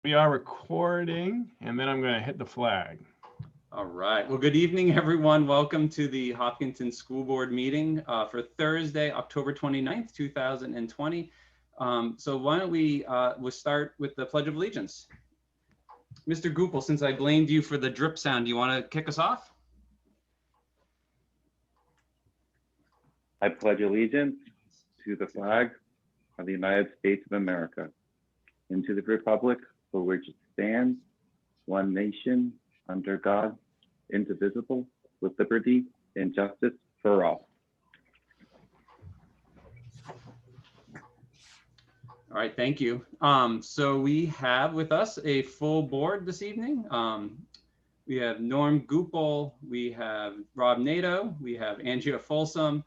We are recording, and then I'm going to hit the flag. All right. Well, good evening, everyone. Welcome to the Hopkinton School Board meeting for Thursday, October 29th, 2020. So why don't we'll start with the Pledge of Allegiance. Mr. Goupel, since I blamed you for the drip sound, do you want to kick us off? I pledge allegiance to the flag of the United States of America and to the republic for which it stands, one nation, under God, indivisible, with liberty and justice for all. All right, thank you. So we have with us a full board this evening. We have Norm Goupel, we have Rob Nato, we have Andrea Folsom,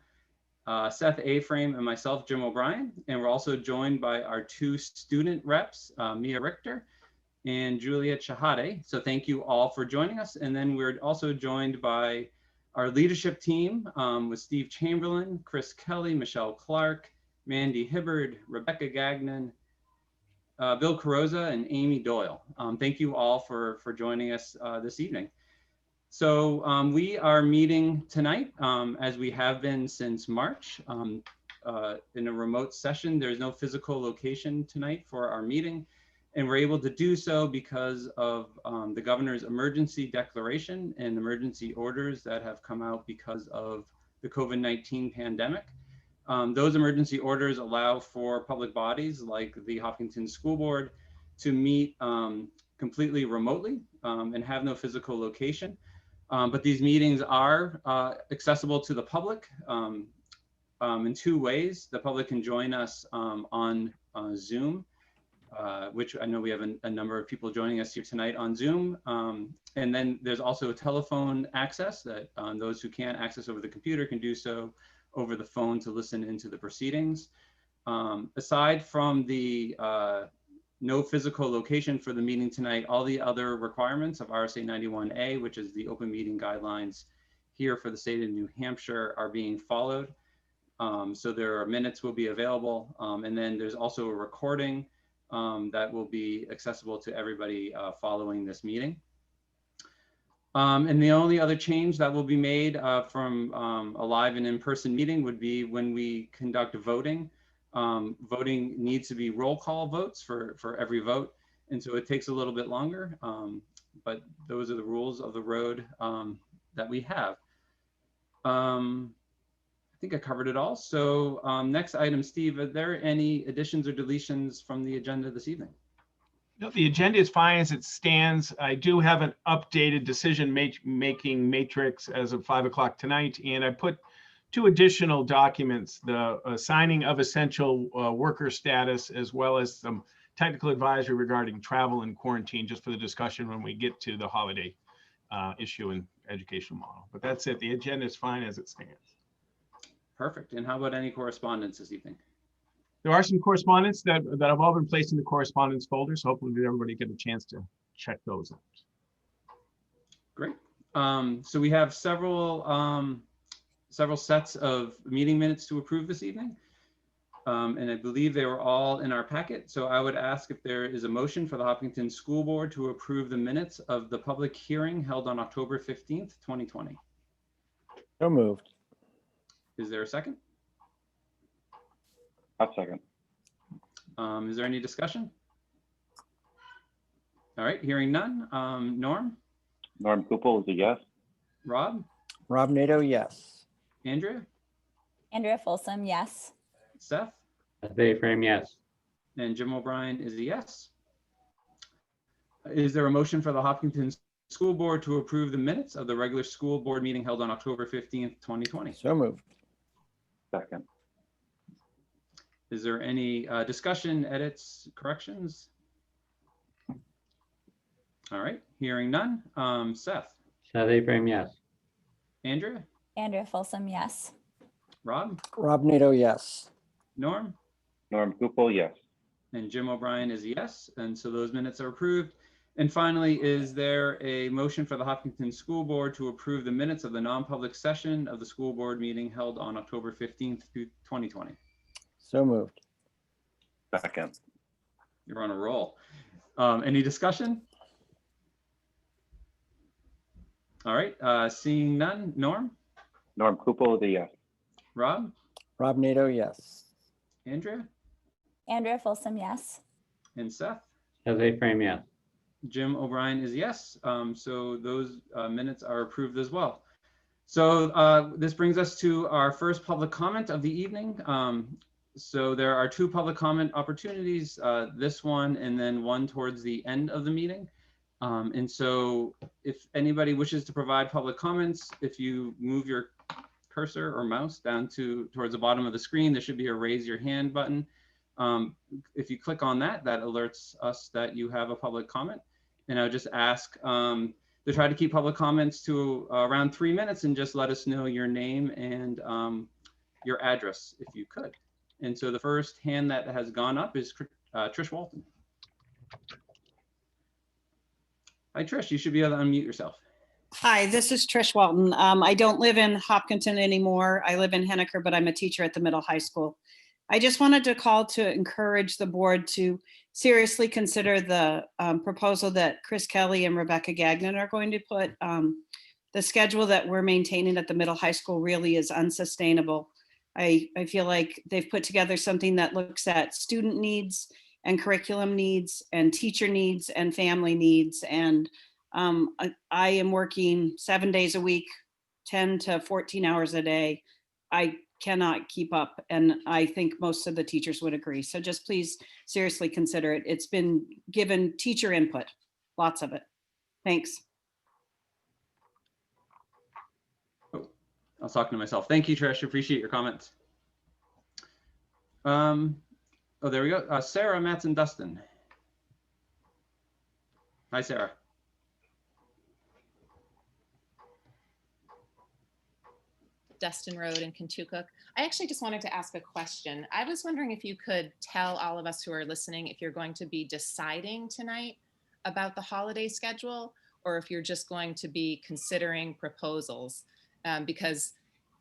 Seth A-Frame, and myself, Jim O'Brien. And we're also joined by our two student reps, Mia Richter and Julia Chahade. So thank you all for joining us. And then we're also joined by our leadership team with Steve Chamberlain, Chris Kelly, Michelle Clark, Mandy Hibbard, Rebecca Gagnon, Bill Carrozza, and Amy Doyle. Thank you all for joining us this evening. So we are meeting tonight, as we have been since March, in a remote session. There's no physical location tonight for our meeting, and we're able to do so because of the governor's emergency declaration and emergency orders that have come out because of the COVID-19 pandemic. Those emergency orders allow for public bodies like the Hopkinton School Board to meet completely remotely and have no physical location. But these meetings are accessible to the public in two ways. The public can join us on Zoom, which I know we have a number of people joining us here tonight on Zoom. And then there's also telephone access that those who can't access over the computer can do so over the phone to listen into the proceedings. Aside from the no physical location for the meeting tonight, all the other requirements of RSA 91A, which is the open meeting guidelines here for the state of New Hampshire, are being followed. So there are minutes will be available. And then there's also a recording that will be accessible to everybody following this meeting. And the only other change that will be made from a live and in-person meeting would be when we conduct voting. Voting needs to be roll call votes for every vote. And so it takes a little bit longer, but those are the rules of the road that we have. I think I covered it all. So next item, Steve, are there any additions or deletions from the agenda this evening? No, the agenda is fine as it stands. I do have an updated decision-making matrix as of 5 o'clock tonight, and I put two additional documents, the signing of essential worker status, as well as some technical advisory regarding travel and quarantine, just for the discussion when we get to the holiday issue and educational model. But that's it. The agenda is fine as it stands. Perfect. And how about any correspondence this evening? There are some correspondence that have all been placed in the correspondence folder, so hopefully everybody get a chance to check those out. Great. So we have several sets of meeting minutes to approve this evening. And I believe they were all in our packet. So I would ask if there is a motion for the Hopkinton School Board to approve the minutes of the public hearing held on October 15th, 2020. So moved. Is there a second? I'll second. Is there any discussion? All right, hearing none. Norm? Norm Goupel is a yes. Rob? Rob Nato, yes. Andrea? Andrea Folsom, yes. Seth? Seth A-Frame, yes. And Jim O'Brien is a yes. Is there a motion for the Hopkinton School Board to approve the minutes of the regular school board meeting held on October 15th, 2020? So moved. Second. Is there any discussion, edits, corrections? All right, hearing none. Seth? Seth A-Frame, yes. Andrea? Andrea Folsom, yes. Rob? Rob Nato, yes. Norm? Norm Goupel, yes. And Jim O'Brien is a yes, and so those minutes are approved. And finally, is there a motion for the Hopkinton School Board to approve the minutes of the non-public session of the school board meeting held on October 15th, 2020? So moved. Second. You're on a roll. Any discussion? All right, seeing none. Norm, Norm Gupel is a yes. Rob, Rob Nato, yes. Andrea, Andrea Folsom, yes. and Seth. Seth A. Frame, yes. Jim O'Brien is yes. So those minutes are approved as well. So this brings us to our first public comment of the evening. So there are two public comment opportunities, this one and then one towards the end of the meeting. And so if anybody wishes to provide public comments, if you move your cursor or mouse down towards the bottom of the screen, there should be a raise your hand button. If you click on that, that alerts us that you have a public comment. And I'll just ask to try to keep public comments to around 3 minutes and just let us know your name and your address if you could. And so the first hand that has gone up is Trish Walton. Hi, Trish, you should be able to unmute yourself. Hi, this is Trish Walton. I don't live in Hopkinton anymore. I live in Henniker, but I'm a teacher at the middle high school. I just wanted to call to encourage the board to seriously consider the proposal that Chris Kelly and Rebecca Gagnon are going to put. The schedule that we're maintaining at the middle high school really is unsustainable. I feel like they've put together something that looks at student needs and curriculum needs and teacher needs and family needs. And I am working 7 days a week, 10 to 14 hours a day. I cannot keep up. And I think most of the teachers would agree. So just please seriously consider it. It's been given teacher input, lots of it. Thanks. Oh, I was talking to myself. Thank you, Trish. Appreciate your comments. Oh, there we go. Sarah Matson-Dustin. Hi, Sarah. Dustin Road in Kentucky. I actually just wanted to ask a question. I was wondering if you could tell all of us who are listening if you're going to be deciding tonight about the holiday schedule or if you're just going to be considering proposals. Because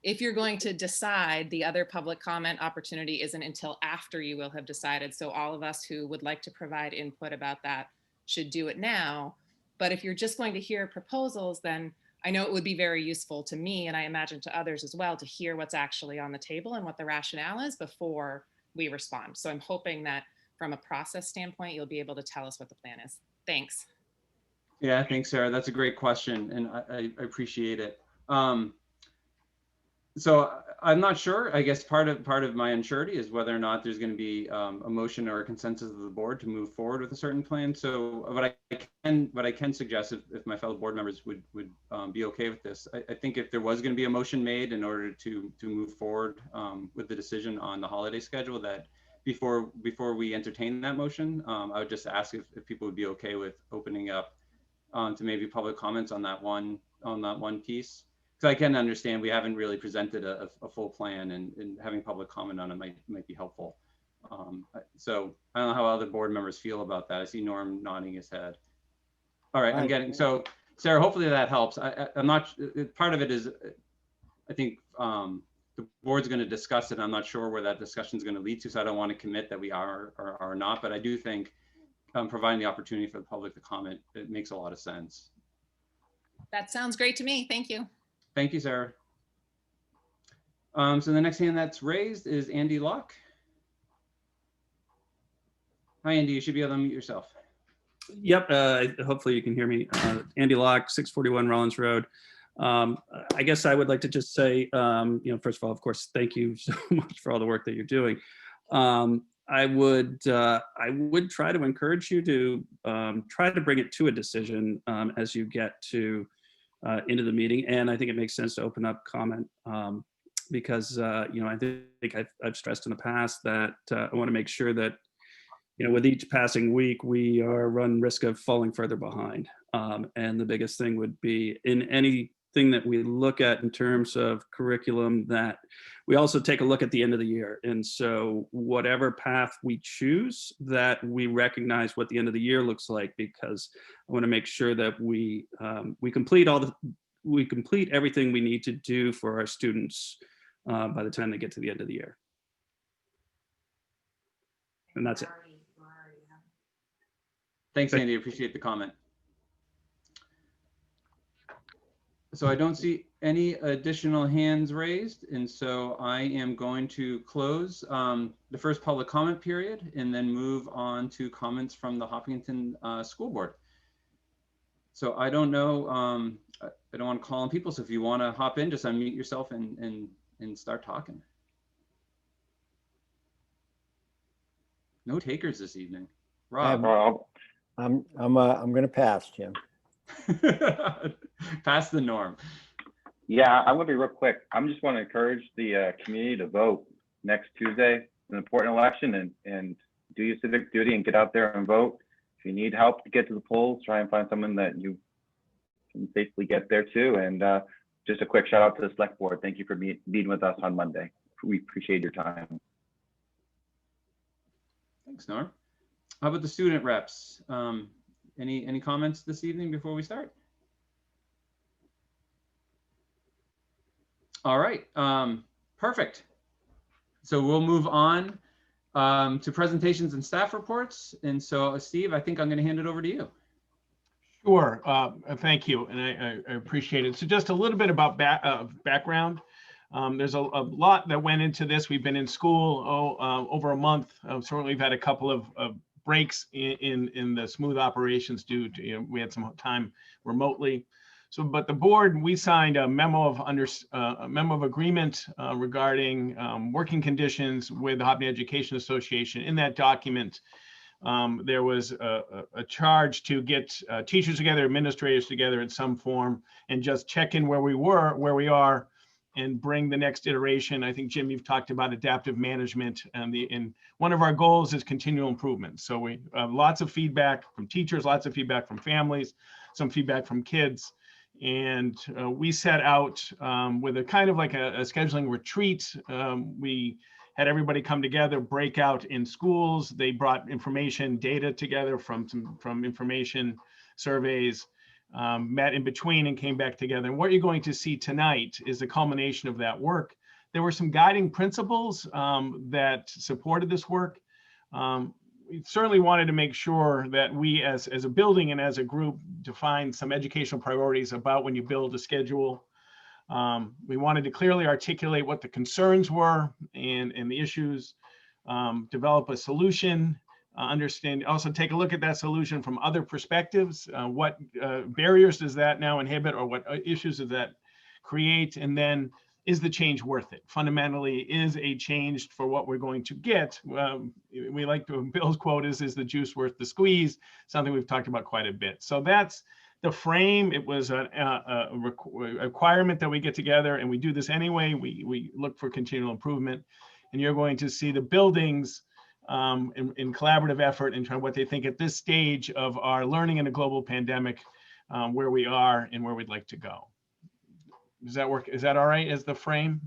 if you're going to decide, the other public comment opportunity isn't until after you will have decided. So all of us who would like to provide input about that should do it now. But if you're just going to hear proposals, then I know it would be very useful to me, and I imagine to others as well, to hear what's actually on the table and what the rationale is before we respond. So I'm hoping that from a process standpoint, you'll be able to tell us what the plan is. Thanks. Yeah, thanks, Sarah. That's a great question, and I appreciate it. So I'm not sure. I guess part of my uncertainty is whether or not there's going to be a motion or a consensus of the board to move forward with a certain plan. So what I can suggest, if my fellow board members would be okay with this, I think if there was going to be a motion made in order to move forward with the decision on the holiday schedule, that before we entertain that motion, I would just ask if people would be okay with opening up to maybe public comments on that one piece. So I can understand we haven't really presented a full plan, and having public comment on it might be helpful. So I don't know how other board members feel about that. I see Norm nodding his head. All right, so Sarah, hopefully that helps. I'm not, part of it is, I think the board's going to discuss it. I'm not sure where that discussion is going to lead to, so I don't want to commit that we are or are not, but I do think providing the opportunity for the public to comment, it makes a lot of sense. That sounds great to me. Thank you. Thank you, Sarah. So the next hand that's raised is Andy Locke. Hi, Andy, you should be able to unmute yourself. Yep, hopefully you can hear me. Andy Locke, 641 Rollins Road. I guess I would like to just say, first of all, of course, thank you so much for all the work that you're doing. I would try to encourage you to try to bring it to a decision as you get to into the meeting, and I think it makes sense to open up comment because I think I've stressed in the past that I want to make sure that with each passing week we run risk of falling further behind, and the biggest thing would be in anything that we look at in terms of curriculum that we also take a look at the end of the year. And so whatever path we choose, that we recognize what the end of the year looks like, because I want to make sure that we complete everything we need to do for our students by the time they get to the end of the year. And that's it. Thanks, Andy. Appreciate the comment. So I don't see any additional hands raised, and so I am going to close the first public comment period and then move on to comments from the Hopkinton School Board. So I don't know, I don't want to call on people, so if you want to hop in, just unmute yourself and start talking. No takers this evening. Rob. Well, I'm going to pass, Jim. Past the norm. yeah, I'm gonna be real quick. I'm just want to encourage the community to vote next Tuesday. It's an important election, and do your civic duty and get out there and vote. If you need help to get to the polls, try and find someone that you can safely get there to. And just a quick shout out to the select board. Thank you for meeting with us on Monday. We appreciate your time. Thanks, Norm. How about the student reps? Any comments this evening before we start? All right, perfect. So we'll move on to presentations and staff reports. And so, Steve, I think I'm going to hand it over to you. Sure. Thank you, and I appreciate it. So just a little bit about background. There's a lot that went into this. We've been in school over a month. Certainly, we've had a couple of breaks in the smooth operations due to, we had some time remotely. So, but the board, we signed a memo of agreement regarding working conditions with the Hopkinton Education Association. In that document, there was a charge to get teachers together, administrators together in some form, and just check in where we are, and bring the next iteration. I think, Jim, you've talked about adaptive management, and one of our goals is continual improvement. So we have lots of feedback from teachers, lots of feedback from families, some feedback from kids. And we set out with a kind of like a scheduling retreat. We had everybody come together, break out in schools. They brought information, data together from information surveys, met in between and came back together. And what you're going to see tonight is the culmination of that work. There were some guiding principles that supported this work. We certainly wanted to make sure that we as a building and as a group define some educational priorities about when you build a schedule. We wanted to clearly articulate what the concerns were and the issues, develop a solution, understand, also take a look at that solution from other perspectives. What barriers does that now inhibit, or what issues does that create? And then, is the change worth it? Fundamentally, is a change for what we're going to get? We like to, Bill's quote is the juice worth the squeeze? Something we've talked about quite a bit. So that's the frame. It was a requirement that we get together, and we do this anyway. We look for continual improvement, and you're going to see the buildings in collaborative effort and try what they think at this stage of our learning in a global pandemic, where we are and where we'd like to go. Does that work? Is that all right as the frame?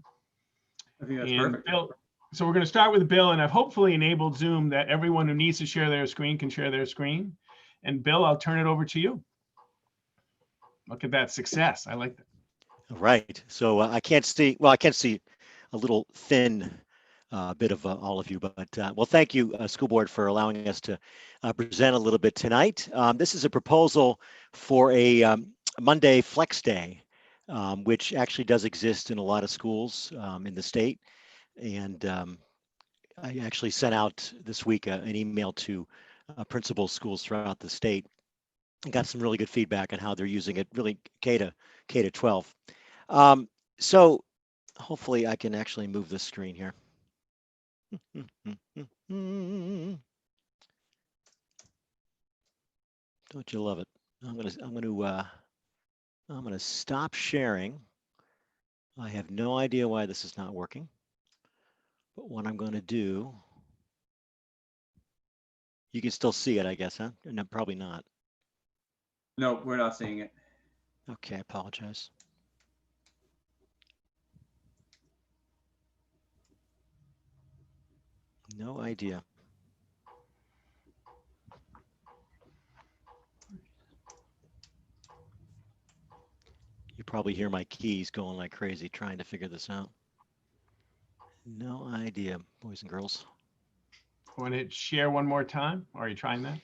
I think that's perfect. Bill, so we're going to start with Bill, and I've hopefully enabled Zoom that everyone who needs to share their screen can share their screen. And Bill, I'll turn it over to you. Look at that success. I like that. All right. So I can't see, well, I can see a little thin bit of all of you, but well, thank you, School Board, for allowing us to present a little bit tonight. This is a proposal for a Monday Flex Day, which actually does exist in a lot of schools in the state. And I actually sent out this week an email to principal schools throughout the state and got some really good feedback on how they're using it, really K to 12. So hopefully I can actually move this screen here. Don't you love it? I'm gonna stop sharing. I have no idea why this is not working, but what I'm going to do, you can still see it, I guess, huh? No, probably not. No, we're not seeing it. Okay, I apologize. No idea. You probably hear my keys going like crazy trying to figure this out. No idea, boys and girls. Want to share one more time? Are you trying that?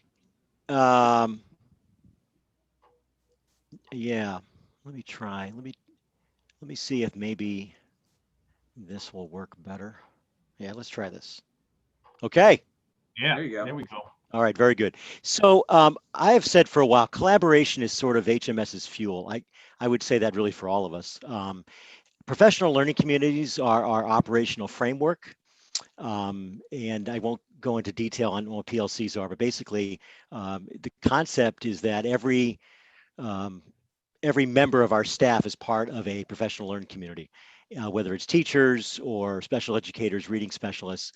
Um, yeah, let me try. Let me see if maybe this will work better. Yeah, let's try this. Okay. Yeah, There you go. there we go. All right, very good. So I have said for a while, collaboration is sort of HMS's fuel. I would say that really for all of us. Professional learning communities are our operational framework. And I won't go into detail on what PLCs are, but basically the concept is that um, every member of our staff is part of a professional learning community, whether it's teachers or special educators, reading specialists.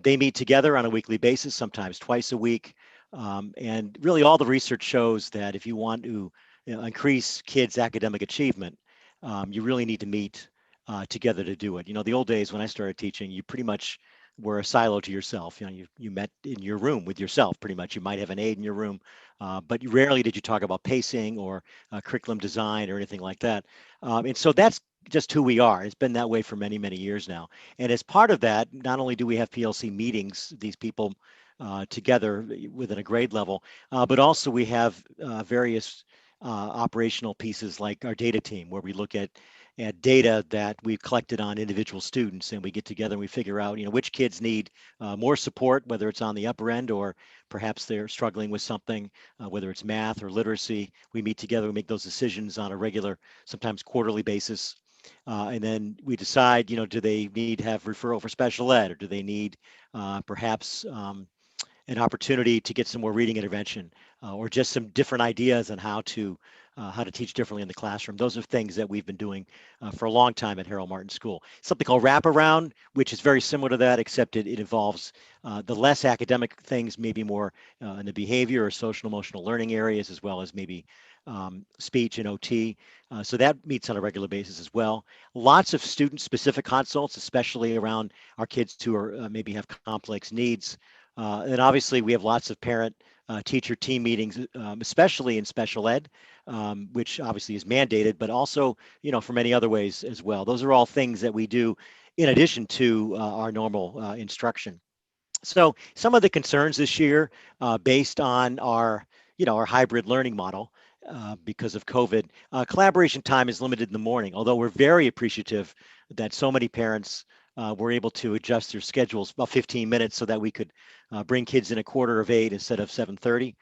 They meet together on a weekly basis, sometimes twice a week. And really all the research shows that if you want to increase kids' academic achievement, you really need to meet together to do it. You know, the old days when I started teaching, you pretty much were a silo to yourself. You know, you met in your room with yourself pretty much. You might have an aide in your room, but rarely did you talk about pacing or curriculum design or anything like that. And so that's just who we are. It's been that way for many, many years now. And as part of that, not only do we have PLC meetings, these people together within a grade level, but also we have various operational pieces like our data team, where we look at data that we've collected on individual students, and we get together and we figure out, you know, which kids need more support, whether it's on the upper end or perhaps they're struggling with something, whether it's math or literacy. We meet together, we make those decisions on a regular, sometimes quarterly basis. And then we decide, you know, do they need to have referral for special ed, or do they need perhaps an opportunity to get some more reading intervention, or just some different ideas on how to teach differently in the classroom. Those are things that we've been doing for a long time at Harold Martin School. Something called Wraparound, which is very similar to that, except it involves the less academic things, maybe more in the behavior or social emotional learning areas, as well as maybe speech and OT. So that meets on a regular basis as well. Lots of student-specific consults, especially around our kids who are maybe have complex needs. And obviously, we have lots of parent teacher team meetings, especially in special ed, which obviously is mandated, but also, you know, for many other ways as well. Those are all things that we do in addition to our normal instruction. So some of the concerns this year, based on our, you know, our hybrid learning model, because of COVID, collaboration time is limited in the morning. Although we're very appreciative that so many parents were able to adjust their schedules about 15 minutes so that we could bring kids in a 7:45 instead of 7:30.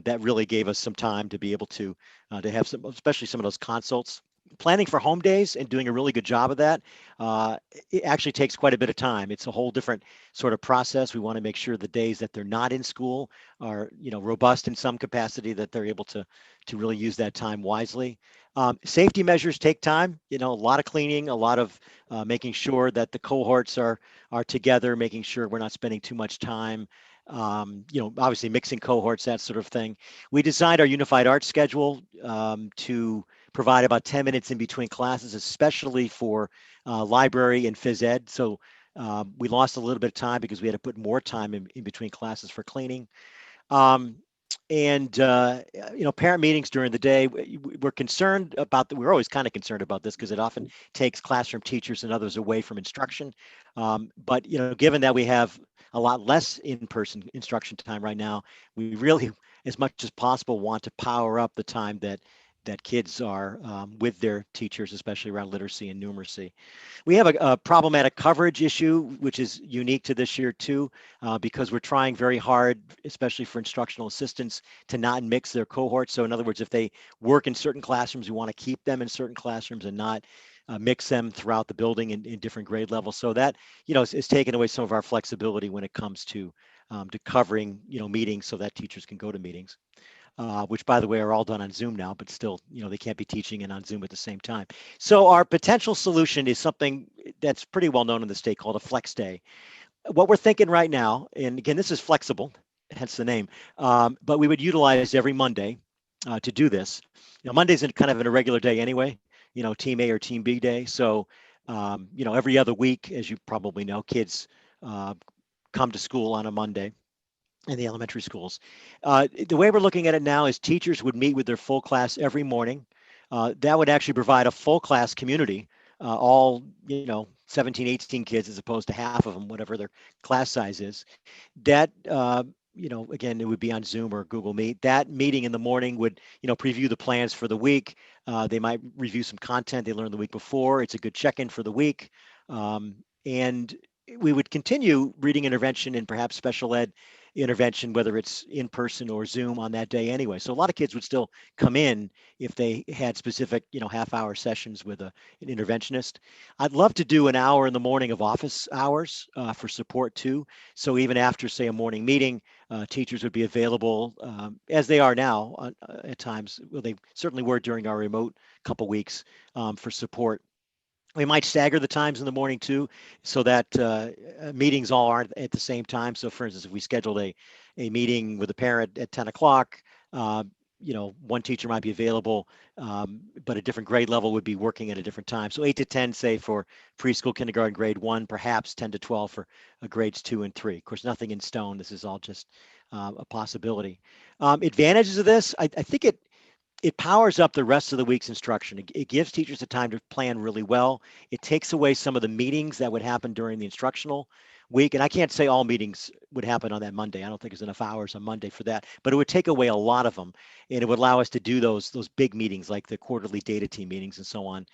That really gave us some time to be able to have some, especially some of those consults. Planning for home days and doing a really good job of that, it actually takes quite a bit of time. It's a whole different sort of process. We want to make sure the days that they're not in school are, you know, robust in some capacity, that they're able to really use that time wisely. Safety measures take time. You know, a lot of cleaning, a lot of making sure that the cohorts are together, making sure we're not spending too much time. You know, obviously mixing cohorts, that sort of thing. We designed our unified art schedule to provide about 10 minutes in between classes, especially for library and phys ed. So we lost a little bit of time because we had to put more time in between classes for cleaning. And you know, parent meetings during the day, we're concerned about we're always kind of concerned about this because it often takes classroom teachers and others away from instruction. But you know, given that we have a lot less in-person instruction time right now, we really, as much as possible, want to power up the time that kids are with their teachers, especially around literacy and numeracy. We have a problematic coverage issue, which is unique to this year too, because we're trying very hard, especially for instructional assistants, to not mix their cohorts. So in other words, if they work in certain classrooms, we want to keep them in certain classrooms and not mix them throughout the building in different grade levels. So that, you know, is taking away some of our flexibility when it comes to covering, you know, meetings so that teachers can go to meetings. Which, by the way, are all done on Zoom now, but still, you know, they can't be teaching and on Zoom at the same time. So our potential solution is something that's pretty well known in the state called a flex day. What we're thinking right now, and again, this is flexible, hence the name, but we would utilize every Monday to do this. You know, Monday's kind of an irregular day anyway, you know, team A or team B day. So, you know, every other week, as you probably know, kids come to school on a Monday in the elementary schools. The way we're looking at it now is teachers would meet with their full class every morning. That would actually provide a full class community, all, you know, 17, 18 kids as opposed to half of them, whatever their class size is. That again, it would be on Zoom or Google Meet. That meeting in the morning would, preview the plans for the week. They might review some content they learned the week before. It's a good check-in for the week. And we would continue reading intervention and perhaps special ed intervention, whether it's in person or Zoom on that day anyway. So a lot of kids would still come in if they had specific, half-hour sessions with an interventionist. I'd love to do an hour in the morning of office hours for support too. So even after, say, a morning meeting, teachers would be available as they are now at times. Well, they certainly were during our remote couple weeks for support. We might stagger the times in the morning too, so that meetings all aren't at the same time. So for instance, if we scheduled a meeting with a parent at 10 o'clock, one teacher might be available, but a different grade level would be working at a different time. So 8 to 10, say, for preschool, kindergarten, grade 1, perhaps 10 to 12 for grades 2 and 3. Of course, nothing in stone. This is all just a possibility. Advantages of this, I think it powers up the rest of the week's instruction. It gives teachers the time to plan really well. It takes away some of the meetings that would happen during the instructional week. And I can't say all meetings would happen on that Monday. I don't think there's enough hours on Monday for that, but it would take away a lot of them. And it would allow us to do those big meetings like the quarterly data team meetings and so on.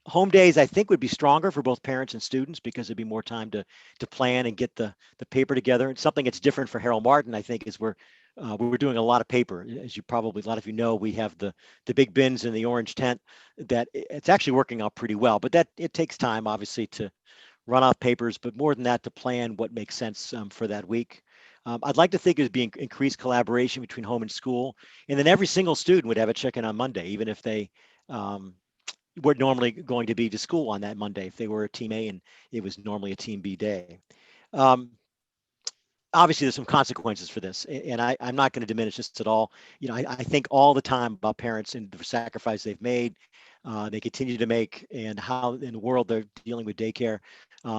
Home days, I think, would be stronger for both parents and students because there'd be more time to plan and get the paper together. And something that's different for Harold Martin, I think, is we're doing a lot of paper. As a lot of you know, we have the big bins in the orange tent that it's actually working out pretty well, but it takes time, obviously, to run off papers, but more than that, to plan what makes sense for that week. I'd like to think it'd be increased collaboration between home and school, and then every single student would have a check-in on Monday, even if they were normally going to be to school on that Monday, if they were a team A and it was normally a team B day. Obviously, there's some consequences for this, and I'm not going to diminish this at all. I think all the time about parents and the sacrifice they've made, they continue to make, and how in the world they're dealing with daycare.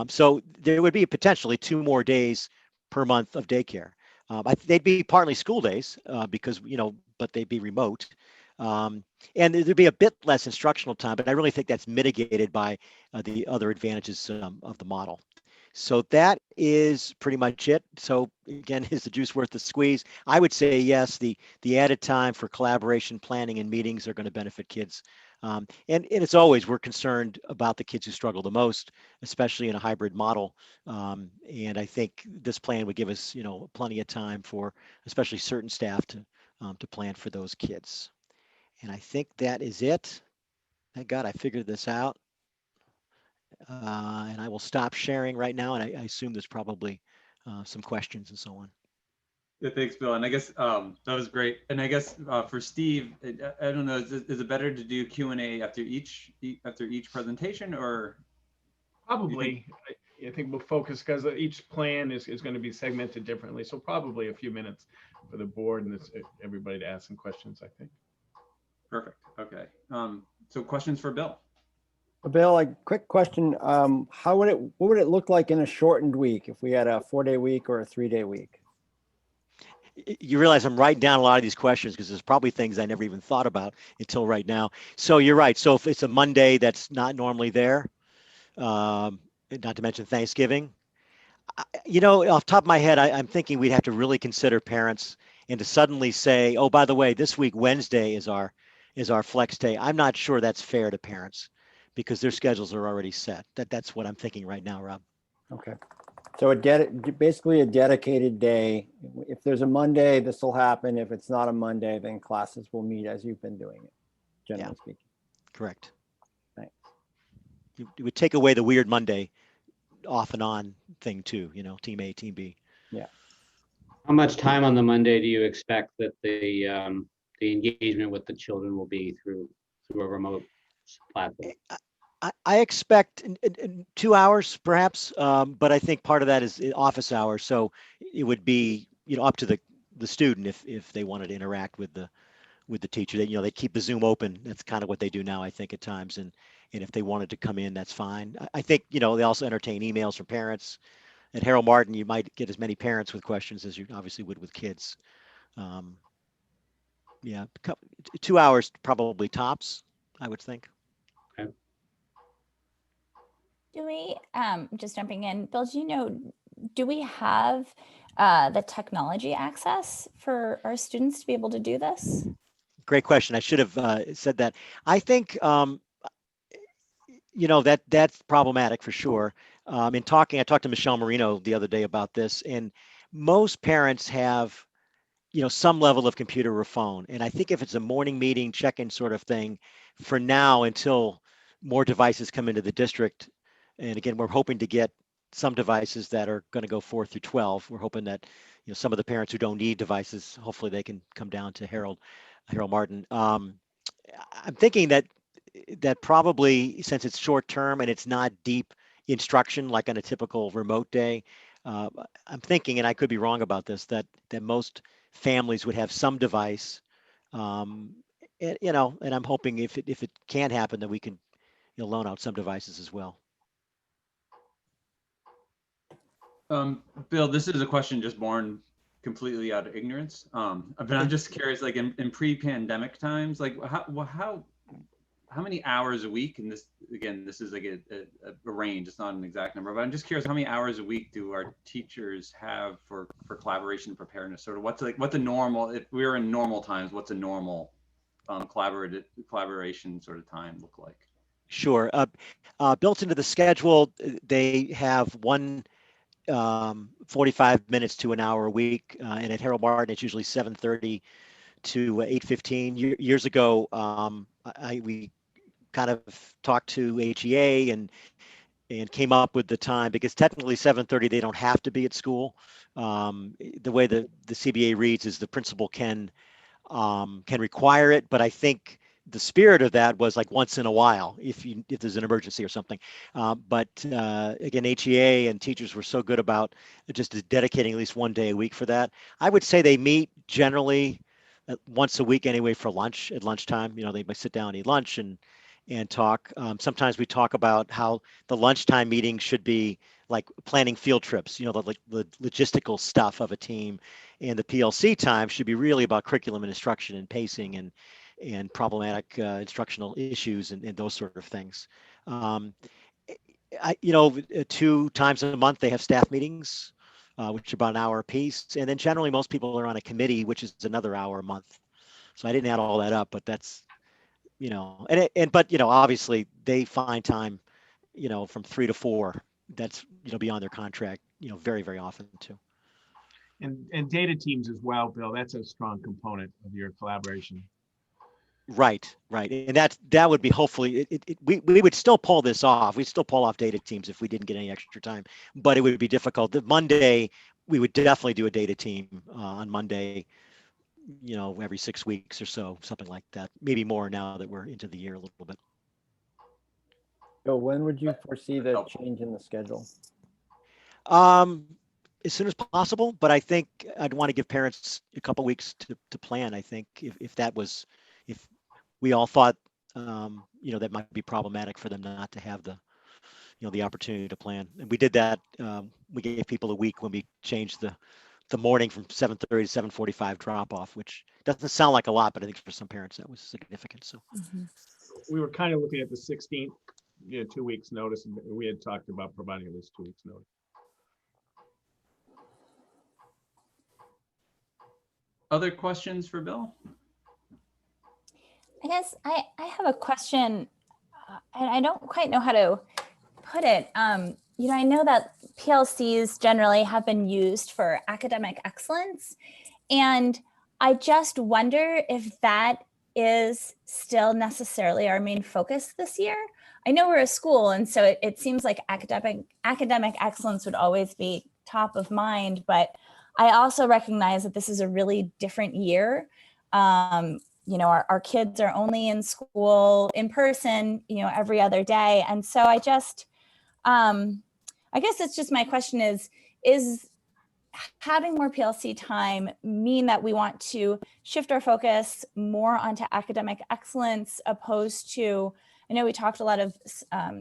So there would be potentially 2 more days per month of daycare. They'd be partly school days because, but they'd be remote. And there'd be a bit less instructional time, but I really think that's mitigated by the other advantages of the model. So that is pretty much it. So again, is the juice worth the squeeze? I would say yes. The added time for collaboration, planning, and meetings are going to benefit kids. And as always, we're concerned about the kids who struggle the most, especially in a hybrid model. And I think this plan would give us, plenty of time for especially certain staff to plan for those kids. And I think that is it. Thank God I figured this out. And I will stop sharing right now. And I assume there's probably some questions and so on. Yeah, thanks, Bill. And I guess that was great. And I guess for Steve, I don't know, is it better to do Q&A after each presentation, or? Probably, I think we'll focus because each plan is going to be segmented differently. So probably a few minutes for the board and everybody to ask some questions, I think. Perfect. Okay. So questions for Bill? Bill, a quick question. What would it look like in a shortened week if we had a 4-day week or a 3-day week? You realize I'm writing down a lot of these questions because there's probably things I never even thought about until right now. So you're right. So if it's a Monday that's not normally there, not to mention Thanksgiving, off the top of my head, I'm thinking we'd have to really consider parents and to suddenly say, oh, by the way, this week, Wednesday is our flex day. I'm not sure that's fair to parents because their schedules are already set. That's what I'm thinking right now, Rob. Okay. So basically a dedicated day. If there's a Monday, this will happen. If it's not a Monday, then classes will meet as you've been doing it, generally speaking. Correct. Thanks. It would take away the weird Monday off and on thing too, team A, team B. Yeah. How much time on the Monday do you expect that the engagement with the children will be through a remote platform? I expect in 2 hours perhaps, but I think part of that is office hours. So it would be, up to the student if they wanted to interact with the teacher. They keep the Zoom open. That's kind of what they do now, I think, at times. And if they wanted to come in, that's fine. I think, they also entertain emails from parents. At Harold Martin, you might get as many parents with questions as you obviously would with kids. 2 hours probably tops, I would think. Do we, just jumping in, Bill, do we have the technology access for our students to be able to do this? Great question. I should have said that. I think that's problematic for sure. In talking, I talked to Michelle Marino the other day about this, and most parents have some level of computer or phone. And I think if it's a morning meeting, check-in sort of thing, for now until more devices come into the district, and again, we're hoping to get some devices that are going to go 4 through 12. We're hoping that some of the parents who don't need devices, hopefully they can come down to Harold Martin. I'm thinking that probably, since it's short term and it's not deep instruction like on a typical remote day, I'm thinking, and I could be wrong about this, that most families would have some device, and I'm hoping if it can happen, that we can loan out some devices as well. Bill, this is a question just born completely out of ignorance. But I'm just curious, like in pre-pandemic times, like how many hours a week, and this is like a range, it's not an exact number, but I'm just curious, how many hours a week do our teachers have for collaboration and preparedness? Sort of what's the normal, if we were in normal times, what's a normal collaboration sort of time look like? Sure. Built into the schedule, they have one 45 minutes to an hour a week, and at Harold Martin it's usually 7:30 to 8:15. Years ago, we kind of talked to HEA and came up with the time, because technically 7:30 they don't have to be at school. The way the CBA reads is the principal can require it, but I think the spirit of that was like once in a while if there's an emergency or something. But again, HEA and teachers were so good about just dedicating at least one day a week for that. I would say they meet generally once a week anyway for lunch, at lunchtime. They might sit down and eat lunch and talk. Sometimes we talk about how the lunchtime meetings should be like planning field trips, the logistical stuff of a team, and the PLC time should be really about curriculum and instruction and pacing and problematic instructional issues and those sort of things. 2 times a month they have staff meetings, which are about an hour a piece, and then generally most people are on a committee, which is another hour a month. So I didn't add all that up, but that's but obviously they find time from 3 to 4 that's beyond their contract very, very often too. And data teams as well, Bill, that's a strong component of your collaboration. Right. And that would be hopefully we would still pull this off. We'd still pull off data teams if we didn't get any extra time, but it would be difficult. The Monday, we would definitely do a data team on Monday, every 6 weeks or so, something like that. Maybe more now that we're into the year a little bit. So when would you foresee the change in the schedule? As soon as possible, but I think I'd want to give parents a couple weeks to plan. I think if we all thought, that might be problematic for them not to have the opportunity to plan. And we did that. We gave people a week when we changed the morning from 7:30 to 7:45 drop off, which doesn't sound like a lot, but I think for some parents that was significant. So we were kind of looking at the 16th, 2 weeks notice, and we had talked about providing at least 2 weeks notice. Other questions for Bill? I guess I have a question, and I don't quite know how to put it. I know that PLCs generally have been used for academic excellence, and I just wonder if that is still necessarily our main focus this year. I know we're a school, and so it seems like academic excellence would always be top of mind, but I also recognize that this is a really different year. Our kids are only in school in person, every other day. And so I guess it's just my question is having more PLC time mean that we want to shift our focus more onto academic excellence opposed to, I know we talked a lot of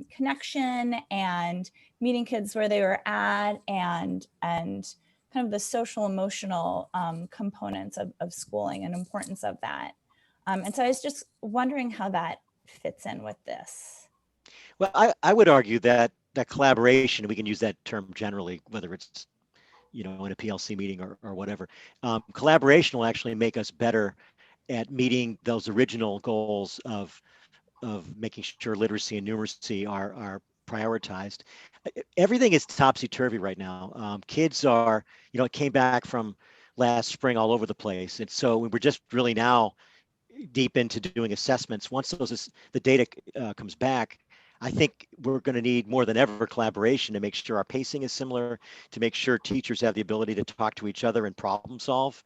connection and meeting kids where they were at and kind of the social emotional components of schooling and importance of that. And so I was just wondering how that fits in with this. Well, I would argue that collaboration, we can use that term generally, whether it's you know, in a PLC meeting or whatever. Collaboration will actually make us better at meeting those original goals of making sure literacy and numeracy are prioritized. Everything is topsy-turvy right now. Kids are, you know, it came back from last spring all over the place. And so we're just really now deep into doing assessments. Once the data comes back, I think we're going to need more than ever collaboration to make sure our pacing is similar, to make sure teachers have the ability to talk to each other and problem solve.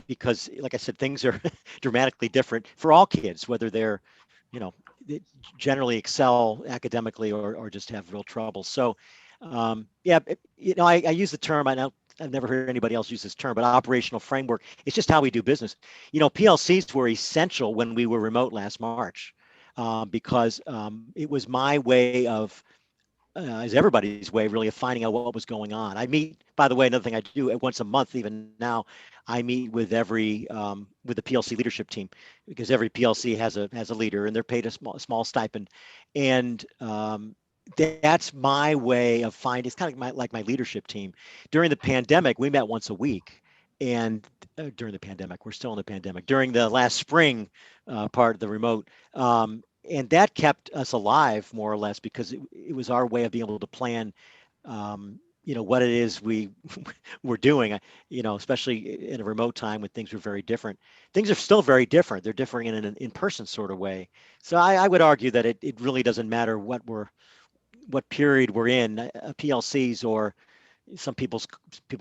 Because like I said, things are dramatically different for all kids, whether they're, you know, they generally excel academically or just have real trouble. So yeah, you know, I use the term, I know I've never heard anybody else use this term, but operational framework, it's just how we do business. You know, PLCs were essential when we were remote last March because it was my way of, as everybody's way really of finding out what was going on. I meet, by the way, another thing I do once a month, even now, I meet with every with the PLC leadership team because every PLC has a leader and they're paid a small stipend, and that's my way of finding. It's kind of like my leadership team. During the pandemic, we met once a week, and during the pandemic, we're still in the pandemic. During the last spring part of the remote. And that kept us alive more or less because it was our way of being able to plan you know, what it is we were doing, you know, especially in a remote time when things were very different. Things are still very different. They're differing in an in-person sort of way. So I would argue that it really doesn't matter what period we're in, PLCs or some people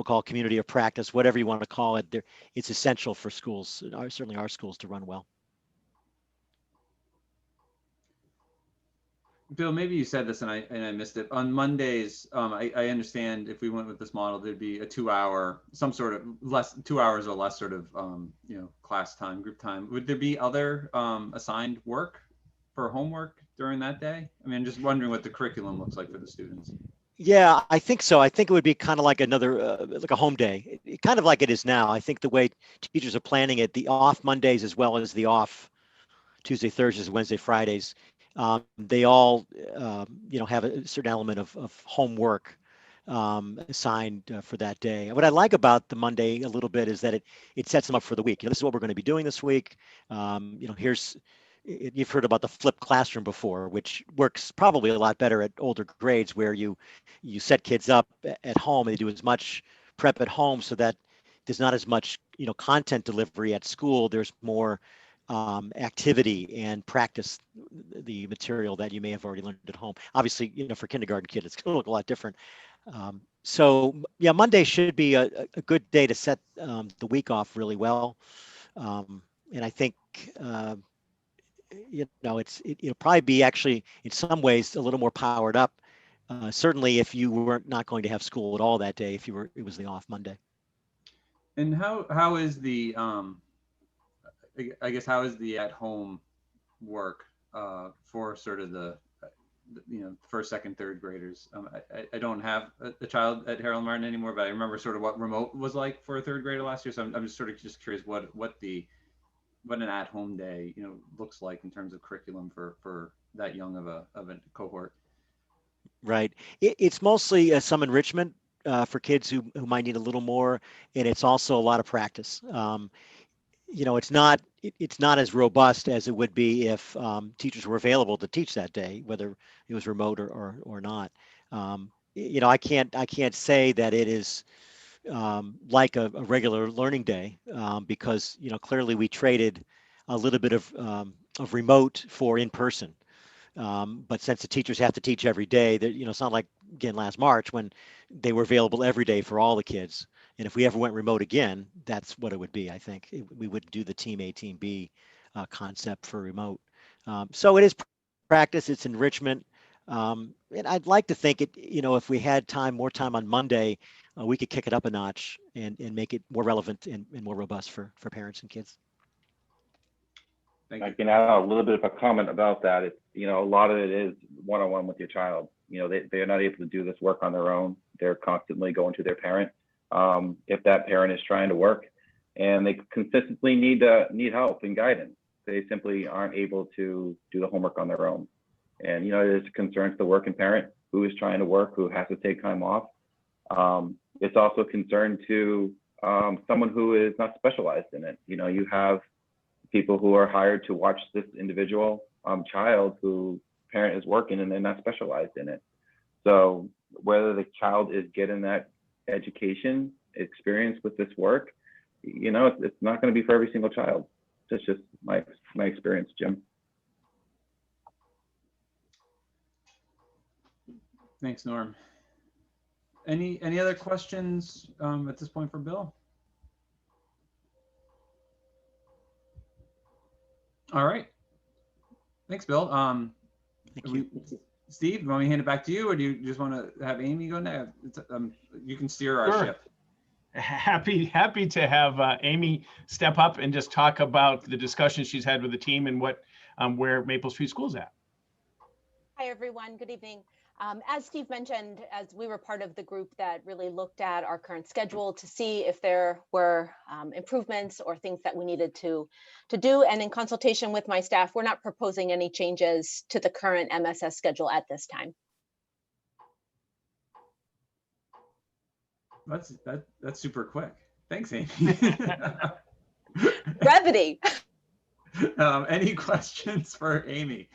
call it community of practice, whatever you want to call it. It's essential for schools, certainly our schools, to run well. Bill, maybe you said this and I missed it. On Mondays, I understand if we went with this model, there'd be a 2-hour, some sort of 2 hours or less sort of, you know, class time, group time. Would there be other assigned work for homework during that day? I mean, I'm just wondering what the curriculum looks like for the students. Yeah, I think so. I think it would be kind of like another, like a home day, kind of like it is now. I think the way teachers are planning it, the off Mondays as well as the off Tuesday, Thursdays, Wednesday, Fridays, they all, you know, have a certain element of homework assigned for that day. What I like about the Monday a little bit is that it sets them up for the week. You know, this is what we're going to be doing this week. You know, you've heard about the flipped classroom before, which works probably a lot better at older grades where you set kids up at home and they do as much prep at home so that there's not as much, you know, content delivery at school. There's more activity and practice the material that you may have already learned at home. Obviously, you know, for kindergarten kids, it's going to look a lot different. So yeah, Monday should be a good day to set the week off really well. And I think, you know, it'll probably be actually in some ways a little more powered up. Certainly if you were not going to have school at all that day, it was the off Monday. And how is the I guess how is the at home work for sort of the you know, first, second, third graders? I don't have a child at Harold Martin anymore, but I remember sort of what remote was like for a third grader last year. So I'm just sort of just curious what an at home day, you know, looks like in terms of curriculum for that young of a cohort. Right. It's mostly some enrichment for kids who might need a little more, and it's also a lot of practice. You know, it's not as robust as it would be if teachers were available to teach that day, whether it was remote or not. You know, I can't say that it is like a regular learning day because, you know, clearly we traded a little bit of remote for in person. But since the teachers have to teach every day, that, you know, it's not like again last March when they were available every day for all the kids. And if we ever went remote again, that's what it would be. I think we would do the team A, team B concept for remote. So it is practice, it's enrichment. And I'd like to think it, you know, if we had more time on Monday, we could kick it up a notch and make it more relevant and more robust for parents and kids. Thank I you. can add a little bit of a comment about that. It's, you know, a lot of it is one-on-one with your child. You know, they're not able to do this work on their own. They're constantly going to their parent. If that parent is trying to work and they consistently need help and guidance, they simply aren't able to do the homework on their own. And, you know, it is a concern to the working parent who is trying to work, who has to take time off. It's also a concern to someone who is not specialized in it. You know, you have people who are hired to watch this individual child who parent is working and they're not specialized in it. So whether the child is getting that education experience with this work, you know, it's not going to be for every single child. That's just my experience, Jim. Thanks, Norm. Any other questions at this point for Bill? All right. Thanks, Bill. Thank you. Steve, you want me to hand it back to you, or do you just want to have Amy go next? You can steer our Sure. ship. Happy to have Amy step up and just talk about the discussion she's had with the team and what where Maple Street School's at. Hi, everyone. Good evening. As Steve mentioned, as we were part of the group that really looked at our current schedule to see if there were improvements or things that we needed to do. And in consultation with my staff, we're not proposing any changes to the current MSS schedule at this time. That's super quick. Thanks, Amy. Brevity. Any questions for Amy?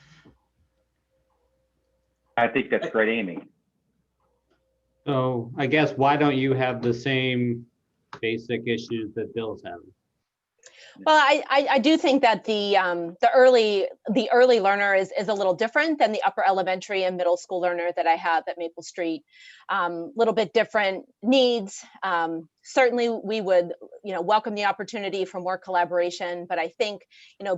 I think that's great, Amy. So I guess why don't you have the same basic issues that Bill's having? Well, I do think that the early learner is a little different than the upper elementary and middle school learner that I have at Maple Street. Little bit different needs. Certainly, we would welcome the opportunity for more collaboration. But I think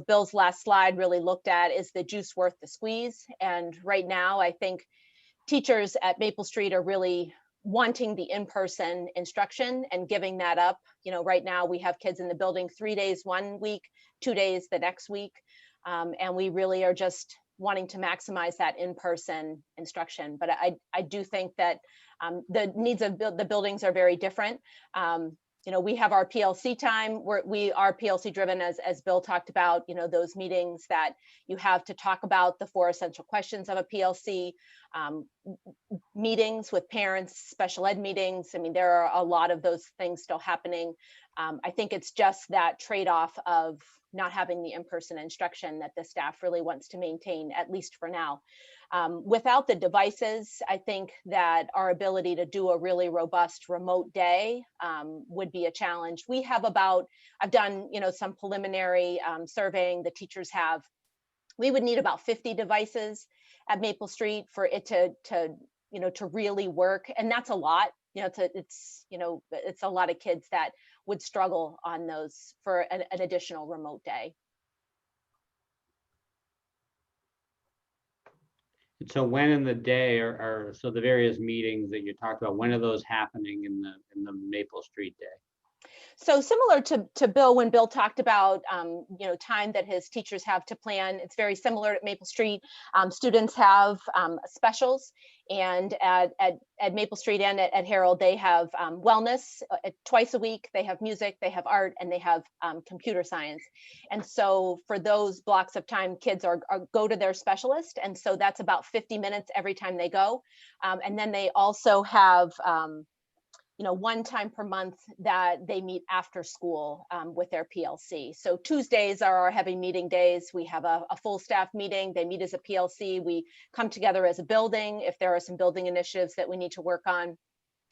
Bill's last slide really looked at is the juice worth the squeeze. And right now, I think teachers at Maple Street are really wanting the in-person instruction and giving that up. Right now we have kids in the building 3 days one week, 2 days the next week. And we really are just wanting to maximize that in-person instruction. But I do think that the needs of the buildings are very different. We have our PLC time. We are PLC driven, as Bill talked about, those meetings that you have to talk about the 4 essential questions of a PLC, meetings with parents, special ed meetings. I mean, there are a lot of those things still happening. I think it's just that trade-off of not having the in-person instruction that the staff really wants to maintain, at least for now. Without the devices, I think that our ability to do a really robust remote day would be a challenge. We have I've done, some preliminary surveying the teachers have. We would need about 50 devices at Maple Street for it to really work. And that's a lot. It's a lot of kids that would struggle on those for an additional remote day. So when in the day are so the various meetings that you talked about, when are those happening in the Maple Street day? So similar to Bill, when Bill talked about time that his teachers have to plan, it's very similar at Maple Street. Students have specials, and at Maple Street and at Harold, they have wellness twice a week. They have music, they have art, and they have computer science. And so for those blocks of time, kids go to their specialist, and so that's about 50 minutes every time they go. And then they also have one time per month that they meet after school with their PLC. So Tuesdays are our heavy meeting days. We have a full staff meeting. They meet as a PLC. We come together as a building if there are some building initiatives that we need to work on.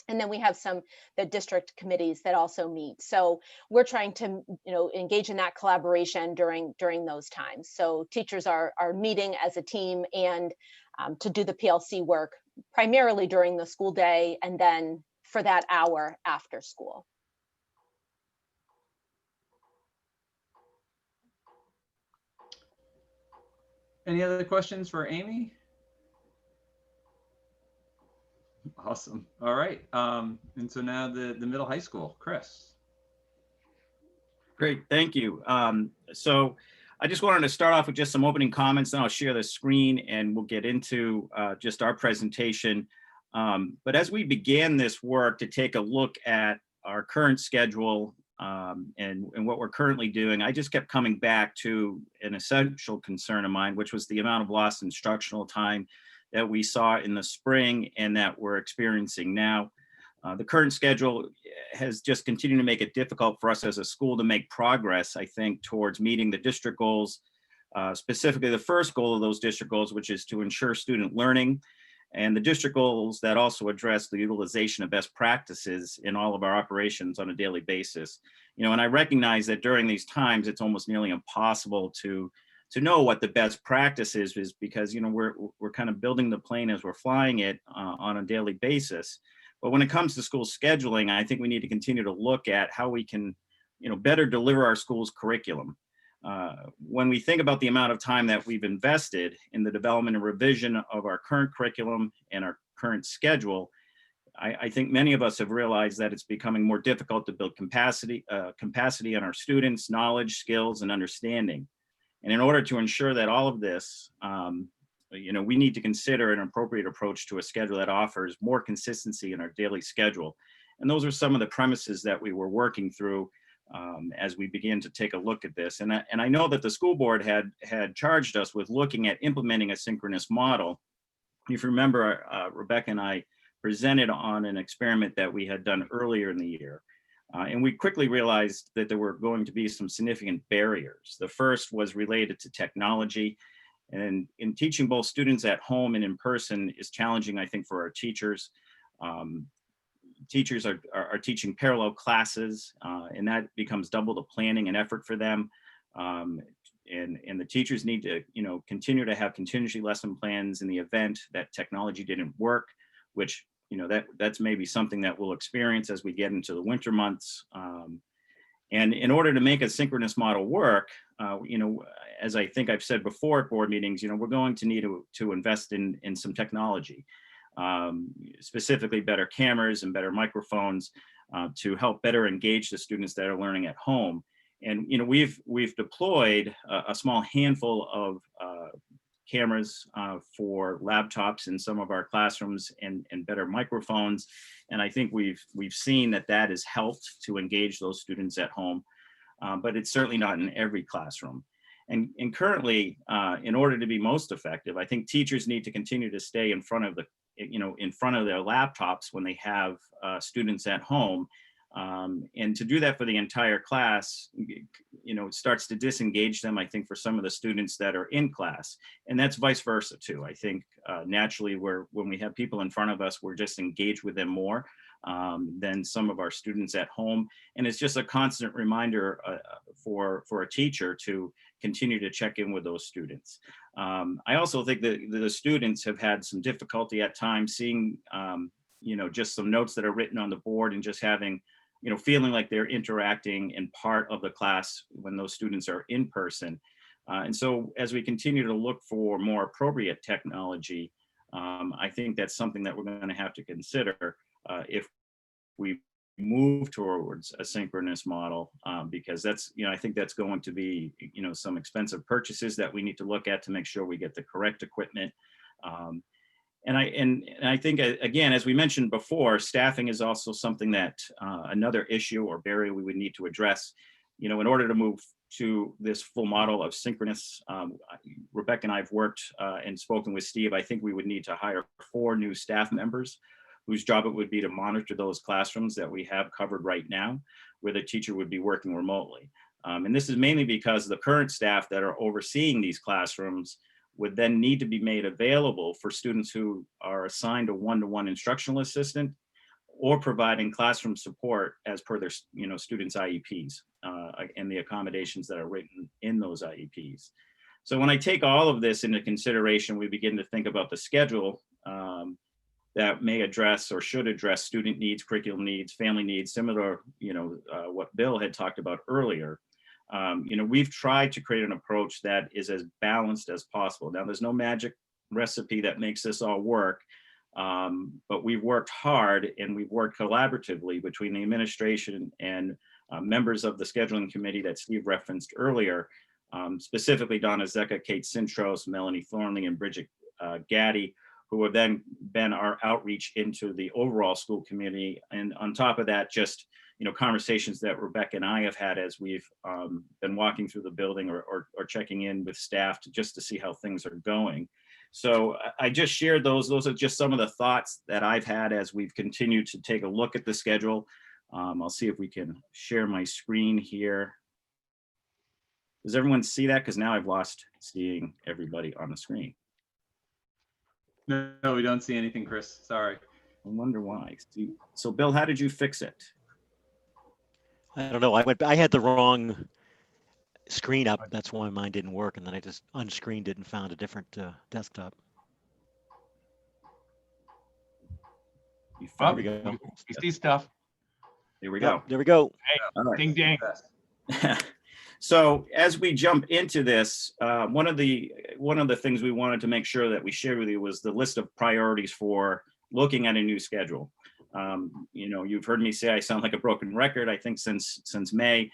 And then we have the district committees that also meet. So we're trying to engage in that collaboration during those times. So teachers are meeting as a team and to do the PLC work primarily during the school day, and then for that hour after school. Any other questions for Amy? Awesome. All right. And so now the middle high school, Chris. Great, thank you. So I just wanted to start off with just some opening comments, then I'll share the screen and we'll get into just our presentation. But as we began this work to take a look at our current schedule and what we're currently doing, I just kept coming back to an essential concern of mine, which was the amount of lost instructional time that we saw in the spring and that we're experiencing now. The current schedule has just continued to make it difficult for us as a school to make progress, I think, towards meeting the district goals, specifically the first goal of those district goals, which is to ensure student learning, and the district goals that also address the utilization of best practices in all of our operations on a daily basis. You know, and I recognize that during these times, it's almost nearly impossible to know what the best practice is because, you know, we're kind of building the plane as we're flying it on a daily basis. But when it comes to school scheduling, I think we need to continue to look at how we can, you know, better deliver our school's curriculum. When we think about the amount of time that we've invested in the development and revision of our current curriculum and our current schedule, I think many of us have realized that it's becoming more difficult to build capacity on our students' knowledge, skills, and understanding. And in order to ensure that all of this, you know, we need to consider an appropriate approach to a schedule that offers more consistency in our daily schedule. And those are some of the premises that we were working through as we began to take a look at this. And I know that the school board had charged us with looking at implementing a synchronous model. If you remember, Rebecca and I presented on an experiment that we had done earlier in the year. And we quickly realized that there were going to be some significant barriers. The first was related to technology. And in teaching both students at home and in person is challenging, I think, for our teachers. Teachers are teaching parallel classes, and that becomes double the planning and effort for them. And the teachers need to, you know, continue to have contingency lesson plans in the event that technology didn't work, which, you know, that's maybe something that we'll experience as we get into the winter months. And in order to make a synchronous model work, you know, as I think I've said before at board meetings, you know, we're going to need to invest in some technology, specifically better cameras and better microphones to help better engage the students that are learning at home. And, you know, we've deployed a small handful of cameras for laptops in some of our classrooms and better microphones. And I think we've seen that has helped to engage those students at home, but it's certainly not in every classroom. And currently, in order to be most effective, I think teachers need to continue to stay in front of their laptops when they have students at home. And to do that for the entire class, you know, it starts to disengage them, I think, for some of the students that are in class. And that's vice versa too. I think naturally when we have people in front of us, we're just engaged with them more than some of our students at home. And it's just a constant reminder for a teacher to continue to check in with those students. I also think that the students have had some difficulty at times seeing, you know, just some notes that are written on the board and just having, you know, feeling like they're interacting in part of the class when those students are in person. And so as we continue to look for more appropriate technology, I think that's something that we're going to have to consider if we move towards a synchronous model, because that's, you know, I think that's going to be, you know, some expensive purchases that we need to look at to make sure we get the correct equipment. And I think, again, as we mentioned before, staffing is also something that another issue or barrier we would need to address. You know, in order to move to this full model of synchronous, Rebecca and I have worked and spoken with Steve. I think we would need to hire 4 new staff members whose job it would be to monitor those classrooms that we have covered right now, where the teacher would be working remotely. And this is mainly because the current staff that are overseeing these classrooms would then need to be made available for students who are assigned a one-to-one instructional assistant or providing classroom support as per their, you know, students' IEPs and the accommodations that are written in those IEPs. So when I take all of this into consideration, we begin to think about the schedule that may address or should address student needs, curriculum needs, family needs, similar, you know, what Bill had talked about earlier. You know, we've tried to create an approach that is as balanced as possible. Now, there's no magic recipe that makes this all work, but we've worked hard and we've worked collaboratively between the administration and members of the scheduling committee that Steve referenced earlier, specifically Donna Zecca, Kate Sintros, Melanie Thornley, and Bridget Gaddy, who have then been our outreach into the overall school community. And on top of that, just, you know, conversations that Rebecca and I have had as we've been walking through the building or checking in with staff just to see how things are going. So I just shared those. Those are just some of the thoughts that I've had as we've continued to take a look at the schedule. I'll see if we can share my screen here. Does everyone see that? Because now I've lost seeing everybody on the screen. No, we don't see anything, Chris. Sorry. I wonder why. So Bill, how did you fix it? I don't know. I had the wrong screen up. That's why mine didn't work. And then I just unscreened it and found a different desktop. You Oh, found we go. we see stuff. There we Yep, go. there we go. All right. Ding, ding. So as we jump into this, one of the things we wanted to make sure that we shared with you was the list of priorities for looking at a new schedule. You know, you've heard me say I sound like a broken record. I think since May,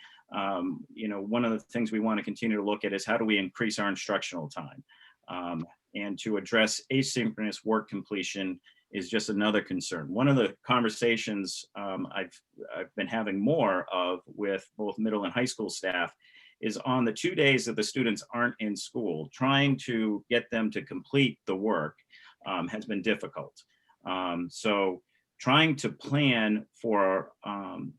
you know, one of the things we want to continue to look at is how do we increase our instructional time, and to address asynchronous work completion is just another concern. One of the conversations I've been having more of with both middle and high school staff is on the 2 days that the students aren't in school, trying to get them to complete the work has been difficult. So trying to plan for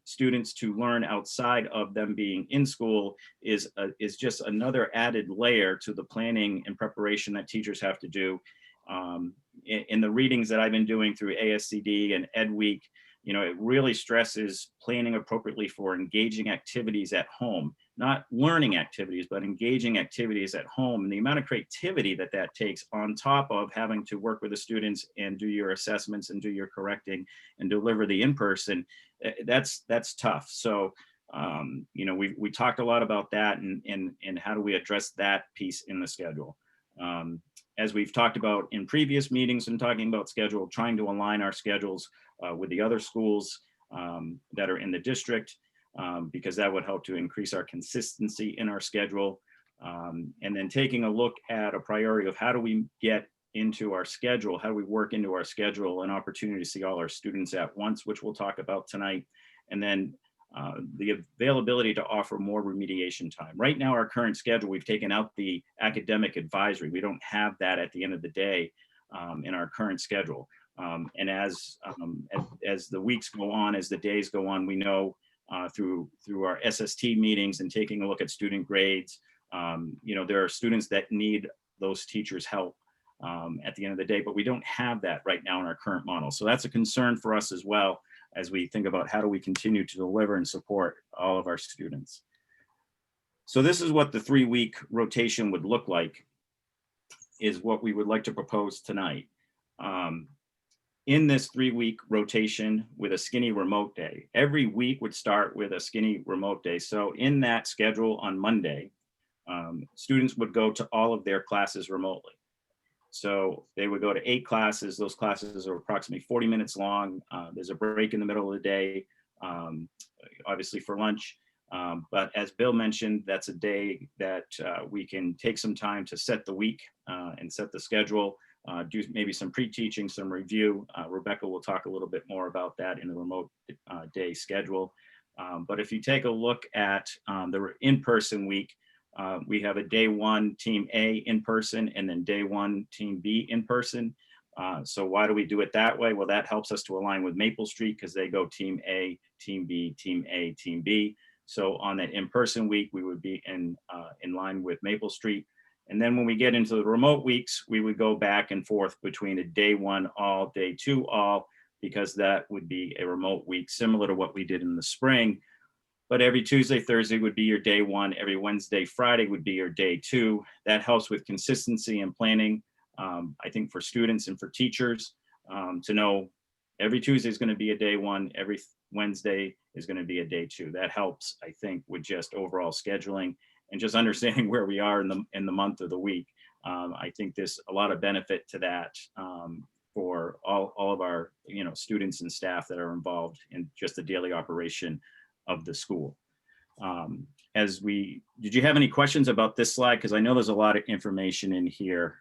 students to learn outside of them being in school is just another added layer to the planning and preparation that teachers have to do. In the readings that I've been doing through ASCD and Ed Week, you know, it really stresses planning appropriately for engaging activities at home, not learning activities, but engaging activities at home. And the amount of creativity that that takes on top of having to work with the students and do your assessments and do your correcting and deliver the in-person, that's tough. So, you know, we talked a lot about that and how do we address that piece in the schedule. As we've talked about in previous meetings and talking about schedule, trying to align our schedules with the other schools that are in the district, because that would help to increase our consistency in our schedule. And then taking a look at a priority of how do we get into our schedule, how do we work into our schedule an opportunity to see all our students at once, which we'll talk about tonight. And then the availability to offer more remediation time. Right now, our current schedule, we've taken out the academic advisory. We don't have that at the end of the day in our current schedule. And as the weeks go on, as the days go on, we know through our SST meetings and taking a look at student grades, you know, there are students that need those teachers' help at the end of the day, but we don't have that right now in our current model. So that's a concern for us as well, as we think about how do we continue to deliver and support all of our students. So this is what the 3-week rotation would look like, is what we would like to propose tonight. In this 3-week rotation with a skinny remote day, every week would start with a skinny remote day. So in that schedule on Monday, students would go to all of their classes remotely. So they would go to 8 classes. Those classes are approximately 40 minutes long. There's a break in the middle of the day, obviously for lunch. But as Bill mentioned, that's a day that we can take some time to set the week and set the schedule, do maybe some pre-teaching, some review. Rebecca will talk a little bit more about that in the remote day schedule. But if you take a look at the in-person week, we have a day 1 team A in person and then day 1 team B in person. So why do we do it that way? Well, that helps us to align with Maple Street because they go team A, team B, team A, team B. So on that in-person week, we would be in line with Maple Street. And then when we get into the remote weeks, we would go back and forth between a day 1 all, day 2 all, because that would be a remote week similar to what we did in the spring. But every Tuesday, Thursday would be your day 1. Every Wednesday, Friday would be your day 2. That helps with consistency and planning, I think, for students and for teachers to know every Tuesday is going to be a day 1. Every Wednesday is going to be a day 2. That helps, I think, with just overall scheduling and just understanding where we are in the month of the week. I think there's a lot of benefit to that for all of our students and staff that are involved in just the daily operation of the school. Did you have any questions about this slide? Because I know there's a lot of information in here.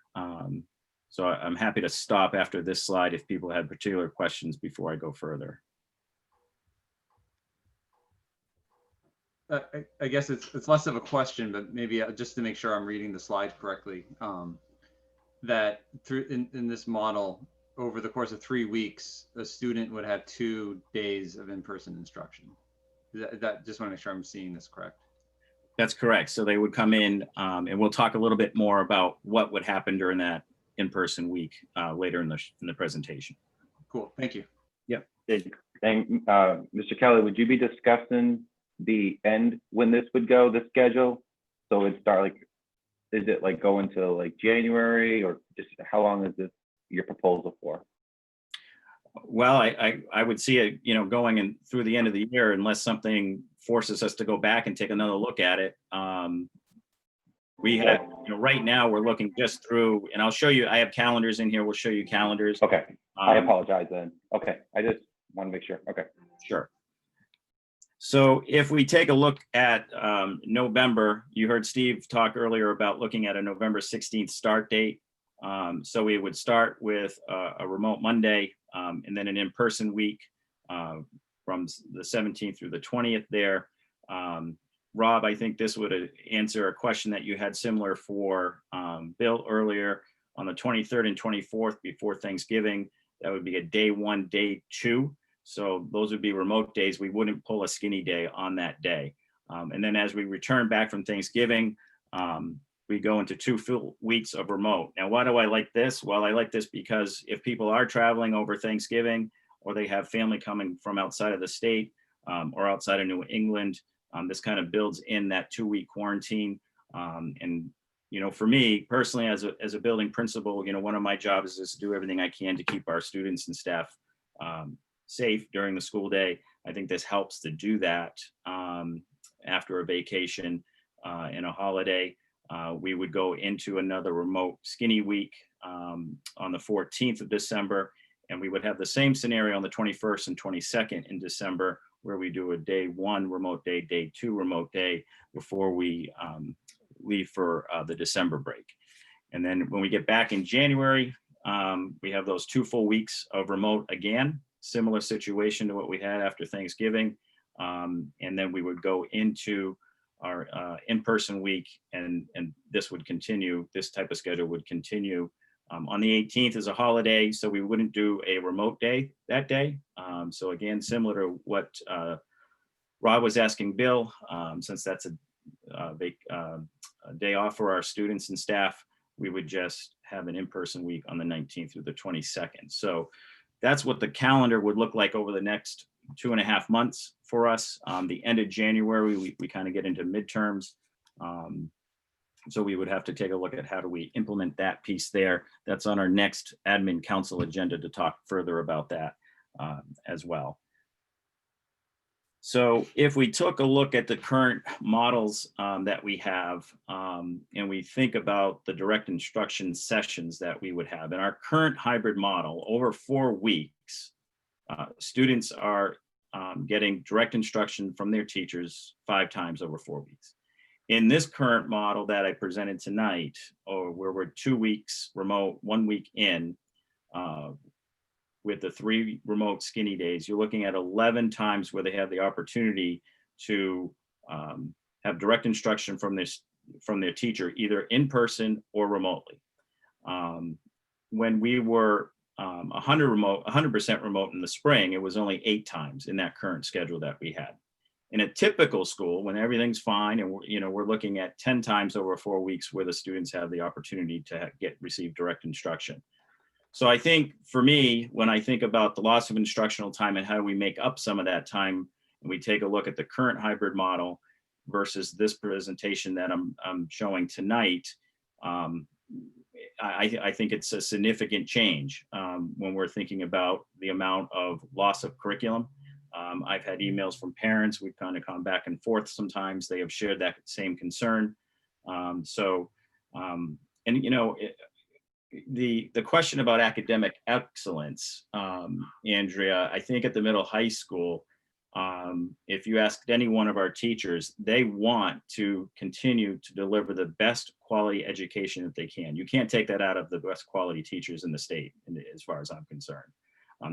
So I'm happy to stop after this slide if people had particular questions before I go further. I guess it's less of a question, but maybe just to make sure I'm reading the slide correctly. that through in this model, over the course of 3 weeks, a student would have 2 days of in-person instruction. Just want to make sure I'm seeing this correct. That's correct. So they would come in, and we'll talk a little bit more about what would happen during that in-person week later in the presentation. Cool. Thank you. Yep. And Mr. Kelly, would you be discussing the end when this would go, the schedule? So it'd start like, is it like go into like January, or just how long is this your proposal for? Well, I would see it, going in through the end of the year, unless something forces us to go back and take another look at it. We have, right now we're looking just through, and I'll show you, I have calendars in here. We'll show you calendars. Okay, I apologize then. Okay, I just want to make sure. Okay. Sure. So if we take a look at November, you heard Steve talk earlier about looking at a November 16th start date. So we would start with a remote Monday, and then an in-person week from the 17th through the 20th there. Rob, I think this would answer a question that you had similar for Bill earlier. On the 23rd and 24th before Thanksgiving, that would be a day 1, day 2. So those would be remote days. We wouldn't pull a skinny day on that day. And then as we return back from Thanksgiving, we go into 2 full weeks of remote. Now, why do I like this? Well, I like this because if people are traveling over Thanksgiving, or they have family coming from outside of the state or outside of New England, this kind of builds in that 2-week quarantine. And, for me personally, as a building principal, one of my jobs is to do everything I can to keep our students and staff safe during the school day. I think this helps to do that after a vacation and a holiday. We would go into another remote skinny week on the 14th of December, and we would have the same scenario on the 21st and 22nd in December, where we do a day 1 remote day, day 2 remote day before we leave for the December break. And then when we get back in January, we have those 2 full weeks of remote again, similar situation to what we had after Thanksgiving. And then we would go into our in-person week, and this would continue, this type of schedule would continue. On the 18th is a holiday, so we wouldn't do a remote day that day. So again, similar to what Rob was asking Bill, since that's a day off for our students and staff, we would just have an in-person week on the 19th through the 22nd. So that's what the calendar would look like over the next 2.5 months for us. The end of January, we kind of get into midterms. So we would have to take a look at how do we implement that piece there. That's on our next admin council agenda to talk further about that as well. So if we took a look at the current models that we have, and we think about the direct instruction sessions that we would have in our current hybrid model over 4 weeks, students are getting direct instruction from their teachers 5 times over 4 weeks. In this current model that I presented tonight, or where we're 2 weeks remote, 1 week in, with the 3 remote skinny days, you're looking at 11 times where they have the opportunity to have direct instruction from their teacher, either in person or remotely. When we were 100% remote in the spring, it was only 8 times in that current schedule that we had. In a typical school, when everything's fine, and we're looking at 10 times over 4 weeks where the students have the opportunity to receive direct instruction. So I think for me, when I think about the loss of instructional time and how do we make up some of that time, and we take a look at the current hybrid model versus this presentation that I'm showing tonight, I think it's a significant change when we're thinking about the amount of loss of curriculum. I've had emails from parents. We've kind of gone back and forth sometimes. They have shared that same concern. The question about academic excellence, Andrea, I think at the middle high school, if you asked any one of our teachers, they want to continue to deliver the best quality education that they can. You can't take that out of the best quality teachers in the state, as far as I'm concerned.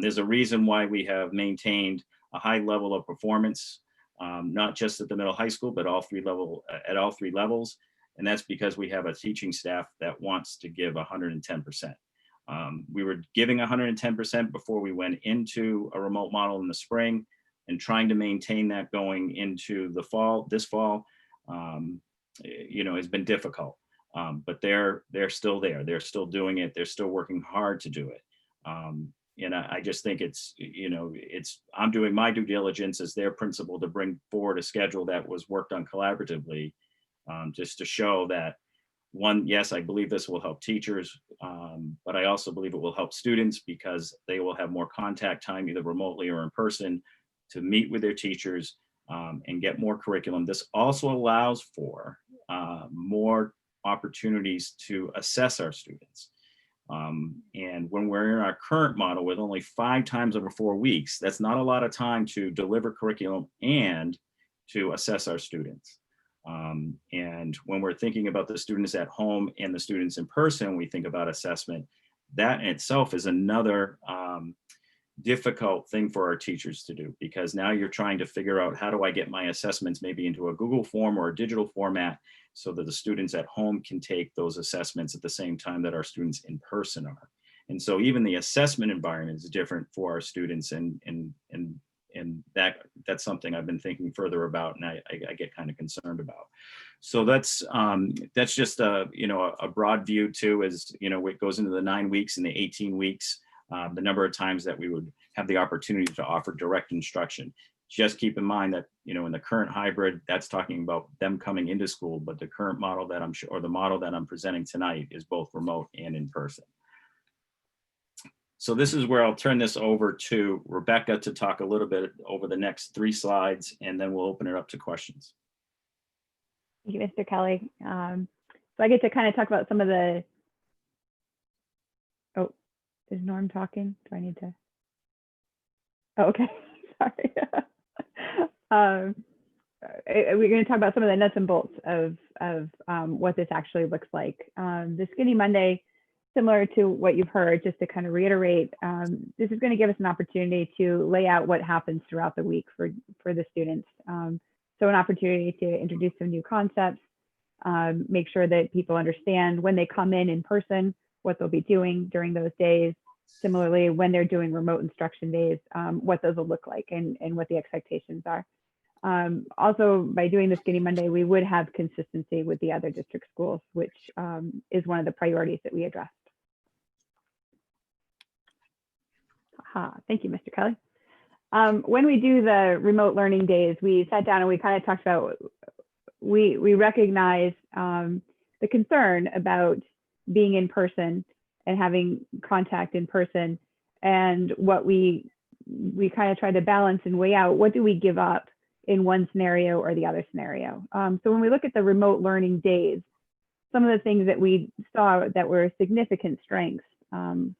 There's a reason why we have maintained a high level of performance, not just at the middle high school, but at all three levels. And that's because we have a teaching staff that wants to give 110%. We were giving 110% before we went into a remote model in the spring, and trying to maintain that going into the fall, this fall, has been difficult. But they're still there. They're still doing it. They're still working hard to do it. And I just think I'm doing my due diligence as their principal to bring forward a schedule that was worked on collaboratively, just to show that, one, yes, I believe this will help teachers, but I also believe it will help students because they will have more contact time, either remotely or in person, to meet with their teachers and get more curriculum. This also allows for more opportunities to assess our students. And when we're in our current model with only 5 times over 4 weeks, that's not a lot of time to deliver curriculum and to assess our students. And when we're thinking about the students at home and the students in person, we think about assessment. That in itself is another difficult thing for our teachers to do, because now you're trying to figure out, how do I get my assessments maybe into a Google form or a digital format so that the students at home can take those assessments at the same time that our students in person are. And so even the assessment environment is different for our students, and that's something I've been thinking further about, and I get kind of concerned about. So that's just a broad view too, as it goes into the 9 weeks and the 18 weeks, the number of times that we would have the opportunity to offer direct instruction. Just keep in mind that, in the current hybrid, that's talking about them coming into school, but the current model that the model that I'm presenting tonight is both remote and in person. So this is where I'll turn this over to Rebecca to talk a little bit over the next 3 slides, and then we'll open it up to questions. Thank you, Mr. Kelly. So I get to kind of talk about some of the, oh, is Norm talking? Do I need to? Oh, okay, sorry. We're going to talk about some of the nuts and bolts of what this actually looks like. The Skinny Monday, similar to what you've heard, just to kind of reiterate, this is going to give us an opportunity to lay out what happens throughout the week for the students. So an opportunity to introduce some new concepts, make sure that people understand when they come in person, what they'll be doing during those days. Similarly, when they're doing remote instruction days, what those will look like and what the expectations are. Also, by doing the Skinny Monday, we would have consistency with the other district schools, which is one of the priorities that we addressed. Thank you, Mr. Kelly. When we do the remote learning days, we sat down and we kind of talked about, we recognize the concern about being in person and having contact in person, and what we kind of try to balance and weigh out, what do we give up in one scenario or the other scenario. So when we look at the remote learning days, some of the things that we saw that were significant strengths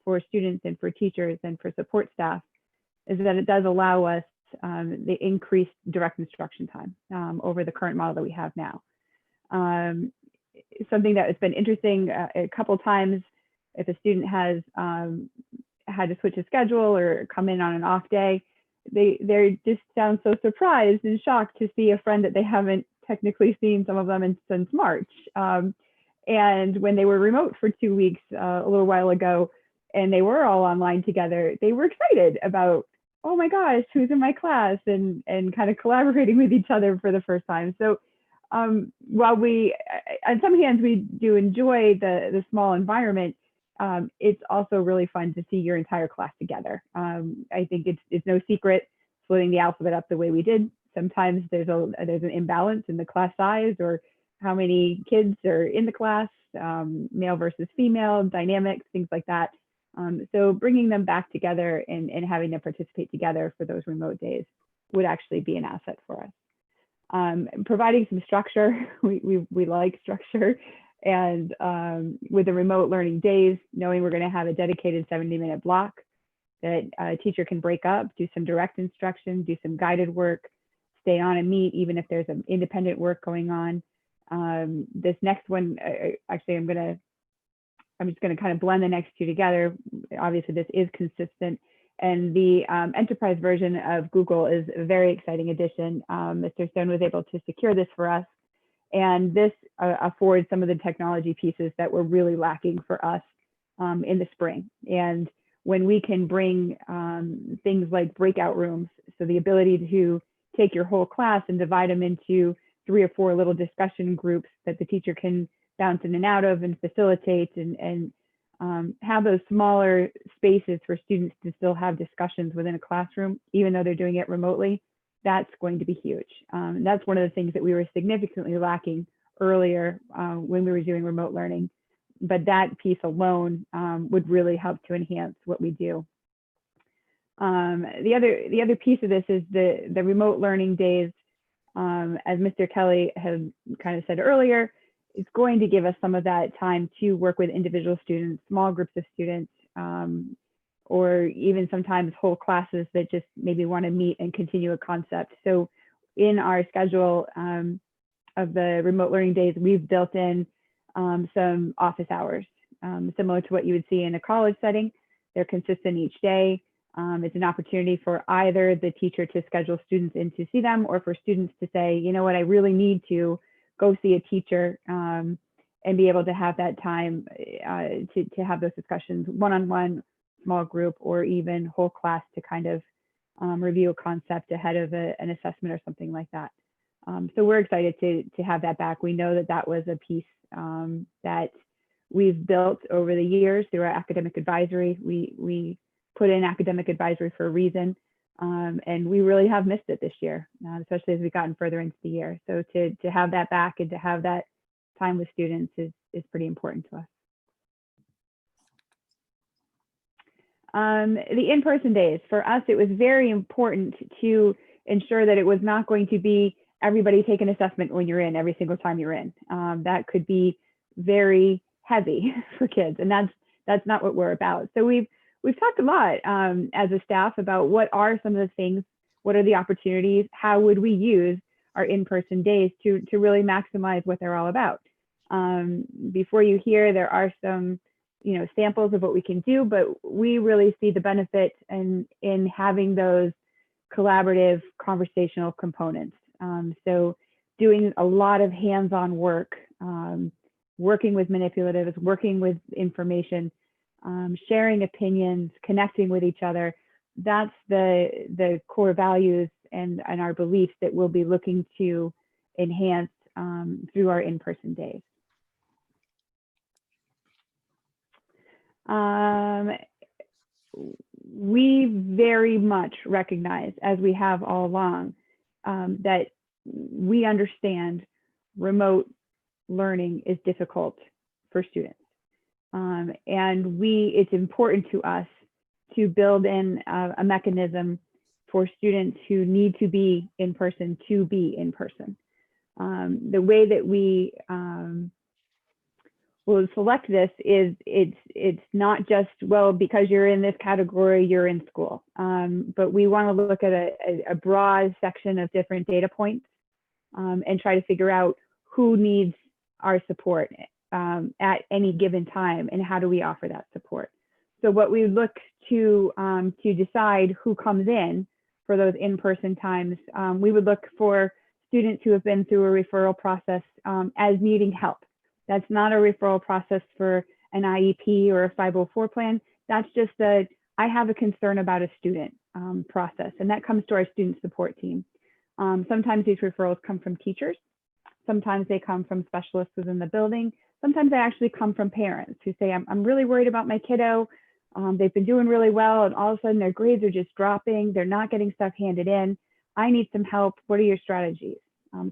for students and for teachers and for support staff is that it does allow us the increased direct instruction time over the current model that we have now. Something that has been interesting a couple times, if a student has had to switch a schedule or come in on an off day, they just sound so surprised and shocked to see a friend that they haven't technically seen, some of them since March. And when they were remote for 2 weeks a little while ago, and they were all online together, they were excited about, oh my gosh, who's in my class, and kind of collaborating with each other for the first time. So while we, on some hands, we do enjoy the small environment, it's also really fun to see your entire class together. I think it's no secret, splitting the alphabet up the way we did. Sometimes there's an imbalance in the class size or how many kids are in the class, male versus female dynamics, things like that. So bringing them back together and having them participate together for those remote days would actually be an asset for us. Providing some structure, we like structure. And with the remote learning days, knowing we're going to have a dedicated 70-minute block that a teacher can break up, do some direct instruction, do some guided work, stay on and meet, even if there's some independent work going on. This next one, actually, I'm just going to kind of blend the next two together. Obviously, this is consistent. And the enterprise version of Google is a very exciting addition. Mr. Stone was able to secure this for us. And this affords some of the technology pieces that were really lacking for us in the spring. And when we can bring things like breakout rooms, so the ability to take your whole class and divide them into 3 or 4 little discussion groups that the teacher can bounce in and out of and facilitate, and have those smaller spaces for students to still have discussions within a classroom, even though they're doing it remotely, that's going to be huge. And that's one of the things that we were significantly lacking earlier when we were doing remote learning. But that piece alone would really help to enhance what we do. The other piece of this is the remote learning days. As Mr. Kelly had kind of said earlier, it's going to give us some of that time to work with individual students, small groups of students, or even sometimes whole classes that just maybe want to meet and continue a concept. So in our schedule of the remote learning days, we've built in some office hours, similar to what you would see in a college setting. They're consistent each day. It's an opportunity for either the teacher to schedule students in to see them, or for students to say, you know what, I really need to go see a teacher and be able to have that time to have those discussions one-on-one, small group, or even whole class to kind of review a concept ahead of an assessment or something like that. So we're excited to have that back. We know that that was a piece that we've built over the years through our academic advisory. We put in academic advisory for a reason, and we really have missed it this year, especially as we've gotten further into the year. So to have that back and to have that time with students is pretty important to us. The in-person days, for us, it was very important to ensure that it was not going to be everybody take an assessment when you're in every single time you're in. That could be very heavy for kids, and that's not what we're about. So we've talked a lot as a staff about what are some of the things, what are the opportunities, how would we use our in-person days to really maximize what they're all about. Before you hear, there are some samples of what we can do, but we really see the benefit in having those collaborative conversational components. So doing a lot of hands-on work, working with manipulatives, working with information, sharing opinions, connecting with each other. That's the core values and our beliefs that we'll be looking to enhance through our in-person days. We very much recognize, as we have all along, that we understand remote learning is difficult for students. And it's important to us to build in a mechanism for students who need to be in person to be in person. The way that we will select this is it's not just, well, because you're in this category, you're in school. But we want to look at a broad section of different data points and try to figure out who needs our support at any given time, and how do we offer that support. So what we look to decide who comes in for those in-person times, we would look for students who have been through a referral process as needing help. That's not a referral process for an IEP or a 504 plan. That's just I have a concern about a student process, and that comes to our student support team. Sometimes these referrals come from teachers. Sometimes they come from specialists within the building. Sometimes they actually come from parents who say, I'm really worried about my kiddo. They've been doing really well, and all of a sudden their grades are just dropping. They're not getting stuff handed in. I need some help. What are your strategies?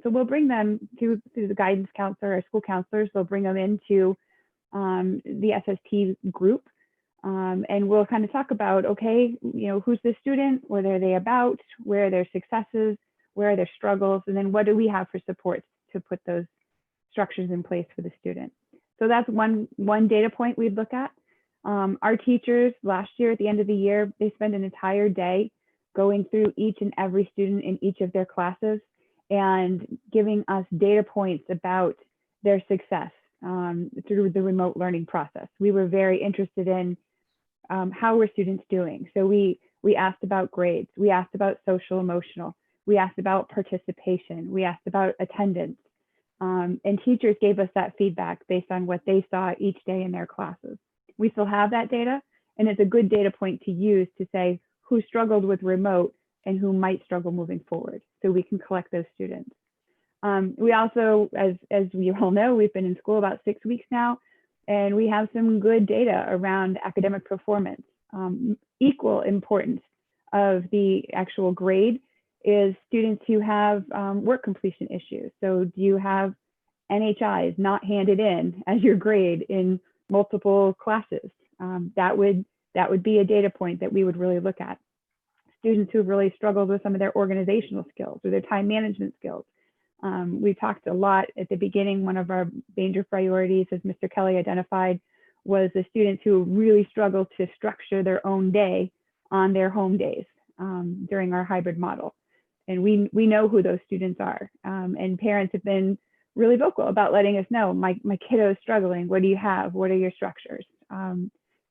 So we'll bring them through the guidance counselor or school counselors. They'll bring them into the SST group, and we'll kind of talk about, okay, who's the student? What are they about? Where are their successes? Where are their struggles? And then what do we have for supports to put those structures in place for the student? So that's one data point we'd look at. Our teachers last year at the end of the year, they spend an entire day going through each and every student in each of their classes and giving us data points about their success through the remote learning process. We were very interested in how were students doing. So we asked about grades, we asked about social emotional, we asked about participation, we asked about attendance. And teachers gave us that feedback based on what they saw each day in their classes. We still have that data, and it's a good data point to use to say who struggled with remote and who might struggle moving forward, so we can collect those students. We also, as we all know, we've been in school about 6 weeks now, and we have some good data around academic performance. Equal importance of the actual grade is students who have work completion issues. So do you have NHIs not handed in as your grade in multiple classes? That would be a data point that we would really look at. Students who've really struggled with some of their organizational skills or their time management skills. We talked a lot at the beginning. One of our major priorities, as Mr. Kelly identified, was the students who really struggled to structure their own day on their home days during our hybrid model. And we know who those students are. And parents have been really vocal about letting us know, my kiddo is struggling. What do you have? What are your structures?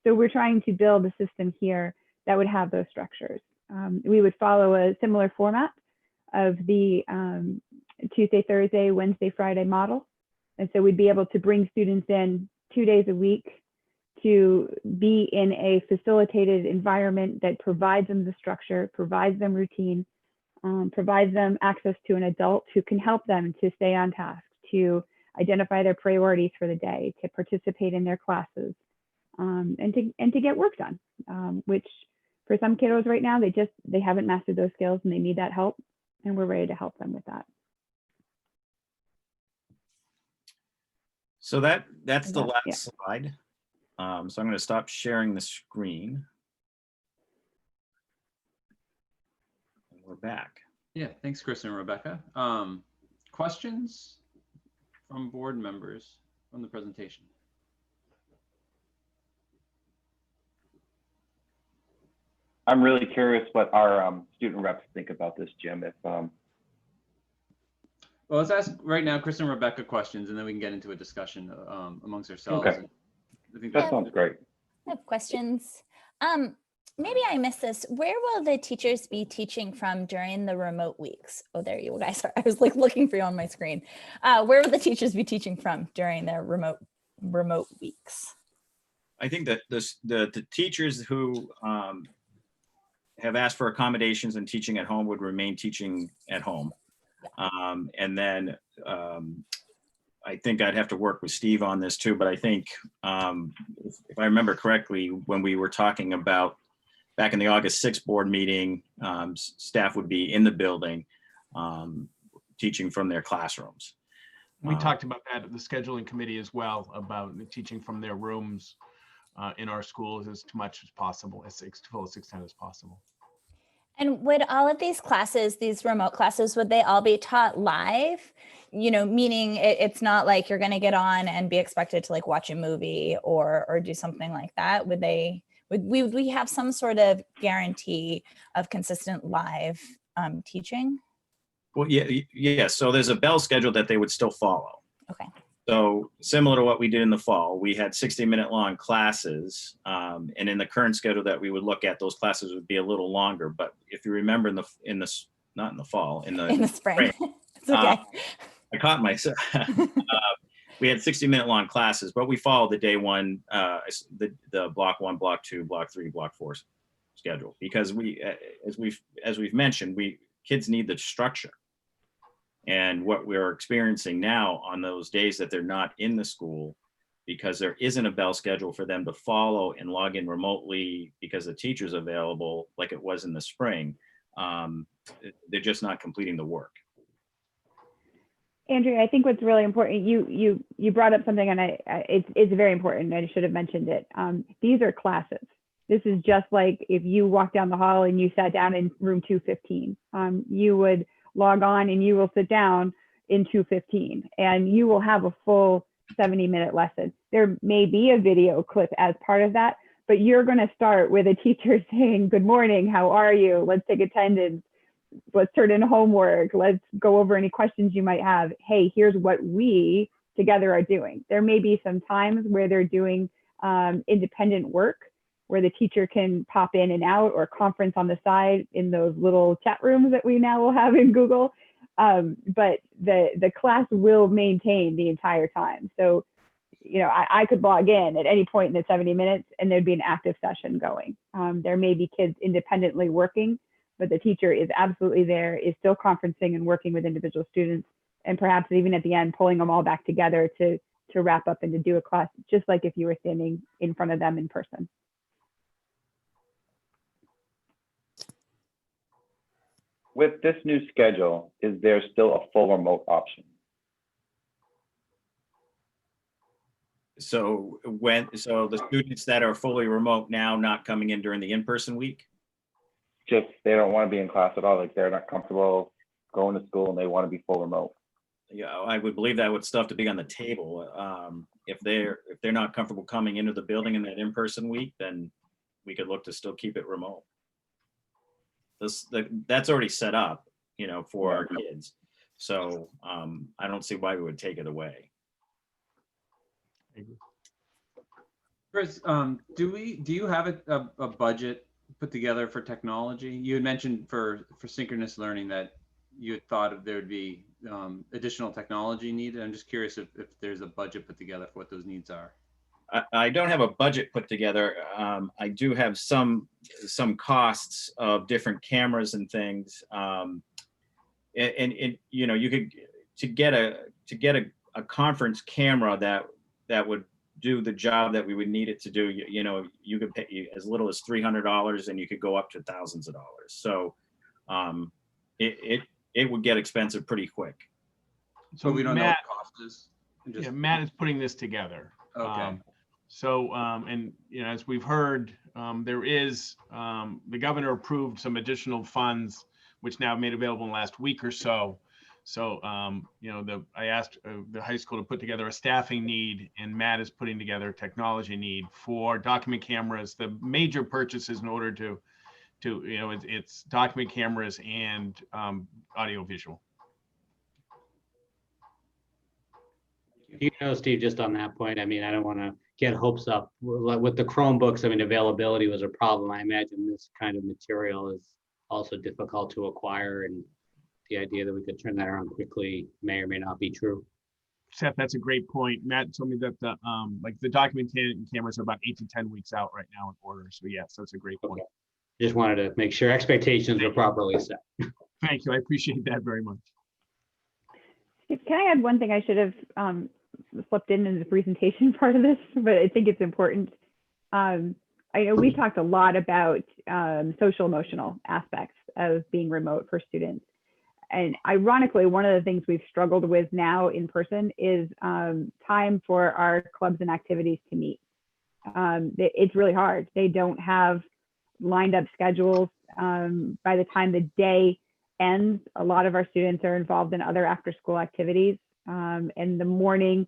So we're trying to build a system here that would have those structures. We would follow a similar format of the Tuesday, Thursday, Wednesday, Friday model. And so we'd be able to bring students in 2 days a week to be in a facilitated environment that provides them the structure, provides them routine, provides them access to an adult who can help them to stay on task, to identify their priorities for the day, to participate in their classes, and to get work done, which for some kiddos right now, they haven't mastered those skills and they need that help, and we're ready to help them with that. So that's the last Yeah. slide. So I'm going to stop sharing the screen. And we're back. Yeah, thanks, Chris and Rebecca. Questions from board members from the presentation? I'm really curious what our student reps think about this, Jim. If Well, let's ask right now, Chris and Rebecca questions, and then we can get into a discussion amongst ourselves. Okay. I think that sounds great. I have questions. Maybe I missed this. Where will the teachers be teaching from during the remote weeks? Oh, there you guys are. I was like looking for you on my screen. Where will the teachers be teaching from during their remote weeks? I think that the teachers who have asked for accommodations and teaching at home would remain teaching at home. And then I think I'd have to work with Steve on this too, but I think if I remember correctly, when we were talking about back in the August 6th board meeting, staff would be in the building teaching from their classrooms. We talked about that at the scheduling committee as well, about teaching from their rooms in our schools as much as possible, as fullest extent as possible. And would all of these classes, these remote classes, would they all be taught live? You know, meaning it's not like you're going to get on and be expected to like watch a movie or do something like that. Would we have some sort of guarantee of consistent live teaching? Well, yeah. So there's a bell schedule that they would still follow. Okay. So similar to what we did in the fall, we had 60-minute long classes, and in the current schedule that we would look at, those classes would be a little longer. But if you remember, not in the fall, in the spring, it's okay. I caught myself. We had 60-minute long classes, but we followed the day one, the block 1, block 2, block 3, block 4 schedule, because as we've mentioned, kids need the structure. And what we're experiencing now on those days that they're not in the school, because there isn't a bell schedule for them to follow and log in remotely because the teacher's available, like it was in the spring, they're just not completing the work. Andrea, I think what's really important, you brought up something, and it's very important. I should have mentioned it. These are classes. This is just like if you walk down the hall and you sat down in room 215. You would log on and you will sit down in 215, and you will have a full 70-minute lesson. There may be a video clip as part of that, but you're going to start with a teacher saying, "Good morning, how are you? Let's take attendance. Let's turn in homework. Let's go over any questions you might have. Hey, here's what we together are doing." There may be some times where they're doing independent work, where the teacher can pop in and out or conference on the side in those little chat rooms that we now will have in Google. but the class will maintain the entire time. So, you know, I could log in at any point in the 70 minutes and there'd be an active session going. There may be kids independently working, but the teacher is absolutely there, is still conferencing and working with individual students, and perhaps even at the end, pulling them all back together to wrap up and to do a class, just like if you were standing in front of them in person. With this new schedule, is there still a full remote option? So the students that are fully remote now not coming in during the in-person week? Just they don't want to be in class at all, like they're not comfortable going to school and they want to be full remote. Yeah, I would believe that would stuff to be on the table. If they're not comfortable coming into the building in that in-person week, then we could look to still keep it remote. That's already set up, you know, for our kids. So I don't see why we would take it away. Chris, do you have a budget put together for technology? You had mentioned for synchronous learning that you had thought there would be additional technology needed. I'm just curious if there's a budget put together for what those needs are. I don't have a budget put together. I do have some costs of different cameras and things. And you know, you could to get a conference camera that would do the job that we would need it to do. You know, you could pay as little as $300 and you could go up to thousands of dollars. So it would get expensive pretty quick. So we don't know what the cost is. Yeah, Matt is putting this together. Okay. And you know, as we've heard, there is the governor approved some additional funds, which now made available in the last week or so. So you know, I asked the high school to put together a staffing need, and Matt is putting together a technology need for document cameras. The major purchases in order to you know, it's document cameras and audio visual. You know, Steve, just on that point, I mean, I don't want to get hopes up. With the Chromebooks, I mean, availability was a problem. I imagine this kind of material is also difficult to acquire, and the idea that we could turn that around quickly may or may not be true. Seth, that's a great point. Matt told me that the like the document cameras are about 8 to 10 weeks out right now in order. So yes, that's a great point. Okay. Just wanted to make sure expectations were properly set. Thank you. I appreciate that very much. Can I add one thing I should have slipped in the presentation part of this, but I think it's important. I know we talked a lot about social emotional aspects of being remote for students. And ironically, one of the things we've struggled with now in person is time for our clubs and activities to meet. It's really hard. They don't have lined up schedules. By the time the day ends, a lot of our students are involved in other after school activities. In the morning,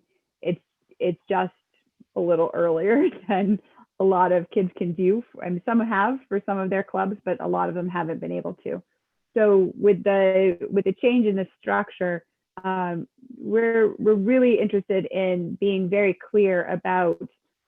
it's just a little earlier than a lot of kids can do. I mean, some have for some of their clubs, but a lot of them haven't been able to. So with the change in the structure, we're really interested in being very clear about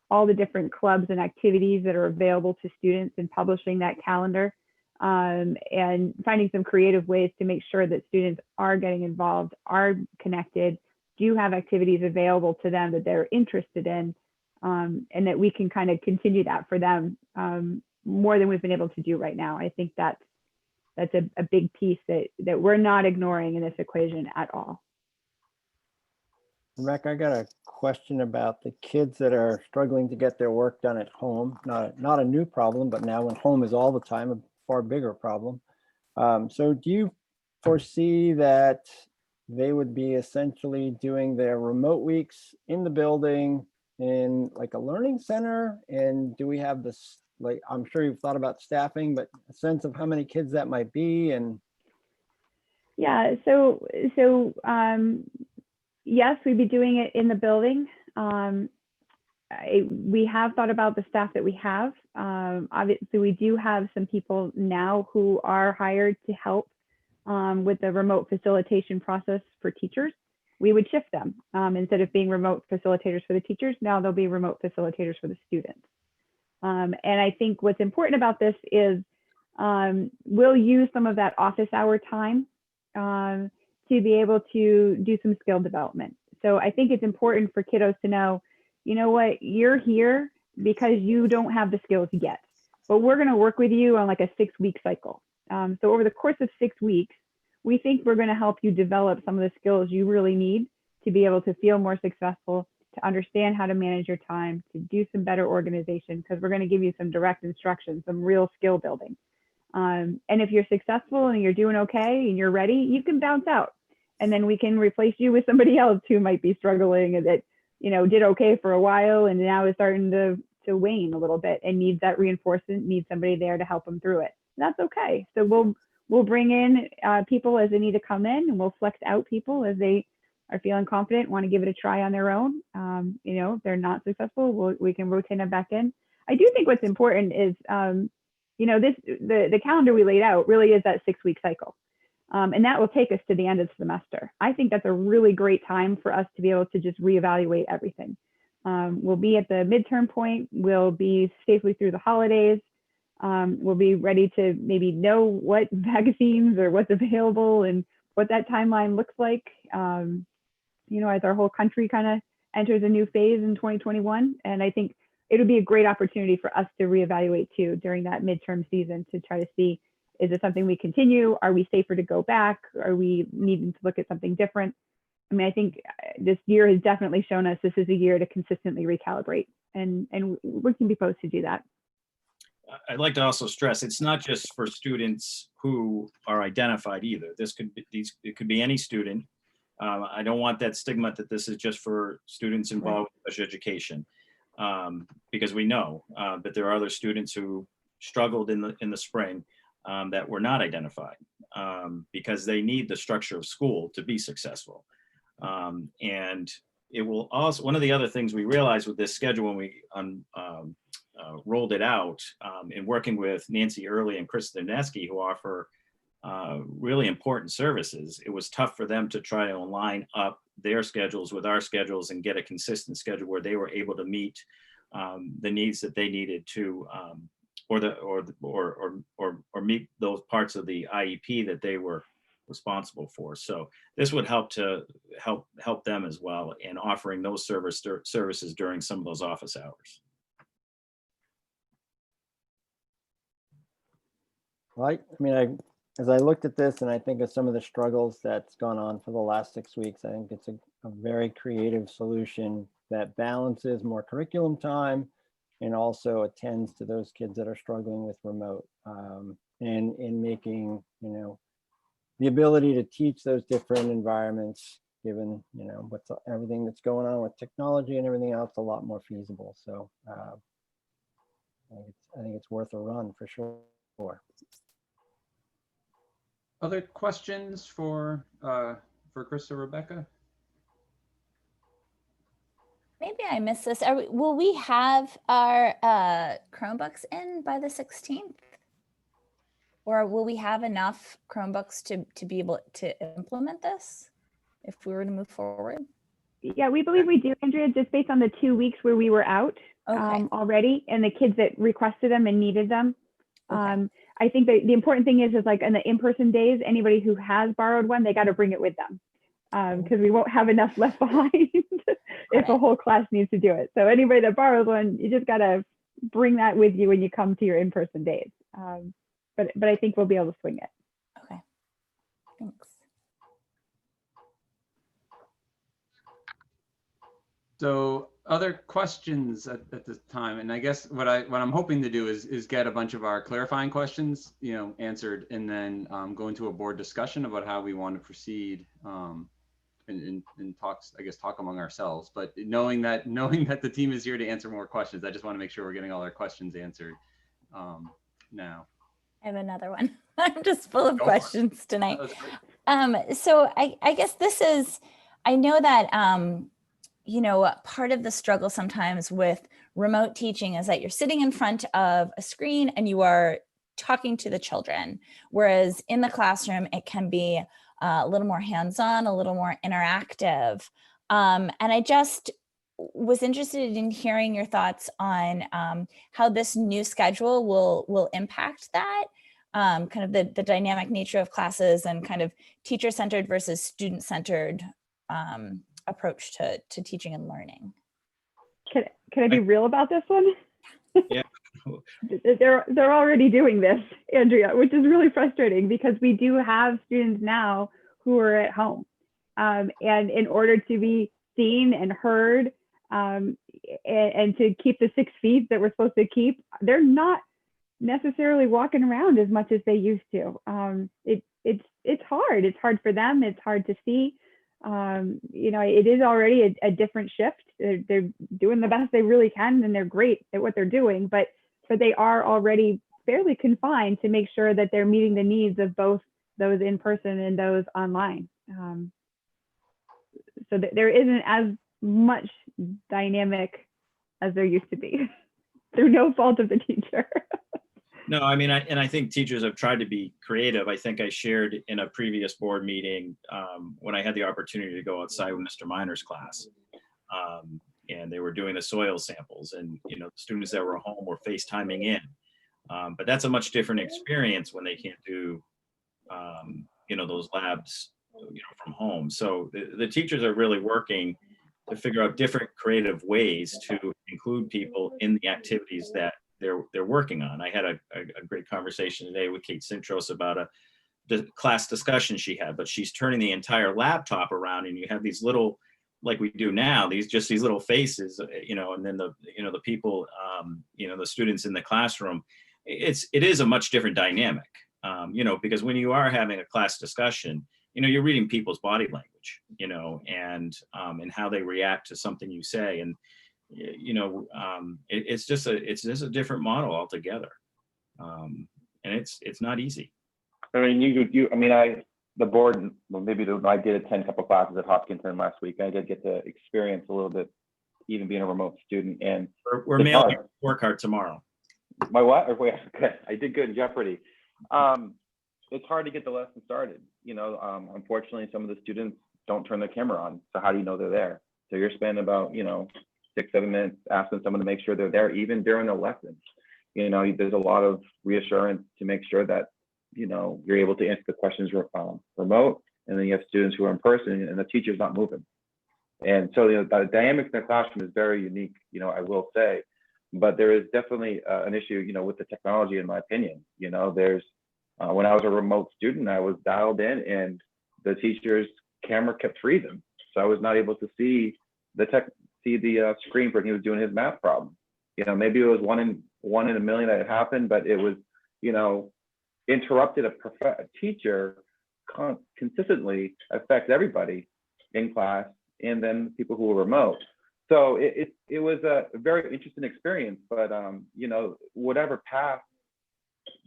all the different clubs and activities that are available to students and publishing that calendar, and finding some creative ways to make sure that students are getting involved, are connected, do have activities available to them that they're interested in, and that we can kind of continue that for them more than we've been able to do right now. I think that's a big piece that we're not ignoring in this equation at all. Rebecca, I got a question about the kids that are struggling to get their work done at home. Not a new problem, but now when home is all the time, a far bigger problem. So do you foresee that they would be essentially doing their remote weeks in the building in like a learning center? And do we have this, like, I'm sure you've thought about staffing, but a sense of how many kids that might be? And yeah, so yes, we'd be doing it in the building. We have thought about the staff that we have. Obviously, we do have some people now who are hired to help with the remote facilitation process for teachers. We would shift them. Instead of being remote facilitators for the teachers, now they'll be remote facilitators for the students. And I think what's important about this is we'll use some of that office hour time to be able to do some skill development. So I think it's important for kiddos to know, you know what, you're here because you don't have the skills yet, but we're going to work with you on like a 6-week cycle. So over the course of 6 weeks, we think we're going to help you develop some of the skills you really need to be able to feel more successful, to understand how to manage your time, to do some better organization, because we're going to give you some direct instruction, some real skill building. And if you're successful and you're doing okay and you're ready, you can bounce out. And then we can replace you with somebody else who might be struggling and that, you know, did okay for a while and now is starting to wane a little bit and needs that reinforcement, needs somebody there to help them through it. That's okay. So we'll bring in people as they need to come in, and we'll flex out people as they are feeling confident, want to give it a try on their own. You know, if they're not successful, we can rotate them back in. I do think what's important is, you know, the calendar we laid out really is that 6-week cycle. And that will take us to the end of the semester. I think that's a really great time for us to be able to just reevaluate everything. We'll be at the midterm point. We'll be safely through the holidays. We'll be ready to maybe know what vaccines or what's available and what that timeline looks like, you know, as our whole country kind of enters a new phase in 2021. And I think it'll be a great opportunity for us to reevaluate too during that midterm season to try to see, is it something we continue? Are we safer to go back? Are we needing to look at something different? I mean, I think this year has definitely shown us this is a year to consistently recalibrate, and we can be posed to do that. I'd like to also stress, it's not just for students who are identified either. It could be any student. I don't want that stigma that this is just for students involved with special education, because we know that there are other students who struggled in the spring that were not identified because they need the structure of school to be successful. And it will also, one of the other things we realized with this schedule when we rolled it out in working with Nancy Early and Kristen Nesky, who offer really important services, it was tough for them to try to line up their schedules with our schedules and get a consistent schedule where they were able to meet the needs that they needed to, or meet those parts of the IEP that they were responsible for. So this would help them as well in offering those services during some of those office hours. Right. I mean, as I looked at this and I think of some of the struggles that's gone on for the last 6 weeks, I think it's a very creative solution that balances more curriculum time and also attends to those kids that are struggling with remote, and in making, you know, the ability to teach those different environments, given, you know, everything that's going on with technology and everything else, a lot more feasible. So I think it's worth a run for sure. Other questions for Chris or Rebecca? Maybe I missed this. Will we have our Chromebooks in by the 16th? Or will we have enough Chromebooks to be able to implement this if we were to move forward? Yeah, we believe we do, Andrea, just based on the 2 weeks where we were out already and the kids that requested them and needed them. Okay. I think that the important thing is like in the in-person days, anybody who has borrowed one, they got to bring it with them because we won't have enough left behind if a whole class needs to do it. So anybody that borrows one, you just got to bring that with you when you come to your in-person days. But I think we'll be able to swing it. Okay, thanks. So other questions at this time, and I guess what I'm hoping to do is get a bunch of our clarifying questions, you know, answered, and then go into a board discussion about how we want to proceed, and talk among ourselves. But knowing that the team is here to answer more questions, I just want to make sure we're getting all our questions answered now. I have another one. I'm just full of questions tonight. So I guess this is, I know that, you know, part of the struggle sometimes with remote teaching is that you're sitting in front of a screen and you are talking to the children, whereas in the classroom, it can be a little more hands-on, a little more interactive. And I just was interested in hearing your thoughts on how this new schedule will impact that. kind of the dynamic nature of classes and kind of teacher-centered versus student-centered approach to teaching and learning. Can I be real about this one? Yeah. They're already doing this, Andrea, which is really frustrating because we do have students now who are at home. And in order to be seen and heard and to keep the 6 feet that we're supposed to keep, they're not necessarily walking around as much as they used to. It's hard. It's hard for them. It's hard to see. You know, it is already a different shift. They're doing the best they really can, and they're great at what they're doing, but they are already fairly confined to make sure that they're meeting the needs of both those in person and those online. So that there isn't as much dynamic as there used to be through no fault of the teacher. No, I mean, I think teachers have tried to be creative. I think I shared in a previous board meeting when I had the opportunity to go outside with Mr. Miner's class. And they were doing the soil samples, and the students that were home were FaceTiming in. But that's a much different experience when they can't do those labs from home. So the teachers are really working to figure out different creative ways to include people in the activities that they're working on. I had a great conversation today with Kate Sintros about the class discussion she had, but she's turning the entire laptop around, and you have these little, like we do now, these little faces, and then the people, the students in the classroom. It is a much different dynamic, because when you are having a class discussion, you're reading people's body language, and how they react to something you say, and it's just a different model altogether, and it's not easy. I mean, the board, well, maybe I did attend a couple classes at Hopkinton last week. I did get to experience a little bit, even being a remote student. And we're mailing your report card tomorrow. My what? Wait, good. I did good in Jeopardy. It's hard to get the lesson started. Unfortunately, some of the students don't turn their camera on. So how do you know they're there? So you're spending about 6-7 minutes asking someone to make sure they're there, even during the lesson. There's a lot of reassurance to make sure that you're able to answer the questions remote, and then you have students who are in person, and the teacher's not moving. And so the dynamics in the classroom is very unique. I will say, but there is definitely an issue, with the technology, in my opinion. There's when I was a remote student, I was dialed in, and the teacher's camera kept freezing, so I was not able to see the screen when he was doing his math problem. Maybe it was one in a million that had happened, but it was interrupted. A teacher consistently affects everybody in class, and then people who are remote. So it was a very interesting experience, but whatever path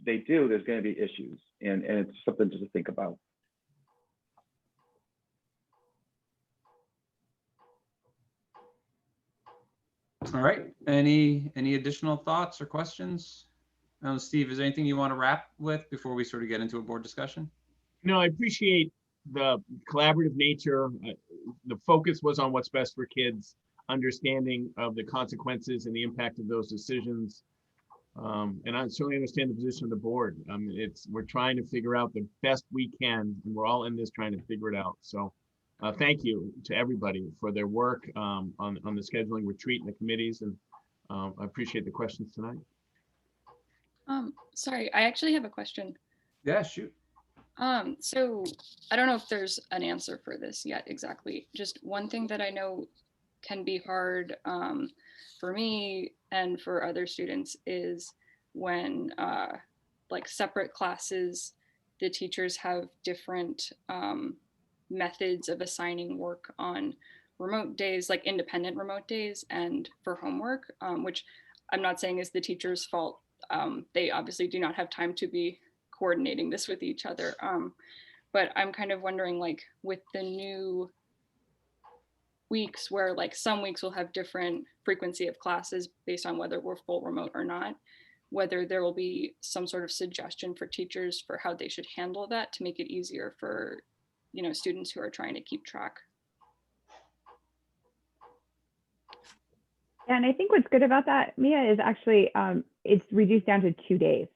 they do, there's going to be issues, and it's something just to think about. All right. Any additional thoughts or questions? Steve, is there anything you want to wrap with before we sort of get into a board discussion? No, I appreciate the collaborative nature. The focus was on what's best for kids, understanding of the consequences and the impact of those decisions. And I certainly understand the position of the board. We're trying to figure out the best we can, and we're all in this trying to figure it out. So thank you to everybody for their work on the scheduling retreat and the committees, and I appreciate the questions tonight. Sorry, I actually have a question. Yeah, shoot. So I don't know if there's an answer for this yet exactly. Just one thing that I know can be hard for me and for other students is when like separate classes, the teachers have different methods of assigning work on remote days, like independent remote days, and for homework, which I'm not saying is the teacher's fault. They obviously do not have time to be coordinating this with each other. But I'm kind of wondering, like with the new weeks where like some weeks will have different frequency of classes based on whether we're full remote or not, whether there will be some sort of suggestion for teachers for how they should handle that to make it easier for, students who are trying to keep track. And I think what's good about that, Mia, is actually it's reduced down to 2 days.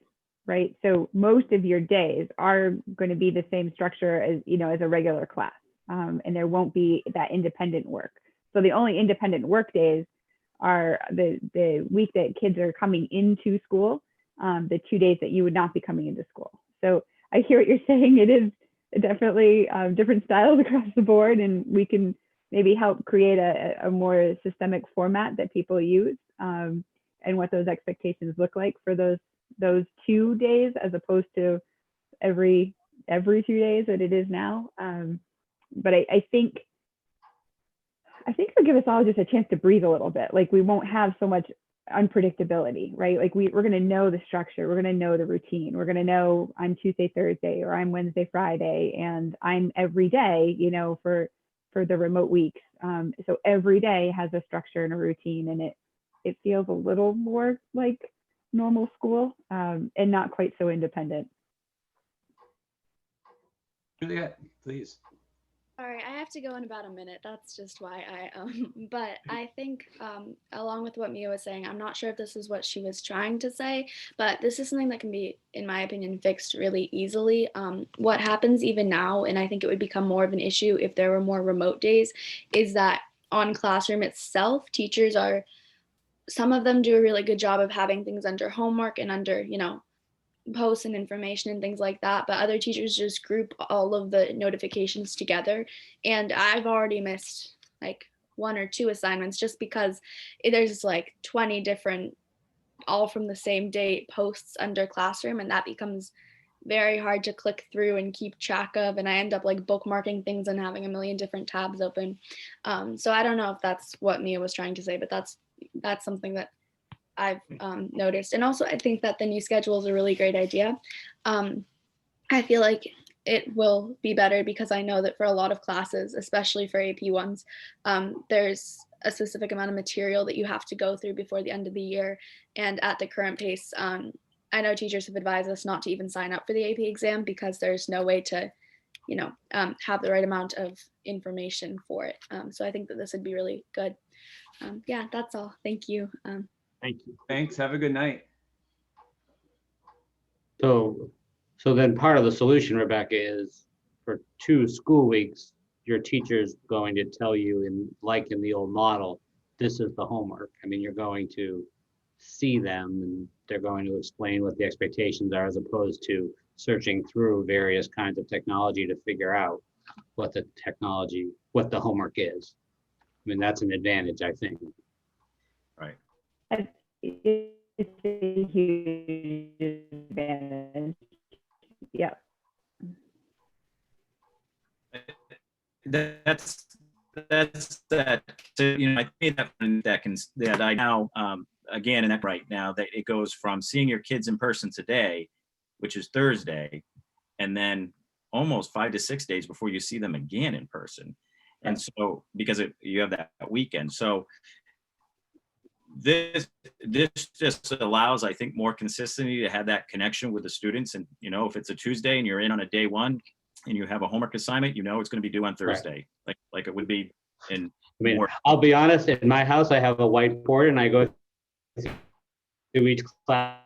right? So most of your days are going to be the same structure as, as a regular class. And there won't be that independent work. So the only independent work days are the week that kids are coming into school, the 2 days that you would not be coming into school. So I hear what you're saying. It is definitely different styles across the board, and we can maybe help create a more systemic format that people use, and what those expectations look like for those 2 days as opposed to every 2 days that it is now. But I think it'll give us all just a chance to breathe a little bit. Like, we won't have so much unpredictability, right? Like, we're going to know the structure, we're going to know the routine, we're going to know I'm Tuesday, Thursday, or I'm Wednesday, Friday, and I'm every day, for the remote weeks. So every day has a structure and a routine, and it feels a little more like normal school, and not quite so independent. Juliet, please. All right, I have to go in about a minute. That's just why but I think along with what Mia was saying, I'm not sure if this is what she was trying to say, but this is something that can be, in my opinion, fixed really easily. What happens even now, and I think it would become more of an issue if there were more remote days, is that on Classroom itself, some of them do a really good job of having things under homework and under, posts and information and things like that, but other teachers just group all of the notifications together, and I've already missed like 1 or 2 assignments just because there's like 20 different, all from the same date, posts under Classroom, and that becomes very hard to click through and keep track of, and I end up like bookmarking things and having a million different tabs open. So I don't know if that's what Mia was trying to say, but that's something that I've noticed. And also, I think that the new schedule is a really great idea. I feel like it will be better because I know that for a lot of classes, especially for AP ones, there's a specific amount of material that you have to go through before the end of the year. And at the current pace, I know teachers have advised us not to even sign up for the AP exam because there's no way to, have the right amount of information for it. So I think that this would be really good. Yeah, that's all. Thank you. Thank you. Thanks. Have a good night. So then part of the solution, Rebecca, is for 2 school weeks, your teacher's going to tell you, in the old model, this is the homework. I mean, you're going to see them and they're going to explain what the expectations are, as opposed to searching through various kinds of technology to figure out what the homework is. I mean, that's an advantage, I think. Right. It's a huge advantage. Yeah. That's that. So, I think that I now, again, and that right now that it goes from seeing your kids in person today, which is Thursday, and then almost 5 to 6 days before you see them again in person. And so, because you have that weekend. So this just allows, I think, more consistency to have that connection with the students. And, if it's a Tuesday and you're in on a day 1 and you have a homework assignment, it's going to be due on Thursday, right, like it would be in. I mean, I'll be honest, in my house, I have a whiteboard and I go through each class.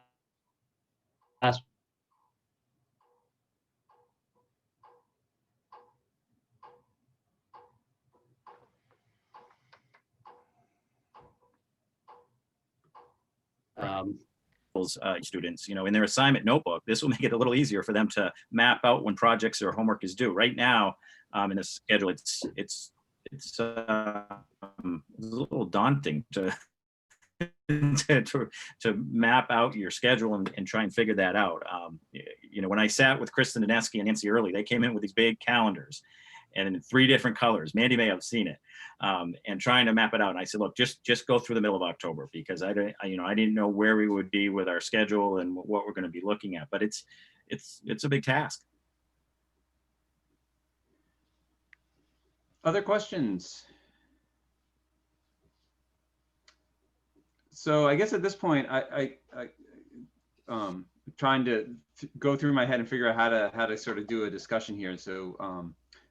Students, in their assignment notebook. This will make it a little easier for them to map out when projects or homework is due. Right now, in the schedule, it's a little daunting to map out your schedule and try and figure that out. When I sat with Kristen Daneski and Nancy Early, they came in with these big calendars and in 3 different colors. Mandy may have seen it, and trying to map it out. And I said, look, just go through the middle of October, because I didn't know where we would be with our schedule and what we're going to be looking at. But it's a big task. Other questions? So I guess at this point, I trying to go through my head and figure out how to sort of do a discussion here. So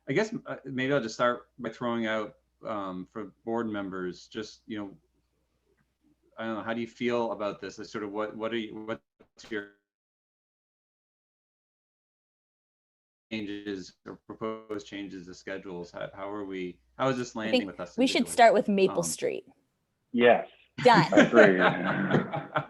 I guess maybe I'll just start by throwing out for board members, just, I don't know, how do you feel about this? Sort of what's your changes or proposed changes to schedules? How is this I landing think with us we should individually? start with Maple Street. Yes, Done. agreed.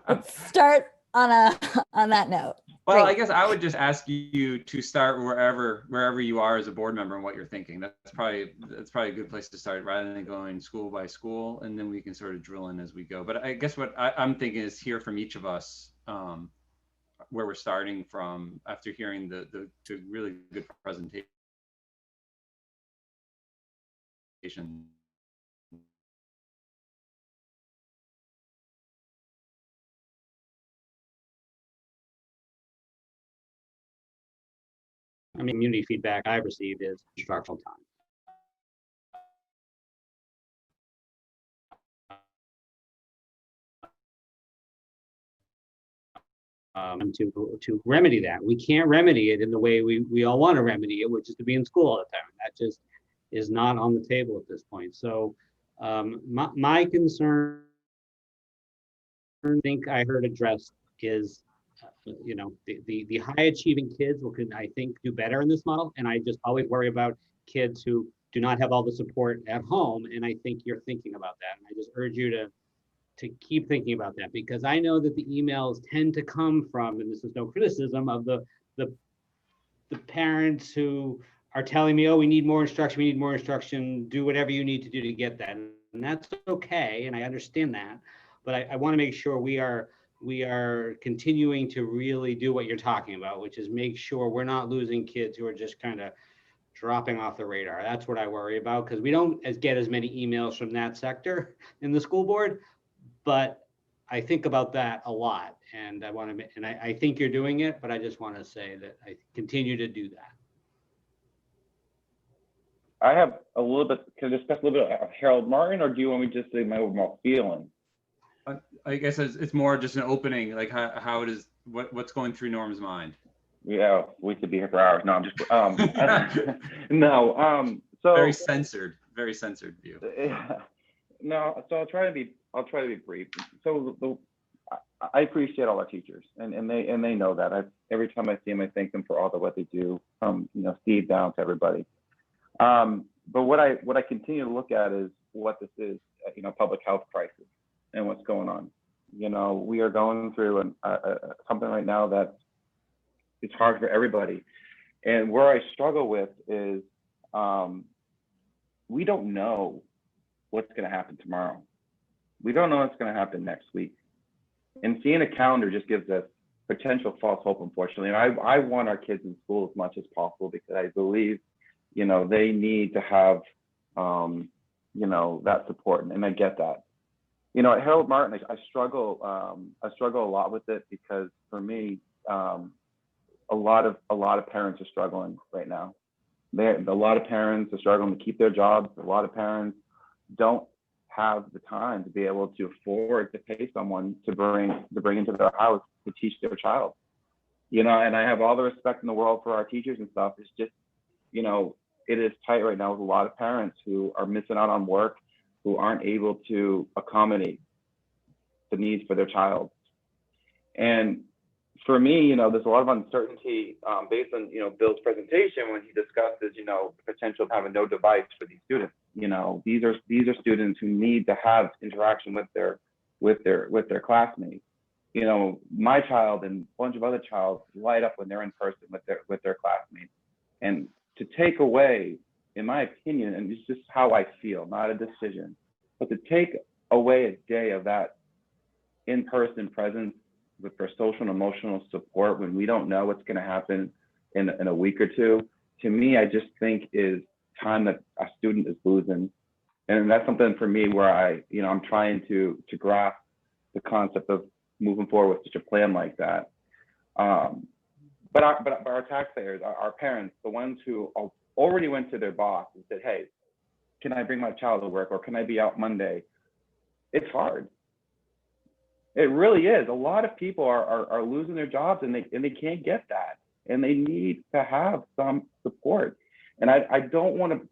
Let's start on that note. Well, I Great. guess I would just ask you to start wherever you are as a board member and what you're thinking. That's probably a good place to start, rather than going school by school, and then we can sort of drill in as we go. But I guess what I'm thinking is hear from each of us where we're starting from after hearing the really good presentation. I mean, community feedback I've received is instructional time. To remedy that. We can't remedy it in the way we all want to remedy it, which is to be in school all the time. That just is not on the table at this point. So my concern, I think I heard addressed, is the high achieving kids can, I think, do better in this model. And I just always worry about kids who do not have all the support at home. And I think you're thinking about that. And I just urge you to keep thinking about that, because I know that the emails tend to come from, and this is no criticism of the parents who are telling me, oh, we need more instruction, do whatever you need to do to get that. And that's okay. And I understand that, but I want to make sure we are continuing to really do what you're talking about, which is make sure we're not losing kids who are just kind of dropping off the radar. That's what I worry about, because we don't get as many emails from that sector in the school board. But I think about that a lot, and I think you're doing it, but I just want to say that I continue to do that. I have a little bit, can I discuss a little bit of Harold Martin, or do you want me to just say my overall feeling? I guess it's more just an opening, like how it is, what's going through Norm's mind. Yeah, we could be here for hours. No, I'm just no. So very censored view. No, so I'll try to be brief. So I appreciate all our teachers, and they know that. Every time I see them, I thank them for all what they do. Steve down to everybody. But what I continue to look at is what this is, public health crisis and what's going on. We are going through something right now that it's hard for everybody. And where I struggle with is we don't know what's going to happen tomorrow. We don't know what's going to happen next week. And seeing a calendar just gives us potential false hope, unfortunately. And I want our kids in school as much as possible, because I believe, they need to have, that support. And I get that. At Harold Martin, I struggle a lot with it, because for me, a lot of parents are struggling right now. A lot of parents are struggling to keep their jobs. A lot of parents don't have the time to be able to afford to pay someone to bring into their house to teach their child. And I have all the respect in the world for our teachers and stuff. It's just, it is tight right now with a lot of parents who are missing out on work, who aren't able to accommodate the needs for their child. And for me, there's a lot of uncertainty based on, Bill's presentation when he discusses, potential of having no device for these students. These are students who need to have interaction with their classmates. My child and a bunch of other child light up when they're in person with their classmates. And to take away, in my opinion, and it's just how I feel, not a decision, but to take away a day of that in-person presence for social and emotional support when we don't know what's going to happen in a week or two, to me, I just think is time that a student is losing. And that's something for me where I'm trying to grasp the concept of moving forward with such a plan like that. But our taxpayers, our parents, the ones who already went to their boss and said, hey, can I bring my child to work, or can I be out Monday? It's hard. It really is. A lot of people are losing their jobs, and they can't get that, and they need to have some support. And I don't want to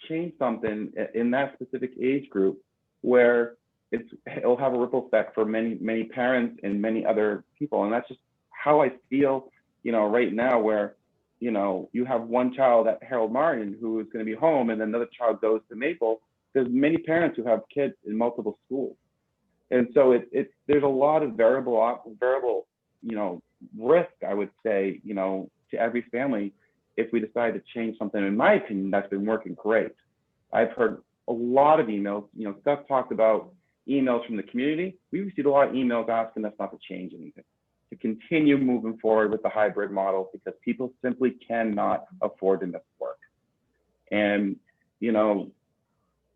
change something in that specific age group where it'll have a ripple effect for many parents and many other people. And that's just how I feel, right now, where you know, you have one child at Harold Martin who is going to be home and another child goes to Maple, there's many parents who have kids in multiple schools. And so there's a lot of variable, you know, risk, I would say, you know, to every family if we decide to change something. In my opinion, that's been working great. I've heard a lot of emails, you know, Steph talked about emails from the community. We received a lot of emails asking us not to change anything, to continue moving forward with the hybrid model because people simply cannot afford to miss work. And, you know,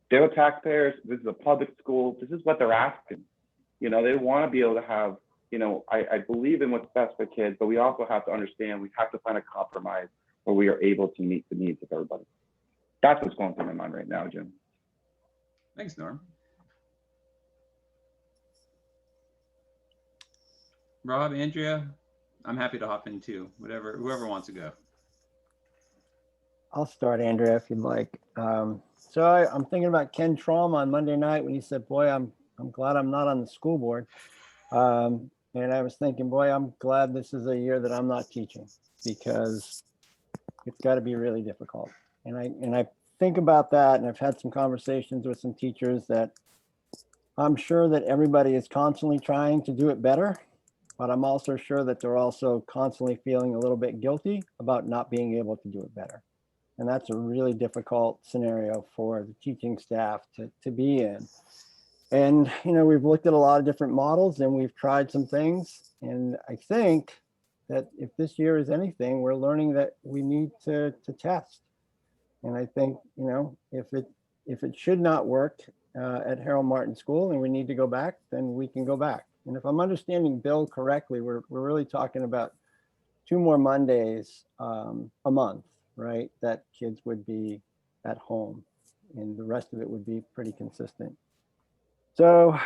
they're taxpayers, this is a public school, this is what they're asking. You know, they want to be able to have, you know, I believe in what's best for kids, but we also have to understand we have to find a compromise where we are able to meet the needs of everybody. That's what's going through my mind right now, Jim. Thanks, Norm. Rob, Andrea, I'm happy to hop in too, whoever wants to go. I'll start, Andrea, if you'd like. So I'm thinking about Ken Traum on Monday night when he said, boy, I'm glad I'm not on the school board. And I was thinking, boy, I'm glad this is a year that I'm not teaching because it's got to be really difficult. And I think about that, and I've had some conversations with some teachers that I'm sure that everybody is constantly trying to do it better, but I'm also sure that they're also constantly feeling a little bit guilty about not being able to do it better. And that's a really difficult scenario for the teaching staff to be in. And, you know, we've looked at a lot of different models and we've tried some things. And I think that if this year is anything, we're learning that we need to test. And I think, you know, if it should not work at Harold Martin School and we need to go back, then we can go back. And if I'm understanding Bill correctly, we're really talking about 2 more Mondays a month, right? That kids would be at home and the rest of it would be pretty consistent. So,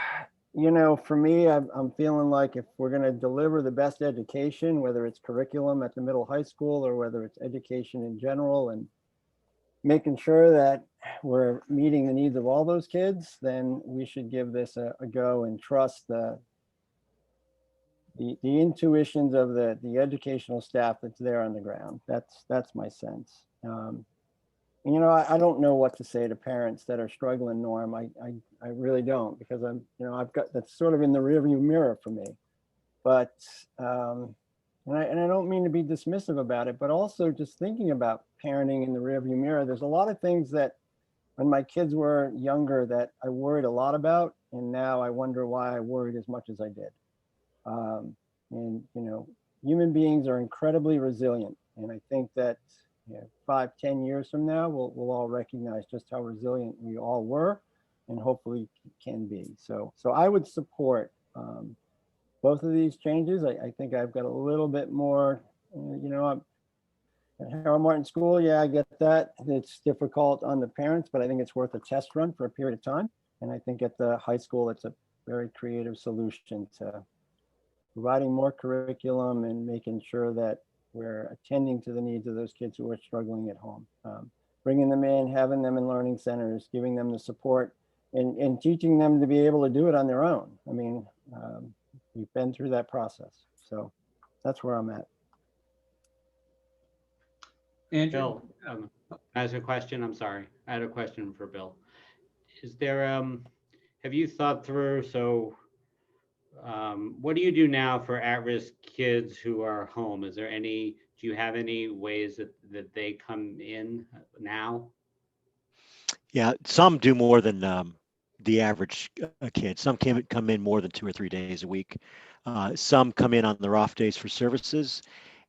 you know, for me, I'm feeling like if we're going to deliver the best education, whether it's curriculum at the middle high school or whether it's education in general and making sure that we're meeting the needs of all those kids, then we should give this a go and trust the intuitions of the educational staff that's there on the ground. That's my sense. You know, I don't know what to say to parents that are struggling, Norm. I really don't, because I'm, you know, I've got, that's sort of in the rearview mirror for me. But and I don't mean to be dismissive about it, but also just thinking about parenting in the rearview mirror. There's a lot of things that when my kids were younger that I worried a lot about, and now I wonder why I worried as much as I did. And you know, human beings are incredibly resilient, and I think that, you know, 5-10 years from now, we'll all recognize just how resilient we all were, and hopefully can be. So I would support both of these changes. I think I've got a little bit more, you know, I'm at Harold Martin School. Yeah, I get that. It's difficult on the parents, but I think it's worth a test run for a period of time. And I think at the high school, it's a very creative solution to providing more curriculum and making sure that we're attending to the needs of those kids who are struggling at home. Bringing them in, having them in learning centers, giving them the support, and teaching them to be able to do it on their own. I mean, we've been through that process. So that's where I'm at. Andrew? Bill, I have a question. I'm sorry. I had a question for Bill. Is there, have you thought through, so what do you do now for at-risk kids who are home? Is there any, do you have any ways that they come in now? Yeah, some do more than the average kid. Some come in more than 2 or 3 days a week. Some come in on their off days for services,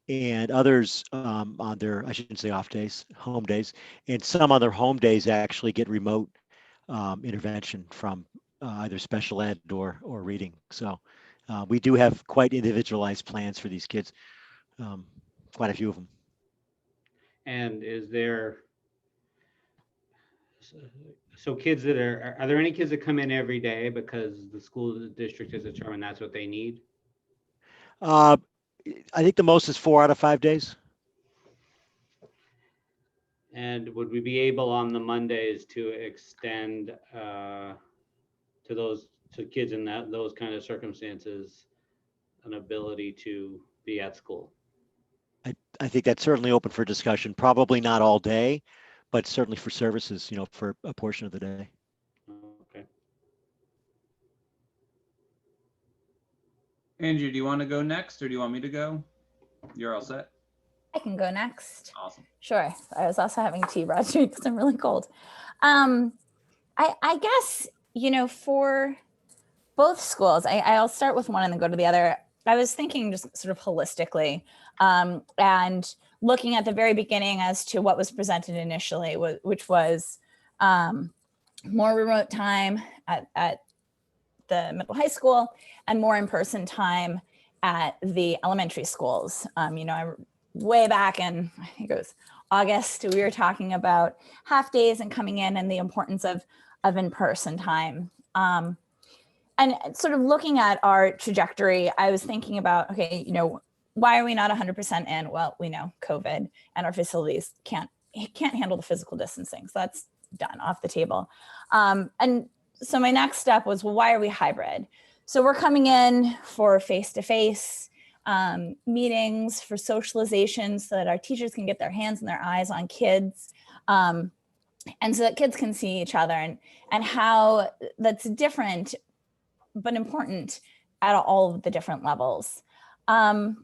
and others on their, I shouldn't say off days, home days. And some on their home days actually get remote intervention from either special ed or reading. So we do have quite individualized plans for these kids, quite a few of them. And is there, so kids that are there any kids that come in every day because the school district has determined that's what they need? I think the most is 4 out of 5 days. And would we be able on the Mondays to extend to kids in those kind of circumstances an ability to be at school? I think that's certainly open for discussion, probably not all day, but certainly for services, for a portion of the day. Okay. Andrew, do you want to go next or do you want me to go? You're all set? I can go next. Awesome. Sure. I was also having tea brought to me because I'm really cold. I guess, for both schools, I'll start with one and then go to the other. I was thinking just sort of holistically and looking at the very beginning as to what was presented initially, which was more remote time at the middle high school and more in-person time at the elementary schools. Way back in, I think it was August, we were talking about half days and coming in and the importance of in-person time. And sort of looking at our trajectory, I was thinking about, okay, why are we not 100% in? Well, we know COVID and our facilities can't handle the physical distancing. So that's done, off the table. And so my next step was, well, why are we hybrid? So we're coming in for face-to-face meetings, for socialization, so that our teachers can get their hands and their eyes on kids. And so that kids can see each other and how that's different, but important at all of the different levels. And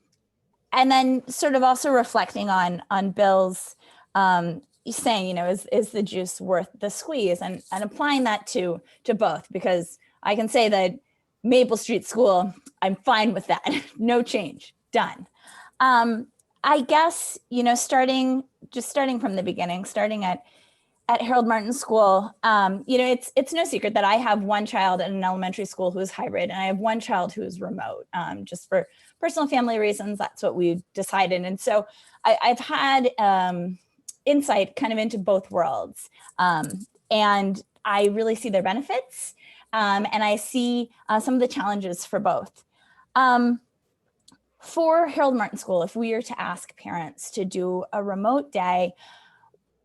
then sort of also reflecting on Bill's saying, is the juice worth the squeeze, and applying that to both, because I can say that Maple Street School, I'm fine with that. No change, done. I guess, starting from the beginning, starting at Harold Martin School, it's no secret that I have one child at an elementary school who is hybrid, and I have one child who is remote, just for personal family reasons. That's what we decided. And so I've had insight kind of into both worlds. And I really see their benefits. And I see some of the challenges for both. For Harold Martin School, if we were to ask parents to do a remote day,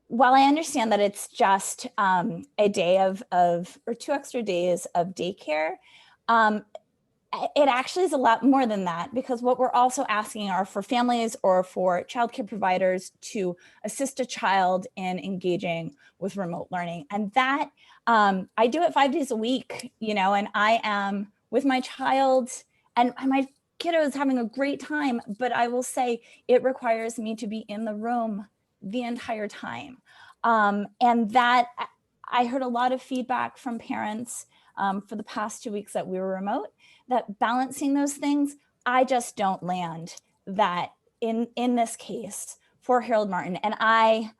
while I understand that it's just a day or 2 extra days of daycare, it actually is a lot more than that, because what we're also asking are for families or for childcare providers to assist a child in engaging with remote learning. And that I do it 5 days a week, and I am with my child, and my kiddo is having a great time, but I will say it requires me to be in the room the entire time. And that I heard a lot of feedback from parents for the past 2 weeks that we were remote, that balancing those things, I just don't land that in this case for Harold Martin. And I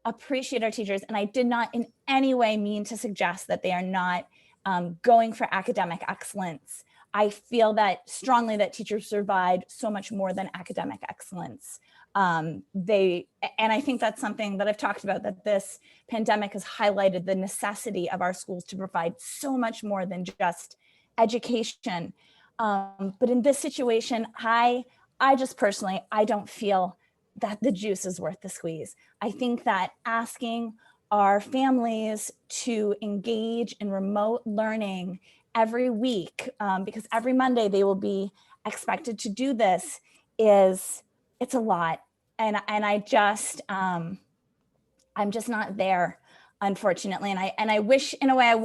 appreciate our teachers, and I did not in any way mean to suggest that they are not going for academic excellence. I feel that strongly that teachers provide so much more than academic excellence. And I think that's something that I've talked about, that this pandemic has highlighted the necessity of our schools to provide so much more than just education. But in this situation, I just personally, I don't feel that the juice is worth the squeeze. I think that asking our families to engage in remote learning every week, because every Monday they will be expected to do this, it's a lot. And I just, I'm just not there, unfortunately. And I wish in a way I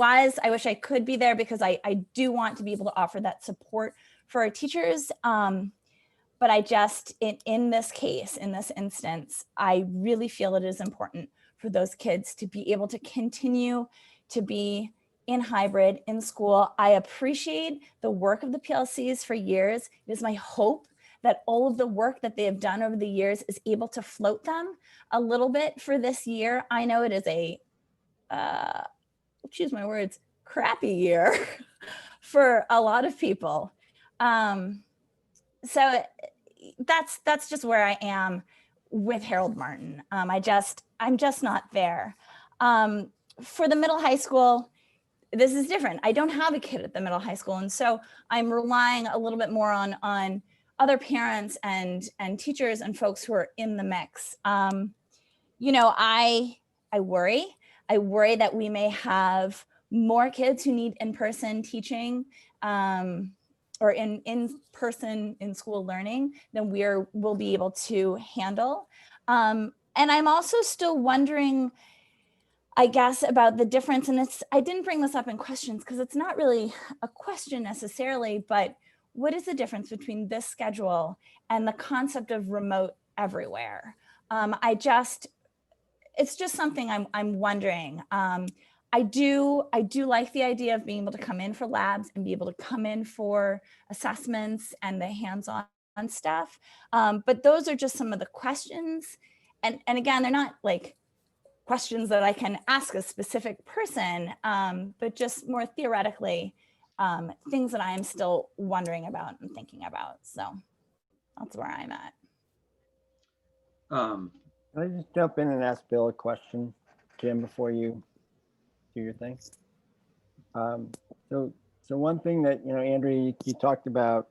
wish I could be there, because I do want to be able to offer that support for our teachers. But I just, in this case, in this instance, I really feel it is important for those kids to be able to continue to be in hybrid in school. I appreciate the work of the PLCs for years. It is my hope that all of the work that they have done over the years is able to float them a little bit for this year. I know it is a, choose my words, crappy year for a lot of people. So that's just where I am with Harold Martin. I'm just not there. For the middle high school, this is different. I don't have a kid at the middle high school, and so I'm relying a little bit more on other parents and teachers and folks who are in the mix. I worry that we may have more kids who need in-person teaching or in person in school learning than we'll be able to handle. And I'm also still wondering, I guess, about the difference. And I didn't bring this up in questions because it's not really a question necessarily, but what is the difference between this schedule and the concept of remote everywhere? It's just something I'm wondering. I do like the idea of being able to come in for labs and be able to come in for assessments and the hands-on stuff. But those are just some of the questions. And again, they're not like questions that I can ask a specific person, but just more theoretically, things that I am still wondering about and thinking about. So that's where I'm at. Um, Can I just jump in and ask Bill a question, Jim, before you do your thing? So one thing that, Andrea, you talked about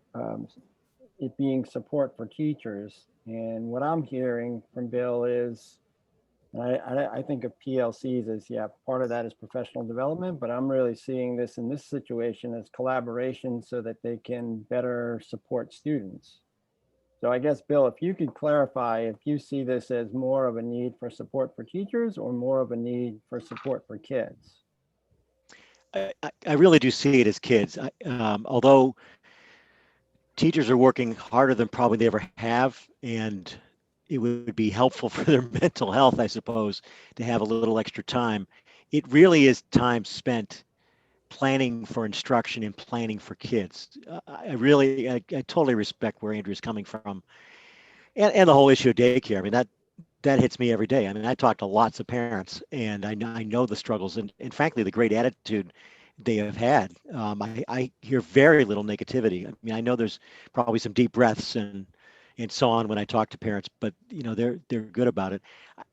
it being support for teachers. And what I'm hearing from Bill is, and I think of PLCs as, yeah, part of that is professional development, but I'm really seeing this in this situation as collaboration so that they can better support students. So I guess, Bill, if you could clarify if you see this as more of a need for support for teachers or more of a need for support for kids. I really do see it as kids. Although teachers are working harder than probably they ever have, and it would be helpful for their mental health, I suppose, to have a little extra time. It really is time spent planning for instruction and planning for kids. I totally respect where Andrew's coming from, and the whole issue of daycare. I mean, that hits me every day. I mean, I talk to lots of parents, and I know the struggles and frankly, the great attitude they have had. I hear very little negativity. I mean, I know there's probably some deep breaths and so on when I talk to parents, but they're good about it.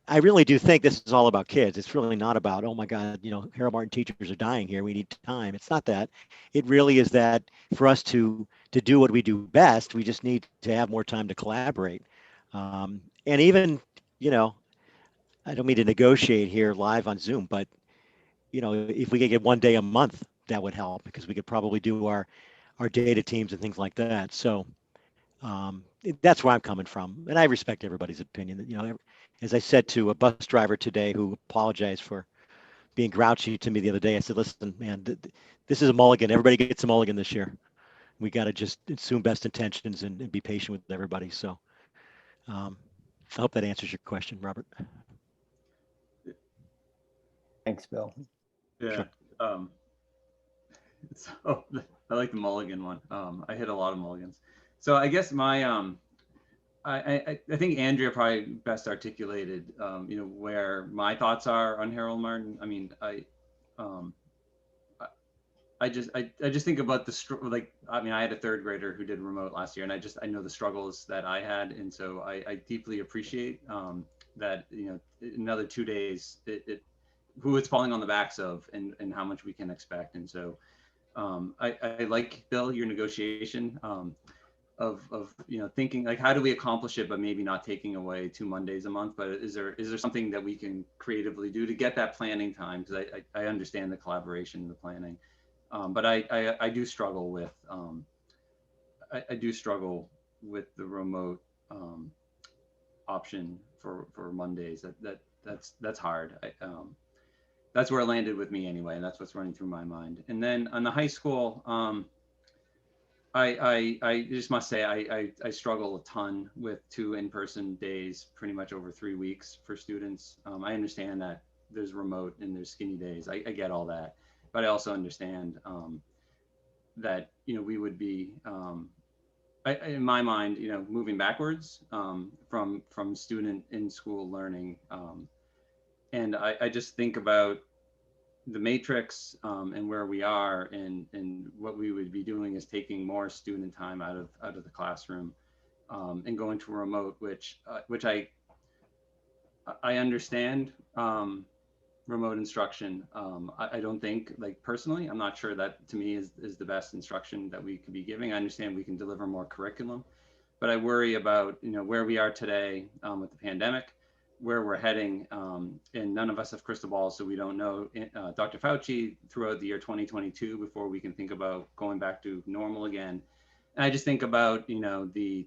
I really do think this is all about kids. It's really not about, oh my God, Harold Martin teachers are dying here. We need time. It's not that. It really is that for us to do what we do best, we just need to have more time to collaborate. And even, I don't mean to negotiate here live on Zoom, but if we could get one day a month, that would help because we could probably do our data teams and things like that. So that's where I'm coming from, and I respect everybody's opinion. As I said to a bus driver today who apologized for being grouchy to me the other day, I said, "Listen, man, this is a mulligan. Everybody gets a mulligan this year. We got to just assume best intentions and be patient with everybody." So I hope that answers your question, Robert. Thanks, Bill. yeah. Sure. So I like the mulligan one. I hit a lot of mulligans. So I guess my I think Andrea probably best articulated where my thoughts are on Harold Martin. I mean, I just think about I had a third grader who did remote last year, and I know the struggles that I had, and so I deeply appreciate that another 2 days who it's falling on the backs of and how much we can expect. And so I like, Bill, your negotiation of thinking like, how do we accomplish it, but maybe not taking away 2 Mondays a month. But is there something that we can creatively do to get that planning time? Because I understand the collaboration and the planning, but I do struggle with the remote option for Mondays. That's hard. That's where it landed with me anyway, and that's what's running through my mind. And then on the high school, I just must say I struggle a ton with 2 in-person days, pretty much over 3 weeks for students. I understand that there's remote and there's skinny days. I get all that, but I also understand that we would be, in my mind, moving backwards from student in school learning. And I just think about the matrix and where we are, and what we would be doing is taking more student time out of the classroom and going to remote, which I understand remote instruction. I don't think, like, personally, I'm not sure that to me is the best instruction that we could be giving. I understand we can deliver more curriculum, but I worry about where we are today with the pandemic. where we're heading, and none of us have crystal balls, so we don't know. Dr. Fauci throughout the year 2022 before we can think about going back to normal again. And I just think about, you know, the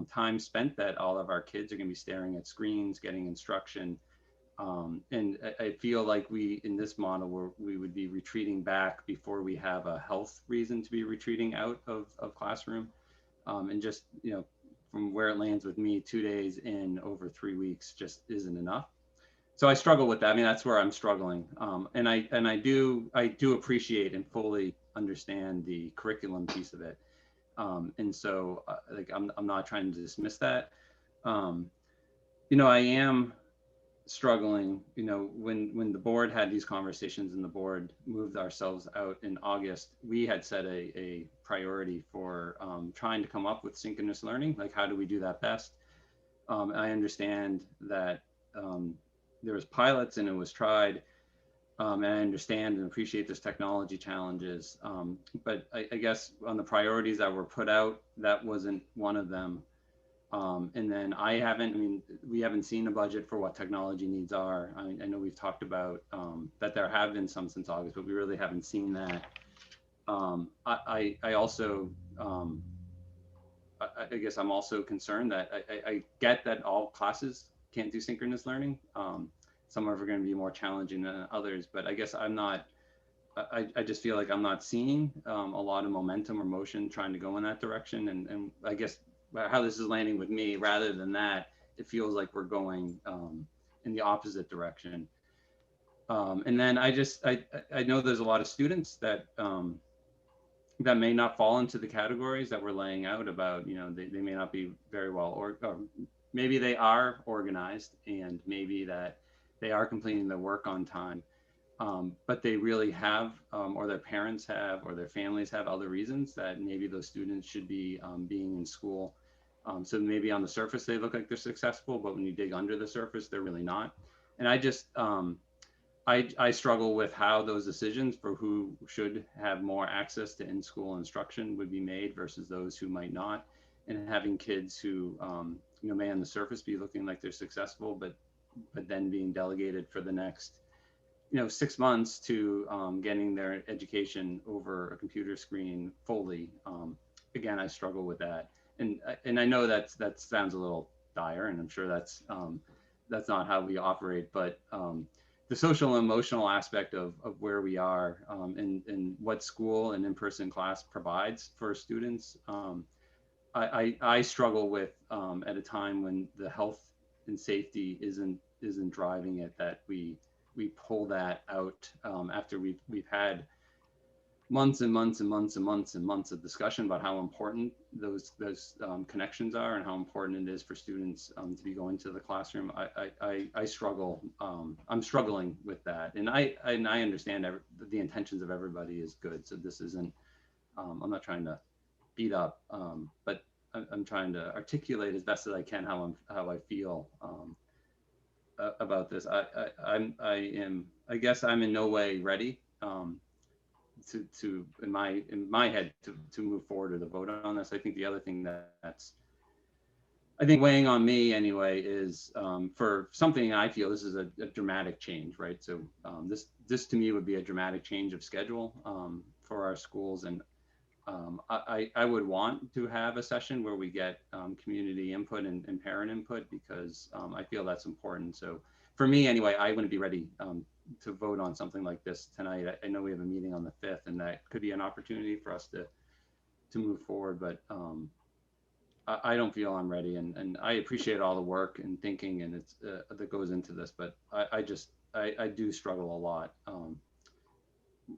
time spent that all of our kids are going to be staring at screens, getting instruction. And I feel like we, in this model, we would be retreating back before we have a health reason to be retreating out of classroom. And just, you know, from where it lands with me, 2 days in over 3 weeks just isn't enough. So I struggle with that. I mean, that's where I'm struggling. And I do appreciate and fully understand the curriculum piece of it. And so like, I'm not trying to dismiss that. You know, I am struggling, you know, when the board had these conversations and the board moved ourselves out in August, we had set a priority for trying to come up with synchronous learning. Like, how do we do that best? I understand that there was pilots and it was tried. And I understand and appreciate there's technology challenges. But I guess on the priorities that were put out, that wasn't one of them. And then we haven't seen a budget for what technology needs are. I know we've talked about that there have been some since August, but we really haven't seen that. I also, I guess I'm also concerned that I get that all classes can't do synchronous learning. Some are going to be more challenging than others, but I guess I just feel like I'm not seeing a lot of momentum or motion trying to go in that direction. And I guess how this is landing with me, rather than that, it feels like we're going in the opposite direction. And then I know there's a lot of students that that may not fall into the categories that we're laying out about, you know, they may not be very well, or maybe they are organized and maybe that they are completing their work on time. But they really have, or their parents have, or their families have other reasons that maybe those students should be being in school. So maybe on the surface, they look like they're successful, but when you dig under the surface, they're really not. And I just, I struggle with how those decisions for who should have more access to in-school instruction would be made versus those who might not. And having kids who, you know, may on the surface be looking like they're successful, but then being delegated for the next, you know, 6 months to getting their education over a computer screen fully. Again, I struggle with that. And I know that sounds a little dire, and I'm sure that's not how we operate, but the social and emotional aspect of where we are and what school and in-person class provides for students, I struggle with at a time when the health and safety isn't driving it, that we pull that out after we've had months and months and months and months and months of discussion about how important those connections are and how important it is for students to be going to the classroom. I struggle. I'm struggling with that, and I understand the intentions of everybody is good. So this isn't. I'm not trying to beat up, but I'm trying to articulate as best as I can how I feel about this. I guess I'm in no way ready. To in my head to move forward or to vote on this. I think the other thing that's I think weighing on me anyway is for something I feel this is a dramatic change, right? So this to me would be a dramatic change of schedule for our schools, and I would want to have a session where we get community input and parent input, because I feel that's important. So for me anyway, I wouldn't be ready to vote on something like this tonight. I know we have a meeting on the 5th, and that could be an opportunity for us to move forward, but I don't feel I'm ready, and I appreciate all the work and thinking and it's that goes into this, but I do struggle a lot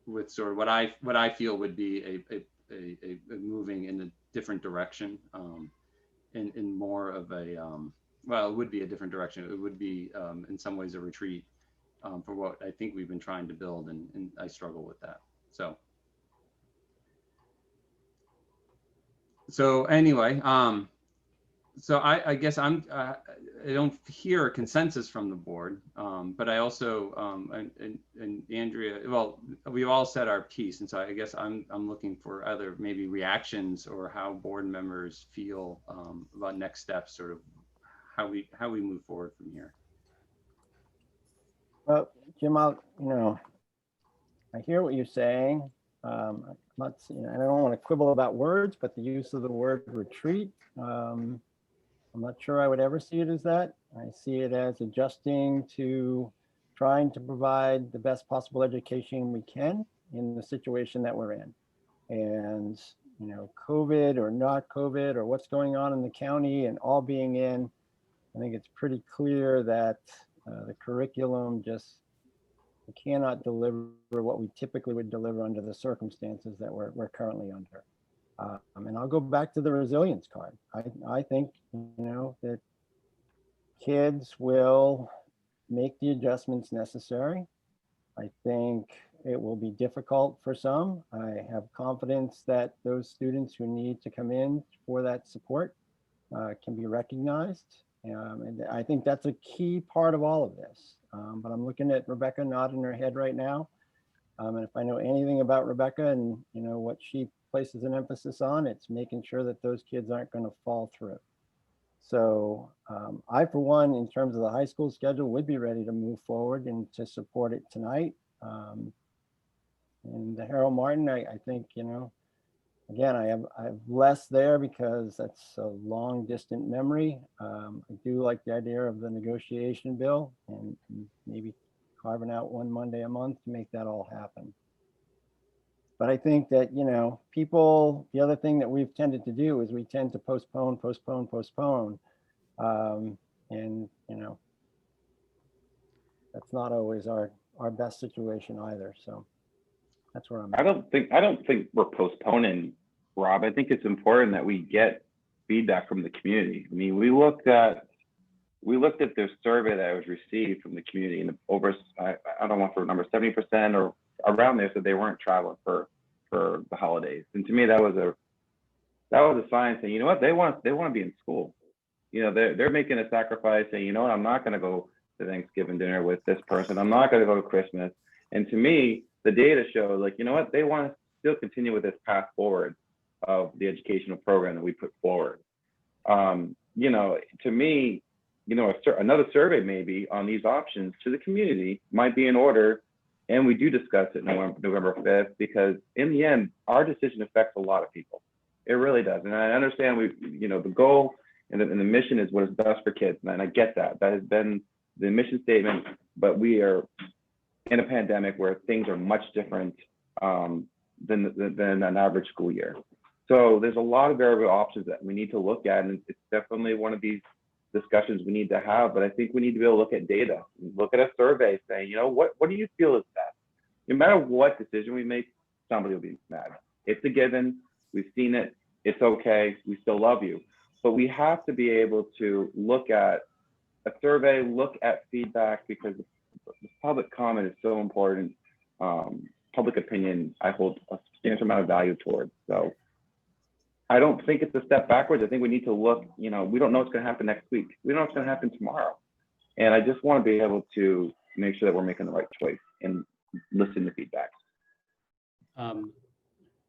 with sort of what I feel would be a moving in a different direction, in more of a well, it would be a different direction. It would be in some ways a retreat for what I think we've been trying to build, and I struggle with that. So anyway, so I guess I don't hear a consensus from the board, but I also and Andrea, well, we've all said our piece, and so I guess I'm looking for other maybe reactions or how board members feel about next steps, sort of how we move forward from here. Well, Jim, I hear what you're saying. Let's, I don't want to quibble about words, but the use of the word retreat, I'm not sure I would ever see it as that. I see it as adjusting to trying to provide the best possible education we can in the situation that we're in. And, COVID or not COVID or what's going on in the county and all being in, I think it's pretty clear that the curriculum just cannot deliver what we typically would deliver under the circumstances that we're currently under. And I'll go back to the resilience card. I think, that kids will make the adjustments necessary. I think it will be difficult for some. I have confidence that those students who need to come in for that support can be recognized. And I think that's a key part of all of this. But I'm looking at Rebecca nodding her head right now. And if I know anything about Rebecca and what she places an emphasis on, it's making sure that those kids aren't going to fall through. So I, for one, in terms of the high school schedule, would be ready to move forward and to support it tonight. And the Harold Martin, I think, again, I have less there because that's a long distant memory. I do like the idea of the negotiation bill and maybe carving out one Monday a month to make that all happen. But I think that, people, the other thing that we've tended to do is we tend to postpone. And, that's not always our best situation either. So that's where I'm at. I don't think we're postponing, Rob. I think it's important that we get feedback from the community. I mean, we looked at their survey that was received from the community, and over, I don't want to remember, 70% or around there said they weren't traveling for the holidays. And to me, that was a sign saying, they want to be in school. They're making a sacrifice saying, I'm not going to go to Thanksgiving dinner with this person. I'm not going to go to Christmas. And to me, the data show, they want to still continue with this path forward of the educational program that we put forward. To me, another survey maybe on these options to the community might be in order. And we do discuss it November 5th, because in the end, our decision affects a lot of people. It really does. And I understand the goal and the mission is what is best for kids. And I get that. That has been the mission statement, but we are in a pandemic where things are much different than an average school year. So there's a lot of variable options that we need to look at, and it's definitely one of these discussions we need to have. But I think we need to be able to look at data, look at a survey saying, what do you feel is best? No matter what decision we make, somebody will be mad. It's a given. We've seen it. It's okay. We still love you. But we have to be able to look at a survey, look at feedback, because the public comment is so important. Public opinion, I hold a substantial amount of value towards. So I don't think it's a step backwards. I think we need to look, we don't know what's going to happen next week. We don't know what's going to happen tomorrow. And I just want to be able to make sure that we're making the right choice and listen to feedback.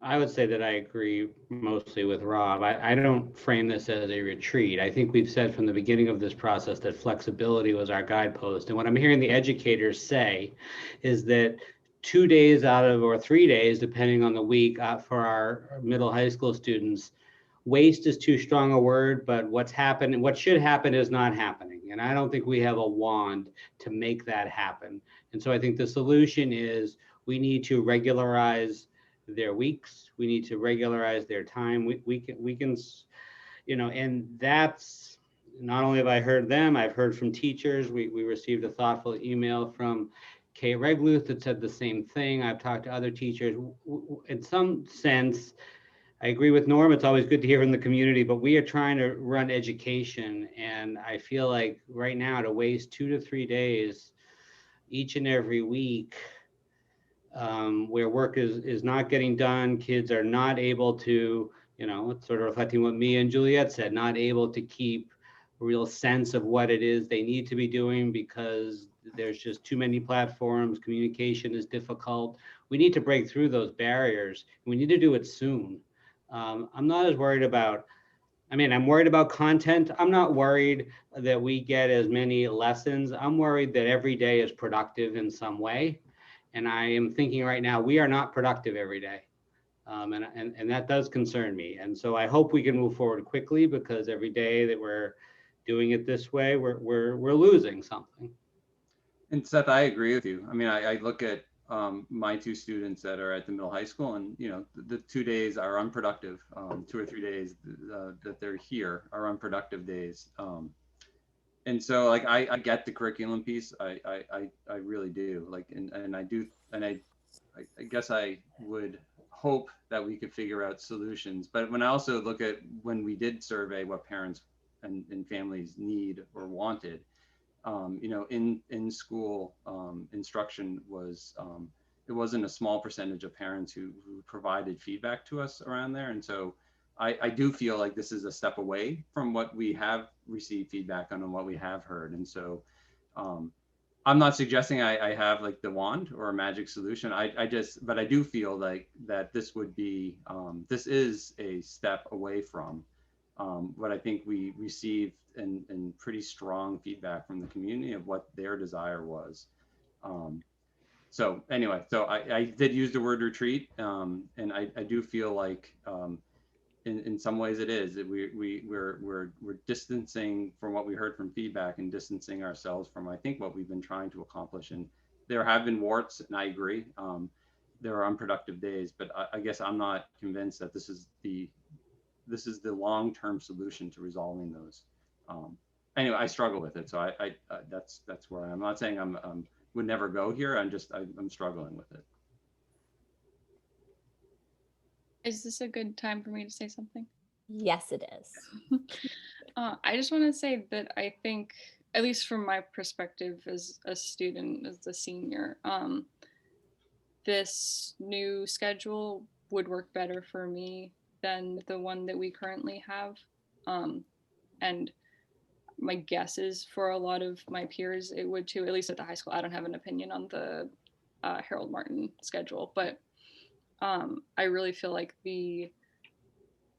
I would say that I agree mostly with Rob. I don't frame this as a retreat. I think we've said from the beginning of this process that flexibility was our guidepost. And what I'm hearing the educators say is that 2 days out of, or 3 days, depending on the week, for our middle high school students, waste is too strong a word, but what should happen is not happening. And I don't think we have a wand to make that happen. And so I think the solution is we need to regularize their weeks. We need to regularize their time. We can, and that's not only have I heard them, I've heard from teachers. We received a thoughtful email from Kay Regluth that said the same thing. I've talked to other teachers. In some sense, I agree with Norm. It's always good to hear from the community, but we are trying to run education. And I feel like right now to waste 2 to 3 days each and every week where work is not getting done, kids are not able to, it's sort of reflecting what Mia and Juliet said, not able to keep a real sense of what it is they need to be doing because there's just too many platforms, communication is difficult. We need to break through those barriers. We need to do it soon. I'm not as worried about I mean, I'm worried about content. I'm not worried that we get as many lessons. I'm worried that every day is productive in some way. And I am thinking right now, we are not productive every day. And that does concern me. And so I hope we can move forward quickly, because every day that we're doing it this way, we're losing something. And Seth, I agree with you. I mean, I look at my two students that are at the middle high school, and you know, the 2 days are unproductive. 2 or 3 days that they're here are unproductive days. And so, like, I get the curriculum piece. I really do. Like, and I do, and I guess I would hope that we could figure out solutions. But when I also look at when we did survey what parents and families need or wanted, you know, in school instruction was, it wasn't a small percentage of parents who provided feedback to us around there. And so I do feel like this is a step away from what we have received feedback on and what we have heard. And so I'm not suggesting I have like the wand or a magic solution. But I do feel like that this would be, this is a step away from what I think we received and pretty strong feedback from the community of what their desire was. So anyway, so I did use the word retreat, and I do feel like in some ways it is that we're distancing from what we heard from feedback and distancing ourselves from, I think, what we've been trying to accomplish. And there have been warts, and I agree. There are unproductive days, but I guess I'm not convinced that this is the long-term solution to resolving those. Anyway, I struggle with it, so that's where I'm not saying I'm would never go here. I'm struggling with it. Is this a good time for me to say something? Yes, it is. I just want to say that I think, at least from my perspective as a student, as a senior, this new schedule would work better for me than the one that we currently have. And my guess is for a lot of my peers, it would too, at least at the high school. I don't have an opinion on the Harold Martin schedule, but I really feel like the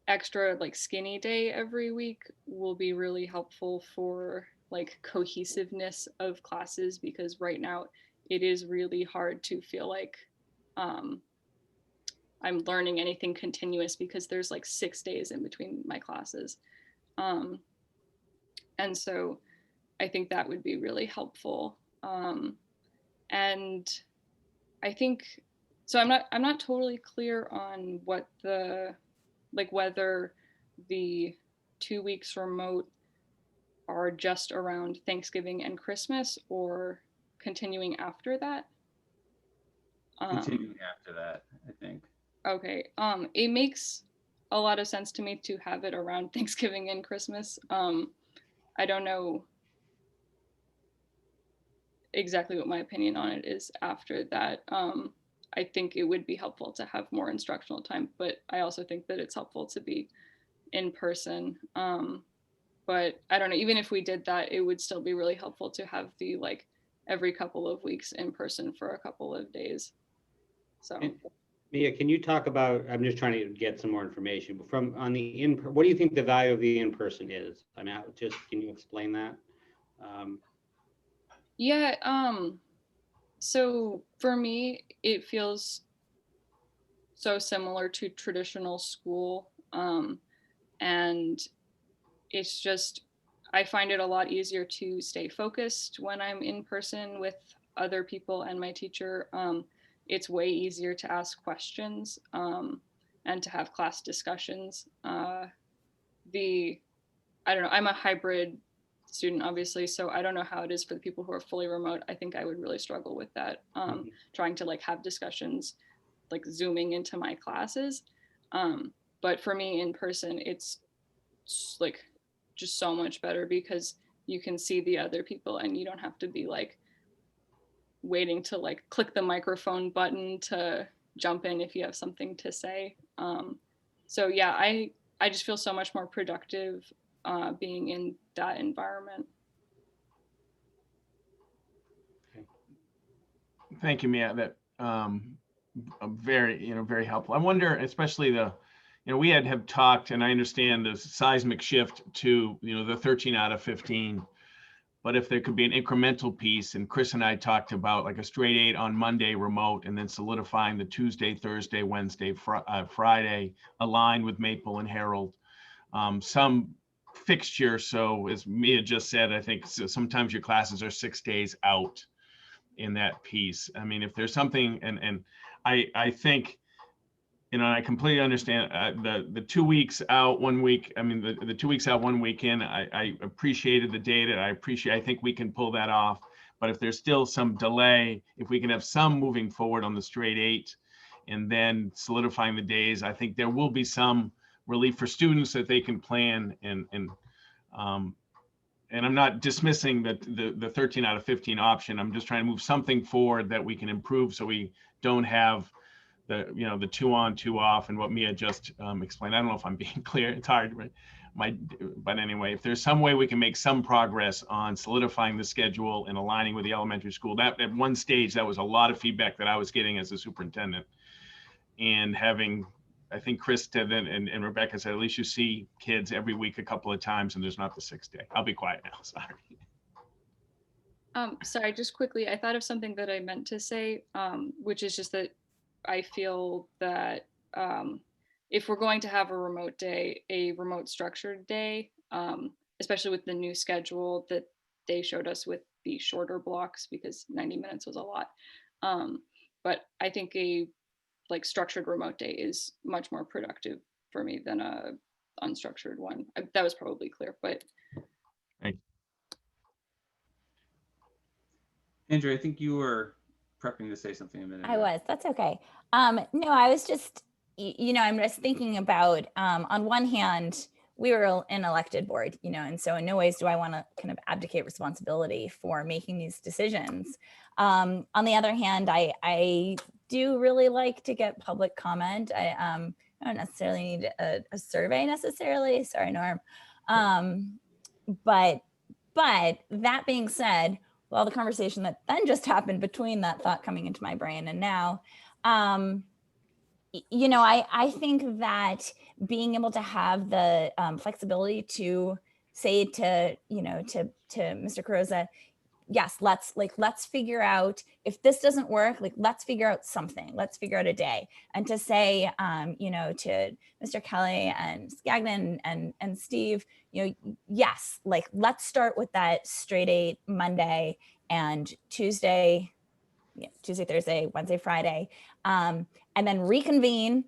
extra like skinny day every week will be really helpful for like cohesiveness of classes, because right now it is really hard to feel like I'm learning anything continuous, because there's like 6 days in between my classes. And so I think that would be really helpful. And I think, so I'm not totally clear on what the, like whether the 2 weeks remote are just around Thanksgiving and Christmas or continuing after that. Continuing after that, I think. Okay. It makes a lot of sense to me to have it around Thanksgiving and Christmas. I don't know exactly what my opinion on it is after that. I think it would be helpful to have more instructional time, but I also think that it's helpful to be in person. But I don't know, even if we did that, it would still be really helpful to have the like every couple of weeks in person for a couple of days. So. Mia, can you talk about, I'm just trying to get some more information, but from on the what do you think the value of the in-person is? I mean, just, can you explain that? Yeah, so for me, it feels so similar to traditional school. And it's just, I find it a lot easier to stay focused when I'm in person with other people and my teacher. It's way easier to ask questions and to have class discussions. I don't know, I'm a hybrid student, obviously, so I don't know how it is for the people who are fully remote. I think I would really struggle with that, trying to like have discussions, like zooming into my classes. But for me in person, it's like just so much better, because you can see the other people and you don't have to be like waiting to like click the microphone button to jump in if you have something to say. So yeah, I just feel so much more productive being in that environment. Thank you, Mia. That very, very helpful. I wonder, especially the, we have talked, and I understand the seismic shift to, the 13 out of 15. But if there could be an incremental piece, and Chris and I talked about like a straight 8 on Monday remote, and then solidifying the Tuesday, Thursday, Wednesday, Friday, aligned with Maple and Herald, some fixture. So as Mia just said, I think sometimes your classes are 6 days out in that piece. I mean, if there's something, and I think, I completely understand the 2 weeks out, 1 week. I mean, the 2 weeks out, 1 week in, I appreciated the data. I think we can pull that off. But if there's still some delay, if we can have some moving forward on the straight 8 and then solidifying the days, I think there will be some relief for students that they can plan. And I'm not dismissing the 13 out of 15 option. I'm just trying to move something forward that we can improve, so we don't have the 2 on, 2 off, and what Mia just explained. I don't know if I'm being clear. It's hard, but anyway, if there's some way we can make some progress on solidifying the schedule and aligning with the elementary school, that at one stage, that was a lot of feedback that I was getting as a superintendent. And having, I think Chris said and Rebecca said, at least you see kids every week a couple of times, and there's not the 6th day. I'll be quiet now, sorry. Sorry, just quickly, I thought of something that I meant to say, which is just that I feel that if we're going to have a remote day, a remote structured day, especially with the new schedule that they showed us with the shorter blocks, because 90 minutes was a lot. But I think a structured remote day is much more productive for me than a unstructured one. That was probably clear, but. Thank you. Andrew, I think you were prepping to say something a minute ago. I was, that's okay. No, I was just, I'm just thinking about, on one hand, we were an elected board, and so in no ways do I want to kind of abdicate responsibility for making these decisions. On the other hand, I do really like to get public comment. I don't necessarily need a survey necessarily. Sorry, Norm. But that being said, well, the conversation that then just happened between that thought coming into my brain and now, I think that being able to have the flexibility to say to Mr. Carosa, yes, let's figure out, if this doesn't work, let's figure out something, let's figure out a day. And to say, to Mr. Kelly and Skagnon and Steve, yes, let's start with that straight 8 Monday and Tuesday, Thursday, Wednesday, Friday, and then reconvene,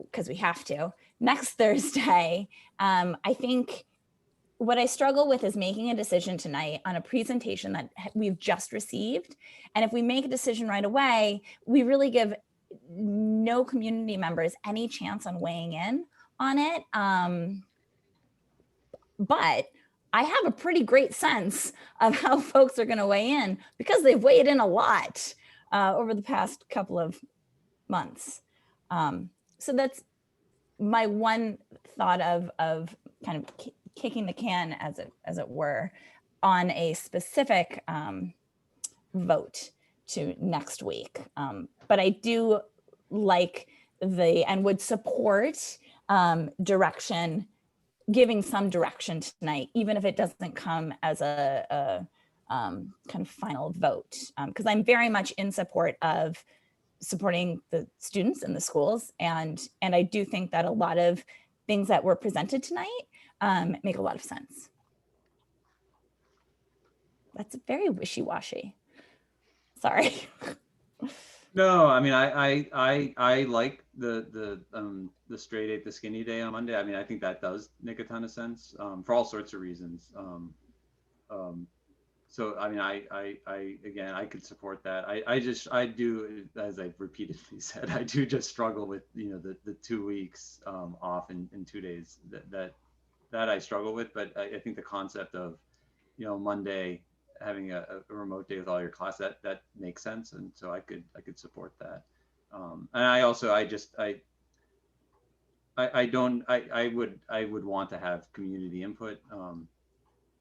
because we have to, next Thursday. I think what I struggle with is making a decision tonight on a presentation that we've just received. And if we make a decision right away, we really give no community members any chance on weighing in on it. But I have a pretty great sense of how folks are going to weigh in, because they've weighed in a lot over the past couple of months. So that's my one thought of kind of kicking the can, as it were, on a specific vote to next week. But I do like and would support direction, giving some direction tonight, even if it doesn't come as a kind of final vote, because I'm very much in support of supporting the students in the schools. And I do think that a lot of things that were presented tonight make a lot of sense. That's very wishy-washy. Sorry. No, I mean, I like the straight 8, the skinny day on Monday. I mean, I think that does make a ton of sense for all sorts of reasons. So, I mean, again, I could support that. I do, as I've repeatedly said, I do just struggle with, the 2 weeks off in 2 days that I struggle with. But I think the concept of, Monday having a remote day with all your class, that makes sense. And so I could support that. And I would want to have community input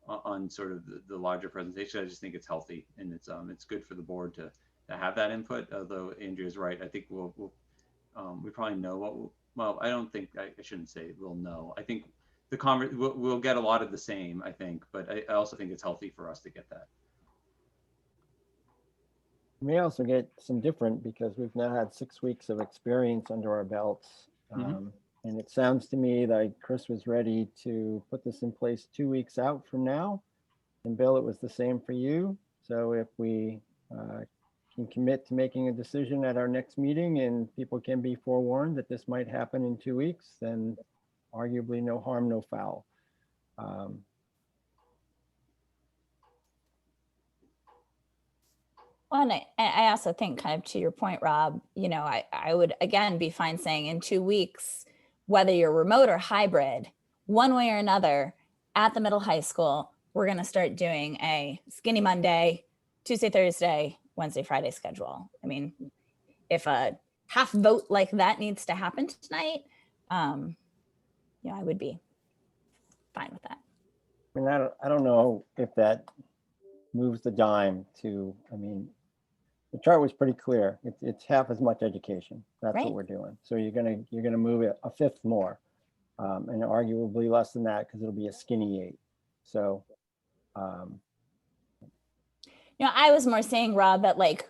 on sort of the larger presentation. I just think it's healthy, and it's good for the board to have that input. Although Andrea's right, I think we probably know well, I don't think, I shouldn't say we'll know. I think we'll get a lot of the same, I think, but I also think it's healthy for us to get that. We may also get some different because we've now had 6 weeks of experience under our belts. And it sounds to me like Chris was ready to put this in place 2 weeks out from now. And Bill, it was the same for you. So if we can commit to making a decision at our next meeting and people can be forewarned that this might happen in 2 weeks, then arguably no harm, no foul. Well, and I also think, kind of to your point, Rob, you know, I would again be fine saying in 2 weeks, whether you're remote or hybrid, one way or another, at the middle high school, we're going to start doing a skinny Monday, Tuesday, Thursday, Wednesday, Friday schedule. I mean, if a half vote like that needs to happen tonight, you know, I would be fine with that. I mean, I don't know if that moves the dime to, I mean, the chart was pretty clear. It's half as much education. That's what we're doing. So you're gonna move it a fifth more, and arguably less than that because it'll be a skinny 8. So, you know, I was more saying, Rob, that like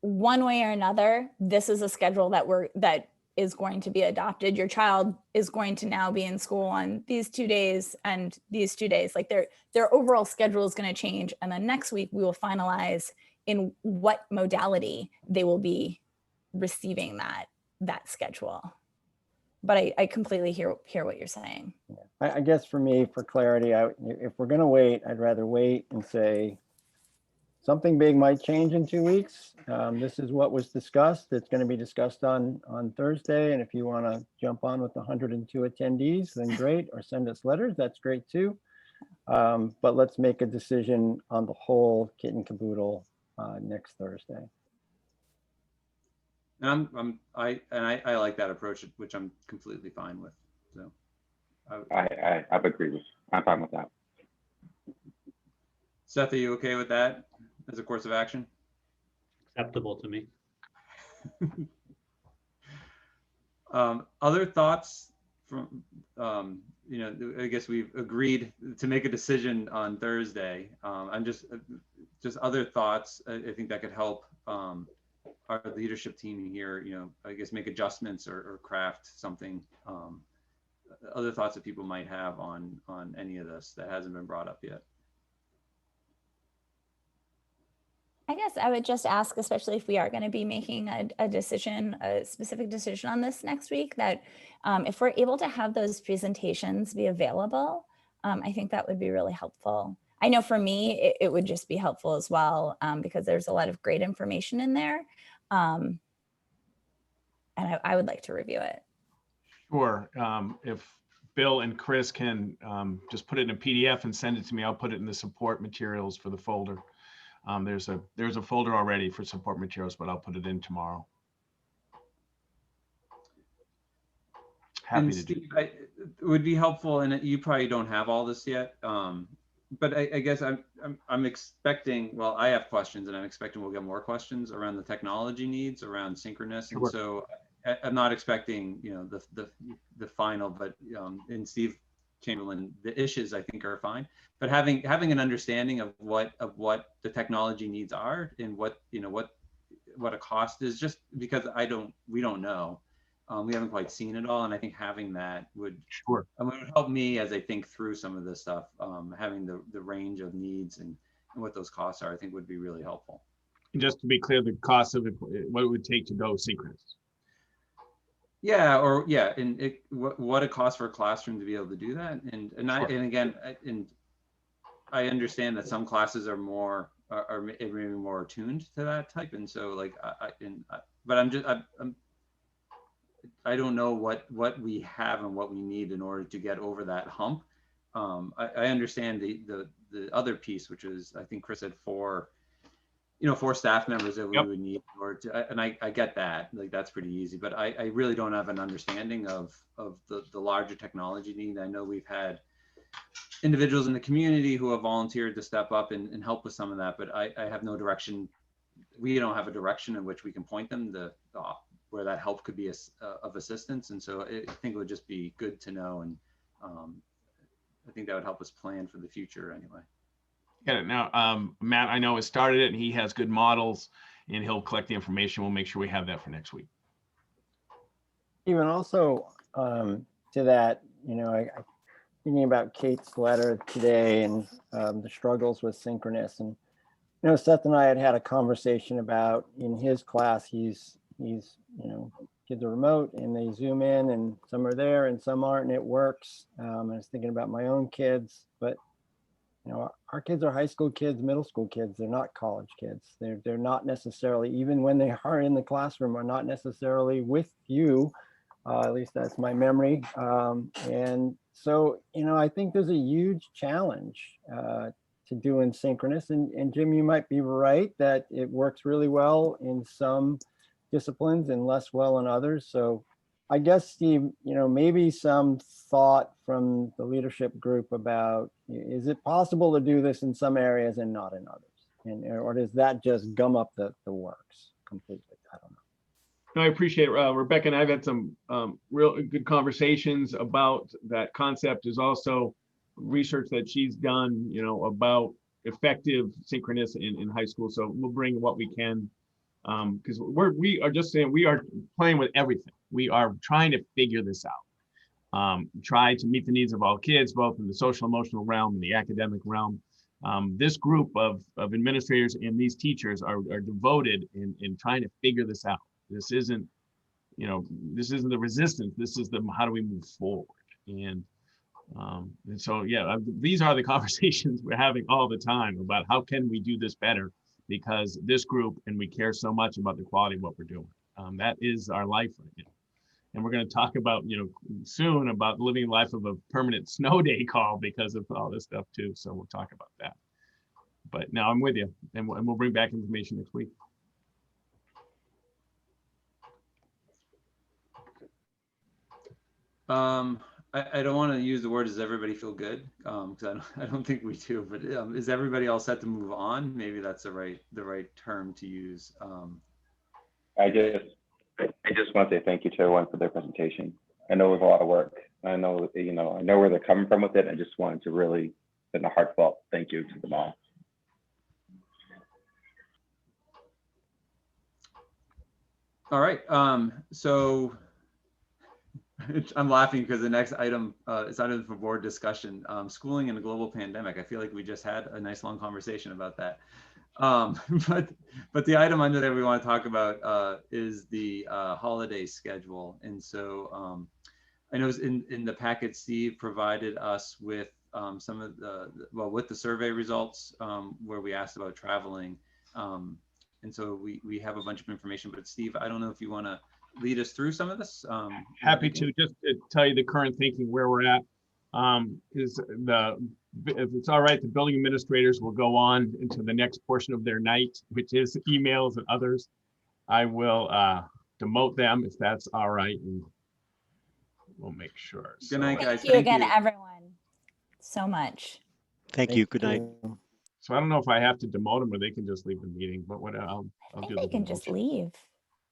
one way or another, this is a schedule that is going to be adopted. Your child is going to now be in school on these 2 days and these 2 days. Like their overall schedule is going to change, and then next week we will finalize in what modality they will be receiving that schedule. But I completely hear what you're saying. I guess for me, for clarity, if we're going to wait, I'd rather wait and say something big might change in 2 weeks. This is what was discussed. It's going to be discussed on Thursday. And if you want to jump on with the 102 attendees, then great, or send us letters, that's great too. But let's make a decision on the whole kit and caboodle next Thursday. And I like that approach, which I'm completely fine with. So I agree with. I'm fine with that. Seth, are you okay with that as a course of action? Acceptable to me. Other thoughts from, you know, I guess we've agreed to make a decision on Thursday. I'm just other thoughts. I think that could help our leadership team here, you know, I guess make adjustments or craft something. Other thoughts that people might have on any of this that hasn't been brought up yet. I guess I would just ask, especially if we are going to be making a decision, a specific decision on this next week, that if we're able to have those presentations be available, I think that would be really helpful. I know for me, it would just be helpful as well, because there's a lot of great information in there. And I would like to review it. Sure. If Bill and Chris can just put it in a PDF and send it to me, I'll put it in the support materials for the folder. There's a folder already for support materials, but I'll put it in tomorrow. Happy And to Steve, do. it would be helpful, and you probably don't have all this yet, but I guess I'm expecting. Well, I have questions, and I'm expecting we'll get more questions around the technology needs, around synchronous, and so I'm not expecting, you know, the final. But in Steve Chamberlain, the issues I think are fine. But having an understanding of what the technology needs are and what a cost is, just because we don't know. We haven't quite seen it all, and I think having that would help me as I think through some of this stuff. Having the range of needs and what those costs are, I think would be really helpful. And just to be clear, the cost of it, what it would take to go synchronous. Yeah, and what it costs for a classroom to be able to do that, and I understand that some classes are maybe more attuned to that type, and so like I don't know what we have and what we need in order to get over that hump. I understand the other piece, which is, I think Chris had 4 staff members that we would need in order to, and I get that, like that's pretty easy, but I really don't have an understanding of the larger technology need. I know we've had individuals in the community who have volunteered to step up and help with some of that, but I have no direction. We don't have a direction in which we can point them. where that help could be of assistance. And so I think it would just be good to know. And I think that would help us plan for the future anyway. Yeah, now, Matt, I know has started it and he has good models and he'll collect the information. We'll make sure we have that for next week. Even also to that, I thinking about Kate's letter today and the struggles with synchronous, and Seth and I had a conversation about in his class, he's kids are remote and they zoom in and some are there and some aren't, and it works. I was thinking about my own kids, but our kids are high school kids, middle school kids. They're not college kids. They're not necessarily, even when they are in the classroom, are not necessarily with you. At least that's my memory. And so, I think there's a huge challenge to doing synchronous. And Jim, you might be right that it works really well in some disciplines and less well in others. So I guess, Steve, maybe some thought from the leadership group about, is it possible to do this in some areas and not in others? Or does that just gum up the works completely? I don't know. No, I appreciate it. Rebecca and I've had some real good conversations about that concept. Is also research that she's done, about effective synchronous in high school. So we'll bring what we can, because we are just saying we are playing with everything. We are trying to figure this out. Try to meet the needs of all kids, both in the social emotional realm and the academic realm. This group of administrators and these teachers are devoted in trying to figure this out. This isn't the resistance. This is how do we move forward? And so, yeah, these are the conversations we're having all the time about how can we do this better, because this group, and we care so much about the quality of what we're doing. That is our life right now. And we're going to talk about, soon about living the life of a permanent snow day call because of all this stuff too. So we'll talk about that. But now I'm with you, and we'll bring back information next week. I don't want to use the word "does everybody feel good?" Because I don't think we do. But is everybody all set to move on? Maybe that's the right term to use. I just want to say thank you to everyone for their presentation. I know it was a lot of work. I know I know where they're coming from with it. I just wanted to really send a heartfelt thank you to them all. All right. So I'm laughing because the next item is item for board discussion. Schooling in a global pandemic. I feel like we just had a nice long conversation about that. But the item under there we want to talk about is the holiday schedule. And so I know in the packet, Steve provided us with some of with the survey results where we asked about traveling. And so we have a bunch of information, but Steve, I don't know if you want to lead us through some of this. Happy to just tell you the current thinking where we're at. Is if it's all right, the building administrators will go on into the next portion of their night, which is emails and others. I will demote them if that's all right, and we'll make sure. Good night, guys. Thank you again, everyone, so much. Thank you. Good night. So I don't know if I have to demote them or they can just leave the meeting, but what I'll I do. think they can just leave.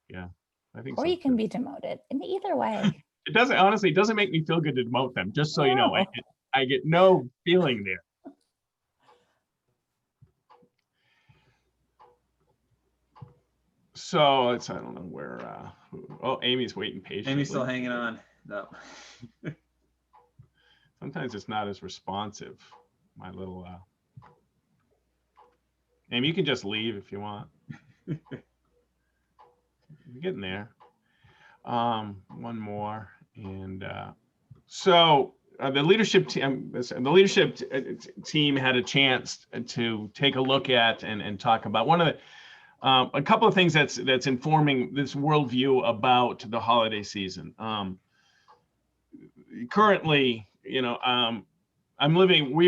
Yeah, I think or so you can too. be demoted. In either way. It doesn't, honestly, it doesn't make me feel good to demote them, just so you know. I get no feeling there. So I don't know where, oh, Amy's waiting patiently. Amy's still hanging on. No. Sometimes it's not as responsive, my little, Amy, you can just leave if you want. You're getting there. One more, and so the leadership team had a chance to take a look at and talk about one of the a couple of things that's informing this worldview about the holiday season. Currently, we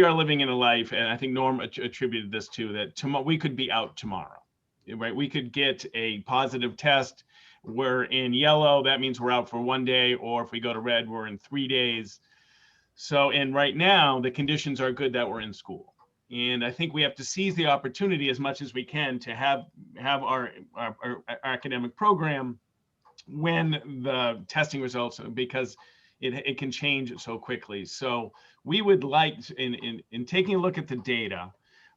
are living in a life, and I think Norm attributed this to that. We could be out tomorrow, right? We could get a positive test. We're in yellow, that means we're out for 1 day, or if we go to red, we're in 3 days. So, and right now, the conditions are good that we're in school. And I think we have to seize the opportunity as much as we can to have our academic program when the testing results, because it can change so quickly. So we would like, in taking a look at the data,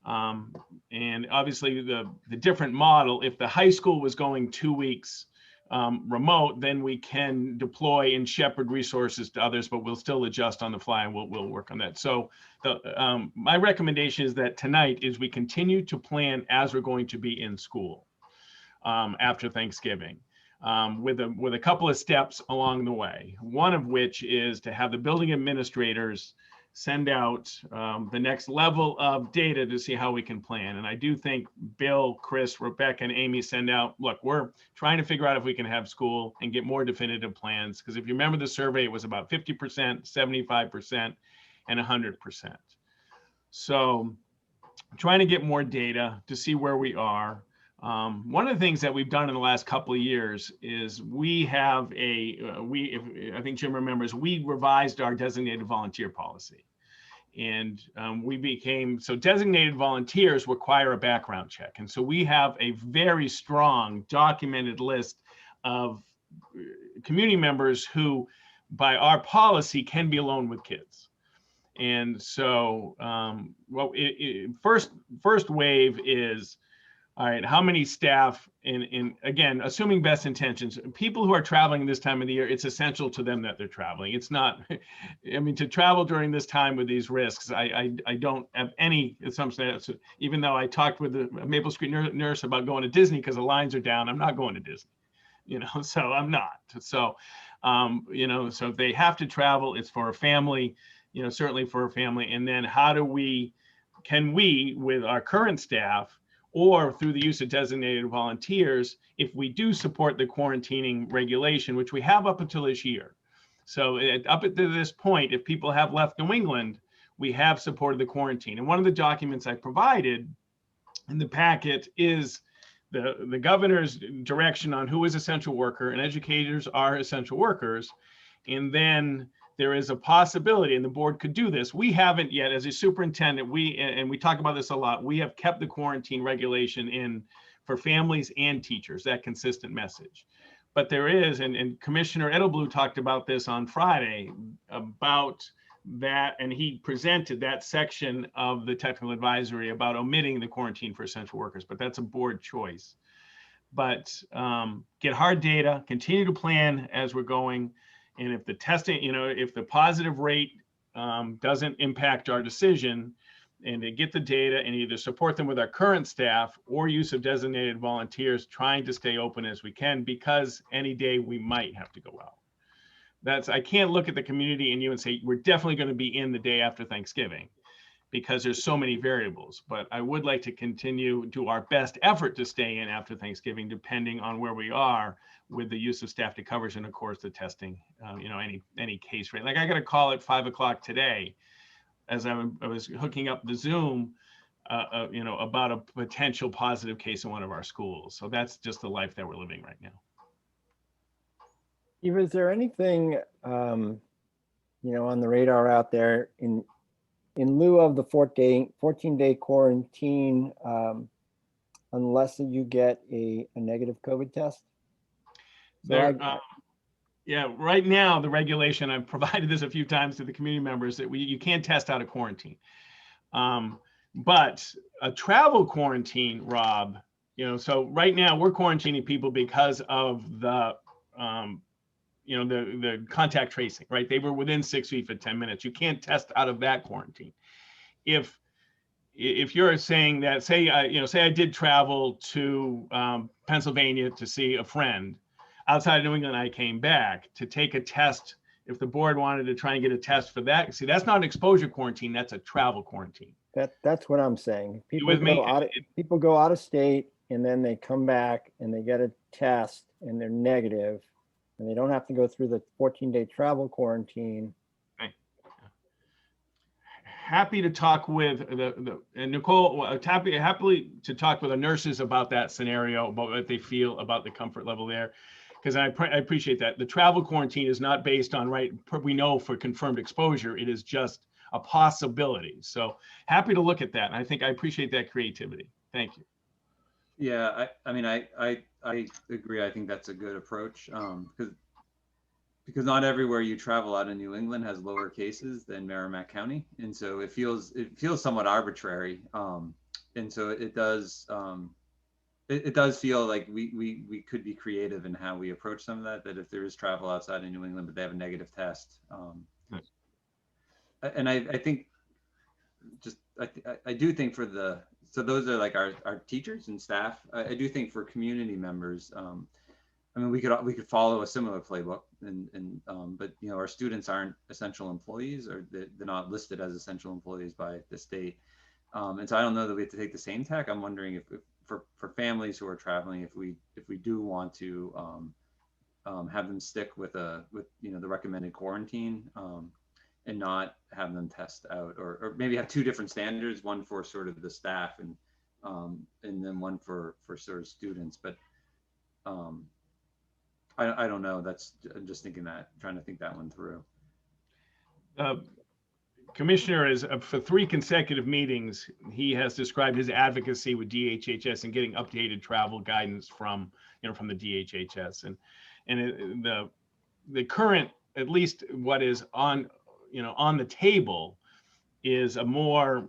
and obviously the different model, if the high school was going 2 weeks remote, then we can deploy and shepherd resources to others, but we'll still adjust on the fly, and we'll work on that. So my recommendation is that tonight is we continue to plan as we're going to be in school after Thanksgiving. With a couple of steps along the way, one of which is to have the building administrators send out the next level of data to see how we can plan. And I do think Bill, Chris, Rebecca, and Amy send out, look, we're trying to figure out if we can have school and get more definitive plans. Because if you remember the survey, it was about 50%, 75%, and 100%. So trying to get more data to see where we are. One of the things that we've done in the last couple of years is we have I think Jim remembers, we revised our designated volunteer policy. And so designated volunteers require a background check. And so we have a very strong documented list of community members who, by our policy, can be alone with kids. And so, first wave is, all right, how many staff, in again, assuming best intentions, people who are traveling this time of the year, it's essential to them that they're traveling. It's not, I mean, to travel during this time with these risks, I don't have any assumption. Even though I talked with the Maple Street nurse about going to Disney because the lines are down, I'm not going to Disney, so I'm not. So, so if they have to travel, it's for a family, certainly for a family. And then can we, with our current staff, or through the use of designated volunteers, if we do support the quarantining regulation, which we have up until this year. So up to this point, if people have left New England, we have supported the quarantine. And one of the documents I provided in the packet is the governor's direction on who is essential worker, and educators are essential workers. And then there is a possibility, and the board could do this. We haven't yet, as a superintendent, we talk about this a lot, we have kept the quarantine regulation in for families and teachers, that consistent message. But there is, and Commissioner Edelblut talked about this on Friday, about that, and he presented that section of the technical advisory about omitting the quarantine for essential workers, but that's a board choice. But get hard data, continue to plan as we're going. And if the testing, if the positive rate doesn't impact our decision, and to get the data and either support them with our current staff or use of designated volunteers, trying to stay open as we can, because any day we might have to go out. I can't look at the community and you and say, we're definitely going to be in the day after Thanksgiving, because there's so many variables. But I would like to continue, do our best effort to stay in after Thanksgiving, depending on where we are with the use of staff to coverage, and of course the testing, any case rate. Like I got a call at 5 o'clock today as I was hooking up the Zoom, about a potential positive case in one of our schools. So that's just the life that we're living right now. Eva, is there anything, on the radar out there in lieu of the 14-day quarantine, unless you get a negative COVID test? Yeah, right now, the regulation, I've provided this a few times to the community members, that you can't test out of quarantine. But a travel quarantine, Rob, so right now we're quarantining people because of the contact tracing, right? They were within 6 feet for 10 minutes. You can't test out of that quarantine. If you're saying that, say I did travel to Pennsylvania to see a friend outside of New England, I came back to take a test. If the board wanted to try and get a test for that, see, that's not an exposure quarantine, that's a travel quarantine. That's what I'm saying. People go out of state and then they come back and they get a test and they're negative, and they don't have to go through the 14-day travel quarantine. Happy to talk with and Nicole, happily to talk with the nurses about that scenario, about what they feel about the comfort level there. Because I appreciate that. The travel quarantine is not based on, we know for confirmed exposure, it is just a possibility. So happy to look at that. And I appreciate that creativity. Thank you. Yeah, I mean, I agree. I think that's a good approach, because not everywhere you travel out of New England has lower cases than Merrimack County, and so it feels somewhat arbitrary. And so it does it does feel like we could be creative in how we approach some of that. That if there is travel outside of New England, but they have a negative test, and I think just I do think for the, so those are like our teachers and staff. I do think for community members, I mean, we could follow a similar playbook, and but you know, our students aren't essential employees, or they're not listed as essential employees by the state, and so I don't know that we have to take the same tack. I'm wondering if for families who are traveling, if we do want to have them stick with you know, the recommended quarantine, and not have them test out, or maybe have two different standards, one for sort of the staff and then one for sort of students, but I don't know. I'm just thinking that, trying to think that one through. Commissioner is for 3 consecutive meetings, he has described his advocacy with DHHS and getting updated travel guidance from, you know, from the DHHS, and the current, at least what is on, you know, on the table, is a more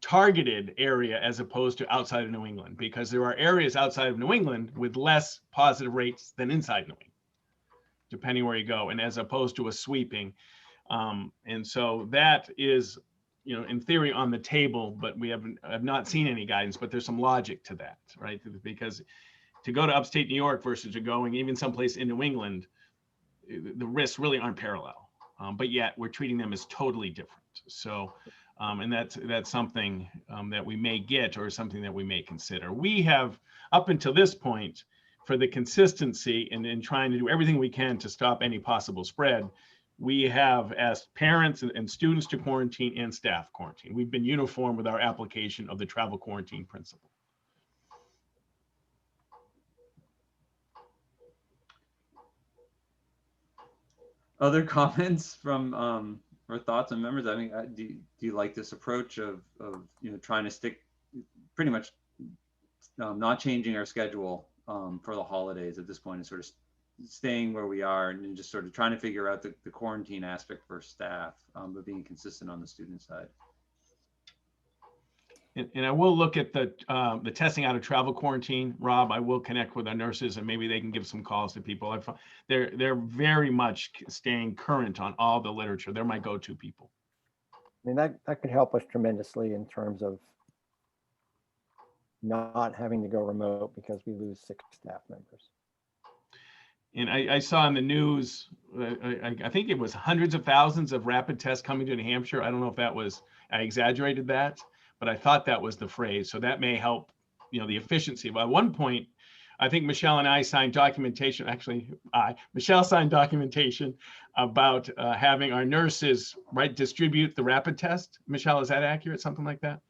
targeted area as opposed to outside of New England, because there are areas outside of New England with less positive rates than inside New England, depending where you go, and as opposed to a sweeping. And so that is, you know, in theory on the table, but we have not seen any guidance, but there's some logic to that, right? Because to go to upstate New York versus to going even someplace in New England, the risks really aren't parallel, but yet we're treating them as totally different. So, and that's something that we may get, or something that we may consider. We have, up until this point, for the consistency and in trying to do everything we can to stop any possible spread, we have asked parents and students to quarantine and staff quarantine. We've been uniform with our application of the travel quarantine principle. Other comments from or thoughts on members? I mean, do you like this approach of you know, trying to stick pretty much not changing our schedule for the holidays at this point, and sort of staying where we are, and just sort of trying to figure out the quarantine aspect for staff, but being consistent on the student side? And I will look at the testing out of travel quarantine, Rob. I will connect with our nurses, and maybe they can give some calls to people. They're very much staying current on all the literature. They're my go-to people. I mean, that could help us tremendously in terms of not having to go remote because we lose 6 staff members. And I saw in the news, I think it was hundreds of thousands of rapid tests coming to New Hampshire. I don't know if that was, I exaggerated that, but I thought that was the phrase. So that may help, you know, the efficiency. But at one point, I think Michelle and I signed documentation, actually, Michelle signed documentation about having our nurses, right, distribute the rapid test. Michelle, is that accurate? Something like that?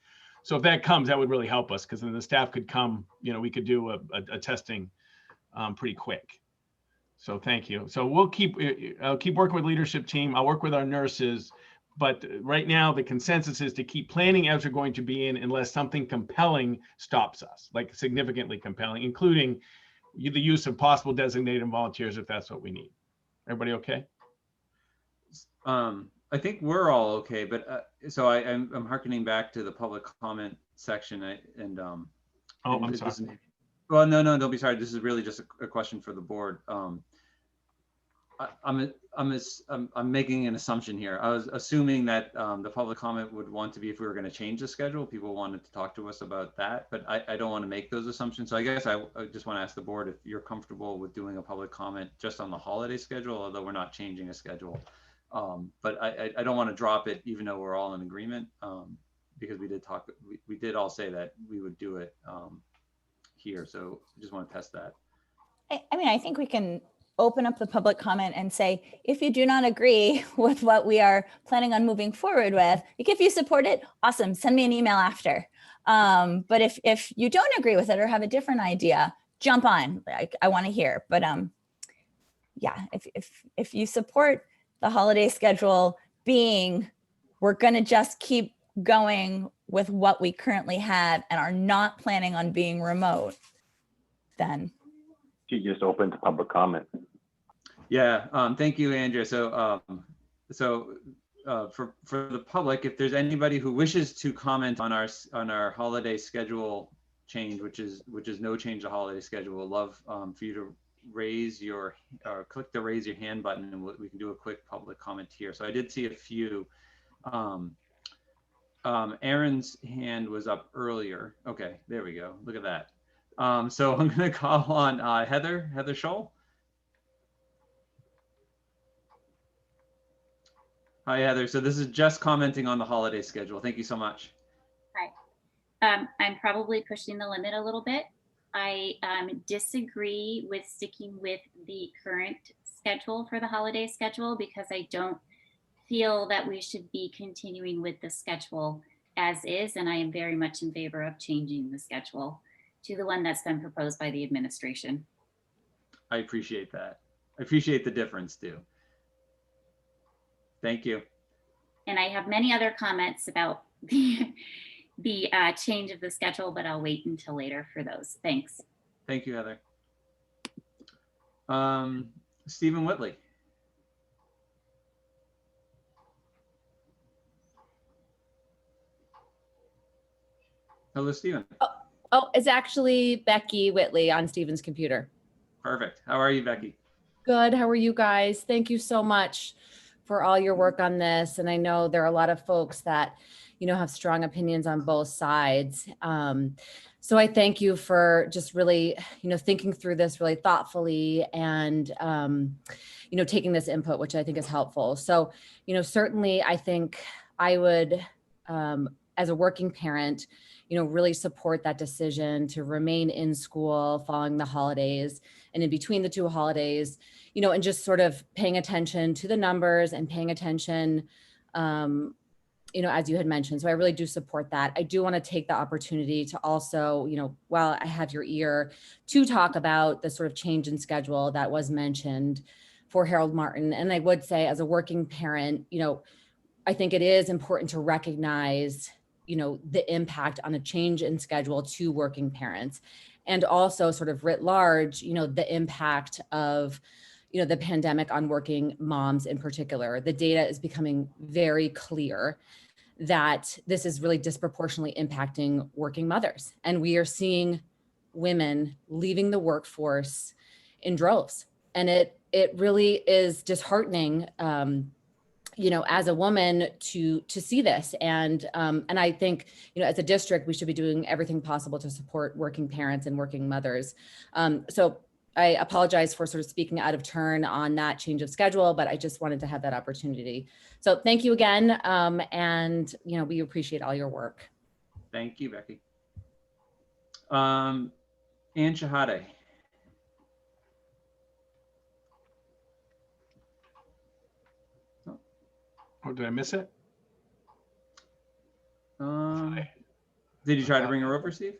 So if that comes, that would really help us, because then the staff could come, you know, we could do a testing pretty quick. So thank you. So I'll keep working with leadership team. I'll work with our nurses, but right now the consensus is to keep planning as we're going to be in, unless something compelling stops us, like significantly compelling, including the use of possible designated volunteers if that's what we need. Everybody okay? I think we're all okay, but so I'm hearkening back to the public comment section, oh, I'm sorry. Well, no, don't be sorry. This is really just a question for the board. I'm making an assumption here. I was assuming that the public comment would want to be, if we were going to change the schedule, people wanted to talk to us about that, but I don't want to make those assumptions. So I guess I just want to ask the board if you're comfortable with doing a public comment just on the holiday schedule, although we're not changing a schedule. But I don't want to drop it, even though we're all in agreement, because we did all say that we would do it here. So I just want to test that. I mean, I think we can open up the public comment and say, if you do not agree with what we are planning on moving forward with, like, if you support it, awesome, send me an email after. But if you don't agree with it or have a different idea, jump on. Like, I want to hear. But yeah, if you support the holiday schedule being, we're going to just keep going with what we currently have and are not planning on being remote, then. She just opened to public comment. Yeah, thank you, Andrea. So, for the public, if there's anybody who wishes to comment on our holiday schedule change, which is no change to holiday schedule, we'd love for you to raise your or click the raise your hand button, and we can do a quick public comment here. So I did see a few. Aaron's hand was up earlier. Okay, there we go. Look at that. So I'm going to call on Heather Scholl. Hi, Heather. So this is just commenting on the holiday schedule. Thank you so much. Hi. I'm probably pushing the limit a little bit. I disagree with sticking with the current schedule for the holiday schedule because I don't feel that we should be continuing with the schedule as is, and I am very much in favor of changing the schedule to the one that's been proposed by the administration. I appreciate that. I appreciate the difference too. Thank you. And I have many other comments about the change of the schedule, but I'll wait until later for those. Thanks. Thank you, Heather. Stephen Whitley. Hello, Stephen. Oh, it's actually Becky Whitley on Stephen's computer. Perfect. How are you, Becky? Good. How are you guys? Thank you so much for all your work on this. And I know there are a lot of folks that, have strong opinions on both sides. So I thank you for just really, thinking through this really thoughtfully and, taking this input, which I think is helpful. So, certainly I think I would, as a working parent, really support that decision to remain in school following the holidays and in between the two holidays, and just sort of paying attention to the numbers and paying attention, as you had mentioned. So I really do support that. I do want to take the opportunity to also, while I have your ear, to talk about the sort of change in schedule that was mentioned for Harold Martin. And I would say as a working parent, I think it is important to recognize the impact on a change in schedule to working parents, and also sort of writ large, the impact of, the pandemic on working moms in particular. The data is becoming very clear that this is really disproportionately impacting working mothers. And we are seeing women leaving the workforce in droves. And it really is disheartening, as a woman to see this. And I think, as a district, we should be doing everything possible to support working parents and working mothers. So I apologize for sort of speaking out of turn on that change of schedule, but I just wanted to have that opportunity. So thank you again. And, we appreciate all your work. Thank you, Becky. Ann Shahade. Oh, did I miss it? Did you try to bring her over, Steve?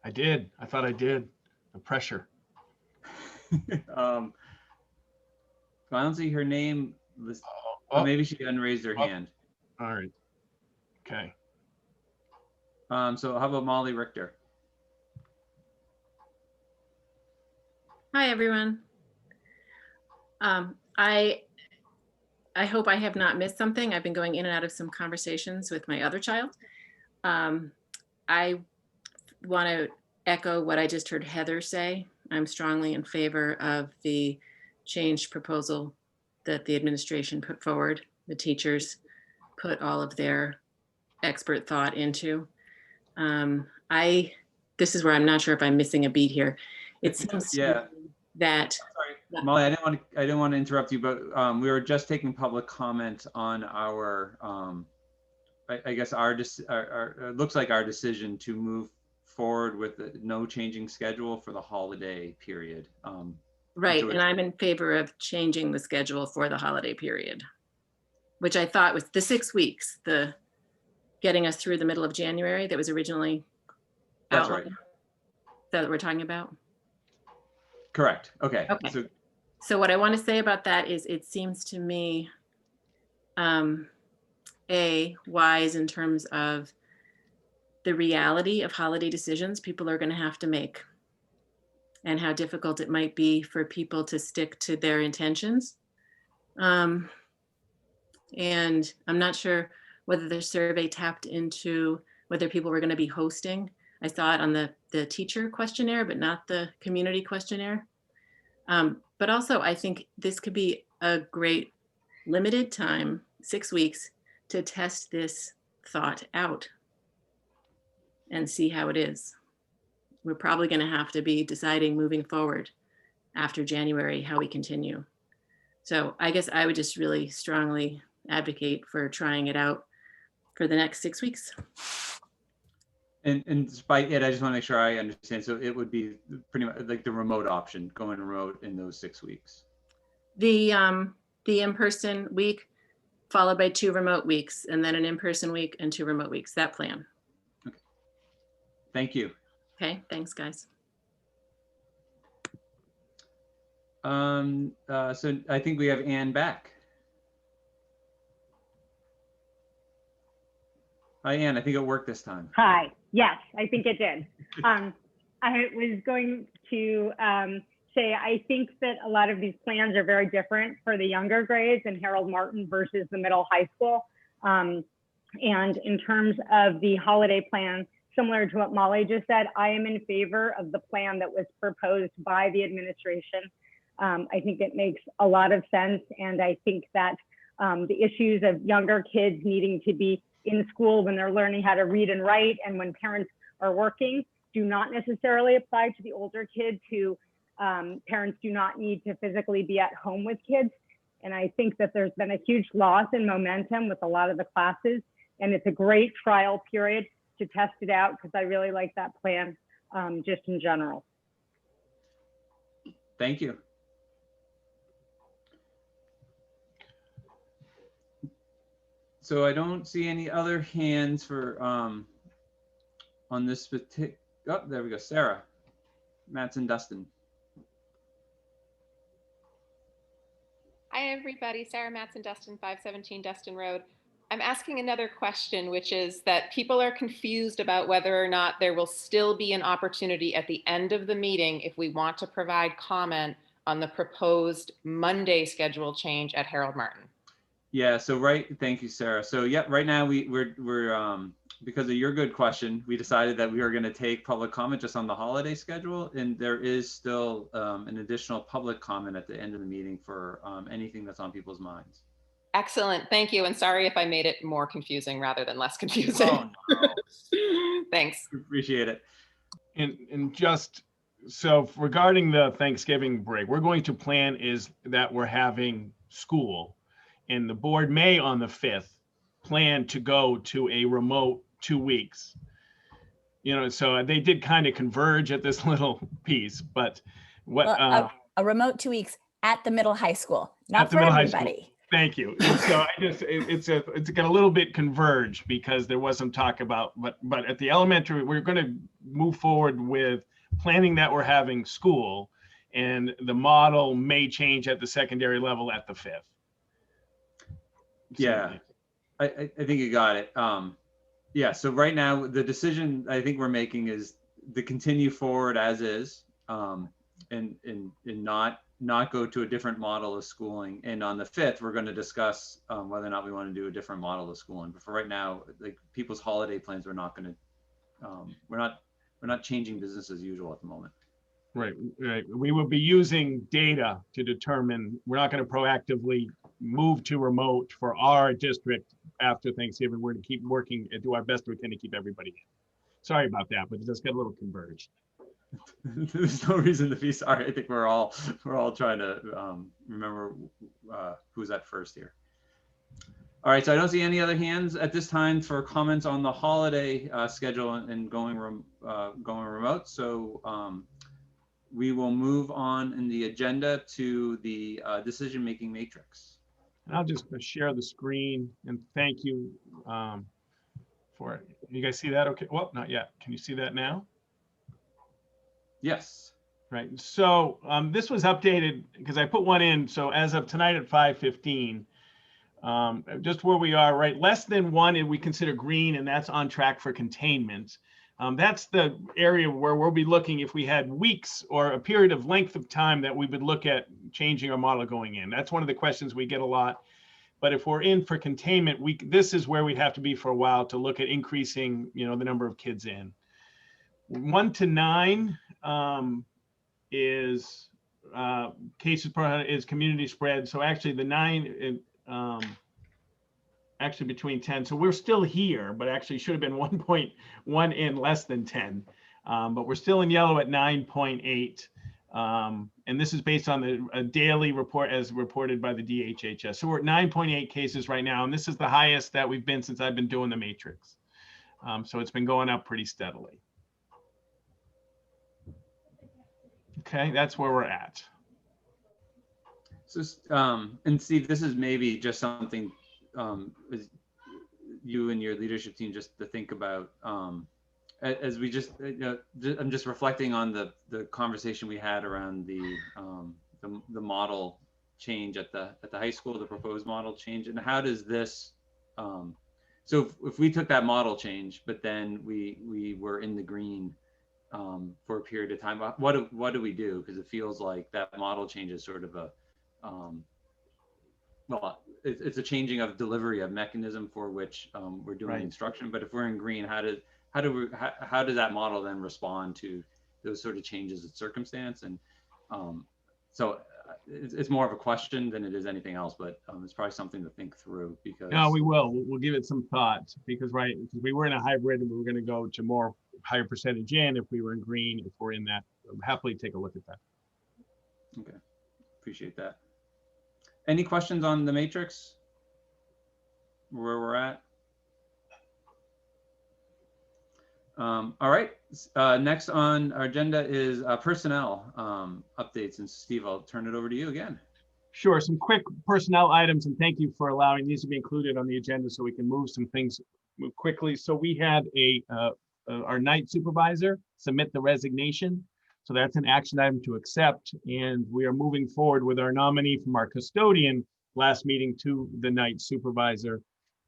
I did. I thought I did. The pressure. I don't see her name. Oh, maybe she unraised her hand. All right. Okay. So how about Molly Richter? Hi, everyone. I hope I have not missed something. I've been going in and out of some conversations with my other child. I want to echo what I just heard Heather say. I'm strongly in favor of the change proposal that the administration put forward. The teachers put all of their expert thought into. This is where I'm not sure if I'm missing a beat here. It seems to me that. Sorry, Molly, I didn't want to interrupt you, but we were just taking public comment on our, I guess it looks like our decision to move forward with no changing schedule for the holiday period. Right, and I'm in favor of changing the schedule for the holiday period, which I thought was the 6 weeks, the getting us through the middle of January that was originally outlined. That's right. Is that what we're talking about? Correct. Okay. So what I want to say about that is it seems to me wise in terms of the reality of holiday decisions people are going to have to make. and how difficult it might be for people to stick to their intentions. And I'm not sure whether the survey tapped into whether people were going to be hosting. I saw it on the teacher questionnaire, but not the community questionnaire. But also, I think this could be a great limited time, 6 weeks, to test this thought out and see how it is. We're probably going to have to be deciding moving forward after January how we continue. So I guess I would just really strongly advocate for trying it out for the next 6 weeks. And despite it, I just want to make sure I understand. So it would be pretty much like the remote option, going remote in those 6 weeks. The in-person week followed by 2 remote weeks, and then an in-person week and 2 remote weeks, that plan. Okay. Thank you. Okay, thanks guys. So I think we have Anne back. Hi, Anne. I think it worked this time. Hi. Yes, I think it did. I was going to say, I think that a lot of these plans are very different for the younger grades in Harold Martin versus the middle high school. And in terms of the holiday plan, similar to what Molly just said, I am in favor of the plan that was proposed by the administration. I think it makes a lot of sense. And I think that the issues of younger kids needing to be in school when they're learning how to read and write and when parents are working do not necessarily apply to the older kids who parents do not need to physically be at home with kids. And I think that there's been a huge loss in momentum with a lot of the classes. And it's a great trial period to test it out because I really like that plan just in general. Thank you. So I don't see any other hands for on this particular. Oh, there we go. Sarah, Mattson, Dustin. Hi, everybody. Sarah Mattson, Dustin, 517 Dustin Road. I'm asking another question, which is that people are confused about whether or not there will still be an opportunity at the end of the meeting if we want to provide comment on the proposed Monday schedule change at Harold Martin. Yeah. So thank you, Sarah. So yeah, right now we're because of your good question, we decided that we were going to take public comment just on the holiday schedule, and there is still an additional public comment at the end of the meeting for anything that's on people's minds. Excellent. Thank you. And sorry if I made it more confusing rather than less confusing. Oh, no. Thanks. Appreciate it. And just so regarding the Thanksgiving break, we're going to plan is that we're having school, and the board may on the 5th plan to go to a remote 2 weeks. You know, so they did kind of converge at this little piece, but what a remote 2 weeks at the middle high school, not for everybody. Thank you. So I just it's got a little bit converged because there was some talk about, but at the elementary, we're going to move forward with planning that we're having school, and the model may change at the secondary level at the 5th. Yeah, I think you got it. Yeah, so right now the decision I think we're making is to continue forward as is, and not go to a different model of schooling. And on the 5th, we're going to discuss whether or not we want to do a different model of schooling. But for right now, like people's holiday plans, we're not going to, we're not changing business as usual at the moment. Right. We will be using data to determine, we're not going to proactively move to remote for our district after Thanksgiving. We're going to keep working and do our best we can to keep everybody in. Sorry about that, but it just got a little converged. There's no reason to be sorry. I think we're all trying to remember who's at first here. All right, so I don't see any other hands at this time for comments on the holiday schedule and going remote. So we will move on in the agenda to the decision-making matrix. And I'll just share the screen and thank you for it. You guys see that? Okay. Well, not yet. Can you see that now? Yes. Right. So this was updated because I put one in. So as of tonight at 5:15, just where we are, right? Less than 1 we consider green, and that's on track for containment. That's the area where we'll be looking if we had weeks or a period of length of time that we would look at changing our model going in. That's one of the questions we get a lot. But if we're in for containment, this is where we'd have to be for a while to look at increasing, the number of kids in. 1 to 9 is cases per 100 is community spread. So actually the 9, actually between 10. So we're still here, but actually should have been 1.1 in less than 10. But we're still in yellow at 9.8. And this is based on a daily report as reported by the DHHS. So we're at 9.8 cases right now. And this is the highest that we've been since I've been doing the matrix. So it's been going up pretty steadily. Okay, that's where we're at. So, and Steve, this is maybe just something you and your leadership team just to think about. As we just, I'm just reflecting on the conversation we had around the model change at the high school, the proposed model change, and how does this, so if we took that model change, but then we were in the green for a period of time, what do we do? Because it feels like that model change is sort of a, well, it's a changing of delivery of mechanism for which we're doing instruction. But if we're in green, how does that model then respond to those sort of changes in circumstance? And so it's more of a question than it is anything else, but it's probably something to think through because. No, we will. We'll give it some thought because because we were in a hybrid and we were going to go to more higher percentage in if we were in green. If we're in that, we'll happily take a look at that. Okay, appreciate that. Any questions on the matrix? Where we're at? All right, next on our agenda is personnel updates. And Steve, I'll turn it over to you again. Sure, some quick personnel items, and thank you for allowing these to be included on the agenda so we can move some things quickly. So we had our night supervisor submit the resignation. So that's an action item to accept. And we are moving forward with our nominee from our custodian last meeting to the night supervisor.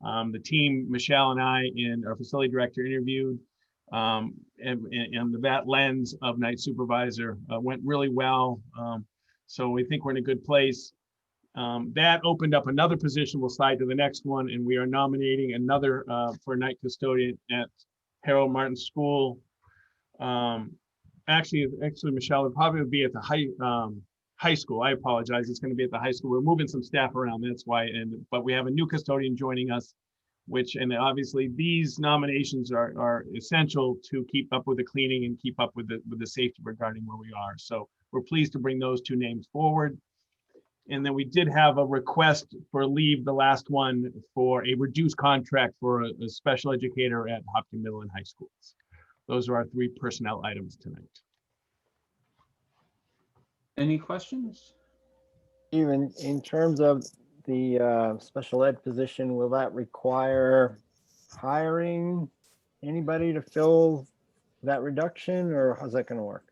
The team, Michelle and I, and our facility director interviewed. And that lens of night supervisor went really well. So we think we're in a good place. That opened up another position. We'll slide to the next one. And we are nominating another for night custodian at Harold Martin School. Actually, Michelle, it probably would be at the high school. I apologize. It's going to be at the high school. We're moving some staff around. That's why. But we have a new custodian joining us, and obviously these nominations are essential to keep up with the cleaning and keep up with the safety regarding where we are. So we're pleased to bring those two names forward. And then we did have a request for leave, the last one, for a reduced contract for a special educator at Hopkinton Middle and High Schools. Those are our 3 personnel items tonight. Any questions? Even in terms of the special ed position, will that require hiring anybody to fill that reduction, or how's that going to work?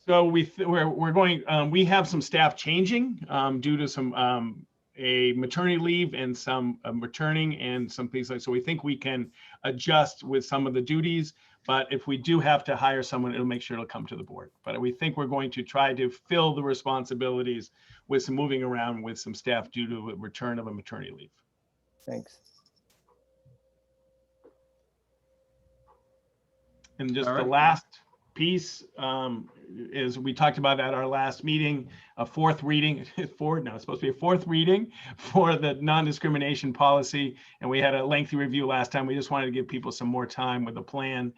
So we're going. We have some staff changing due to some a maternity leave and some returning and some things like. So we think we can adjust with some of the duties. But if we do have to hire someone, it'll make sure it'll come to the board. But we think we're going to try to fill the responsibilities with some moving around with some staff due to a return of a maternity leave. Thanks. And just the last piece is we talked about at our last meeting, a 4th reading, it's supposed to be a 4th reading for the non-discrimination policy. And we had a lengthy review last time. We just wanted to give people some more time with the plan.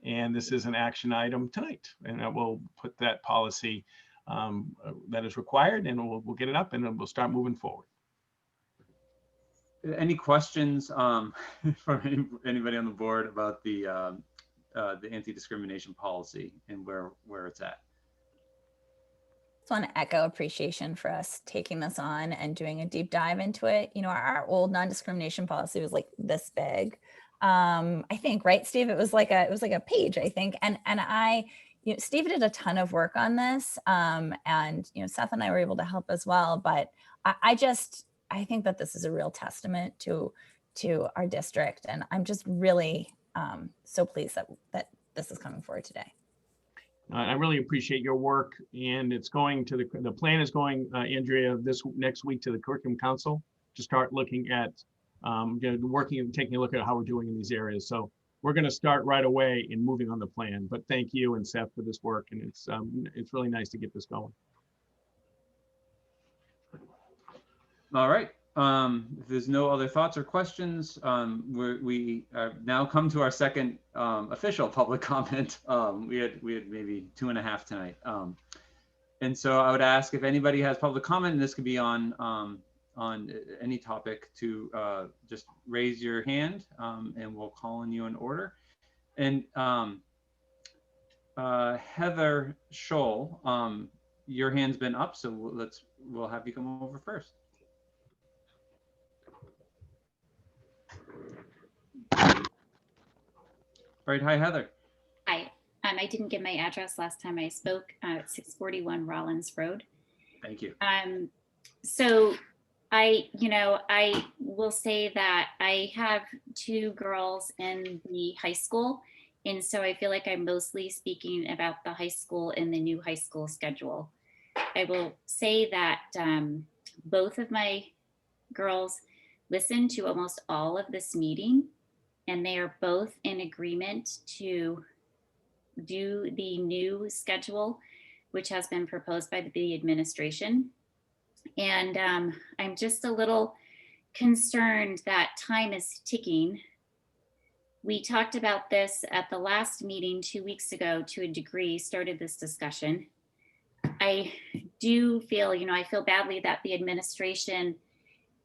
And this is an action item tonight. And we'll put that policy that is required and we'll get it up and then we'll start moving forward. Any questions from anybody on the board about the anti-discrimination policy and where it's at? Just want to echo appreciation for us taking this on and doing a deep dive into it. Our old non-discrimination policy was like this big. I think, right, Steve? It was like a page, I think. And Steve did a ton of work on this. And Seth and I were able to help as well. But I think that this is a real testament to our district. And I'm just really so pleased that this is coming forward today. I really appreciate your work, and it's going to the plan is going, Andrea, this next week to the Curriculum Council to start looking at working and taking a look at how we're doing in these areas. So we're going to start right away in moving on the plan. But thank you and Seth for this work, and it's really nice to get this going. All right. If there's no other thoughts or questions, we now come to our second official public comment. We had maybe 2.5 tonight. And so I would ask if anybody has public comment, and this could be on any topic, to just raise your hand, and we'll call on you in order. And Heather Scholl, your hand's been up, so we'll have you come over first. All right, hi, Heather. Hi, I didn't give my address last time I spoke, 641 Rollins Road. Thank you. So I will say that I have 2 girls in the high school. And so I feel like I'm mostly speaking about the high school and the new high school schedule. I will say that both of my girls listened to almost all of this meeting, and they are both in agreement to do the new schedule, which has been proposed by the administration. And I'm just a little concerned that time is ticking. We talked about this at the last meeting 2 weeks ago to a degree, started this discussion. I do feel, I feel badly that the administration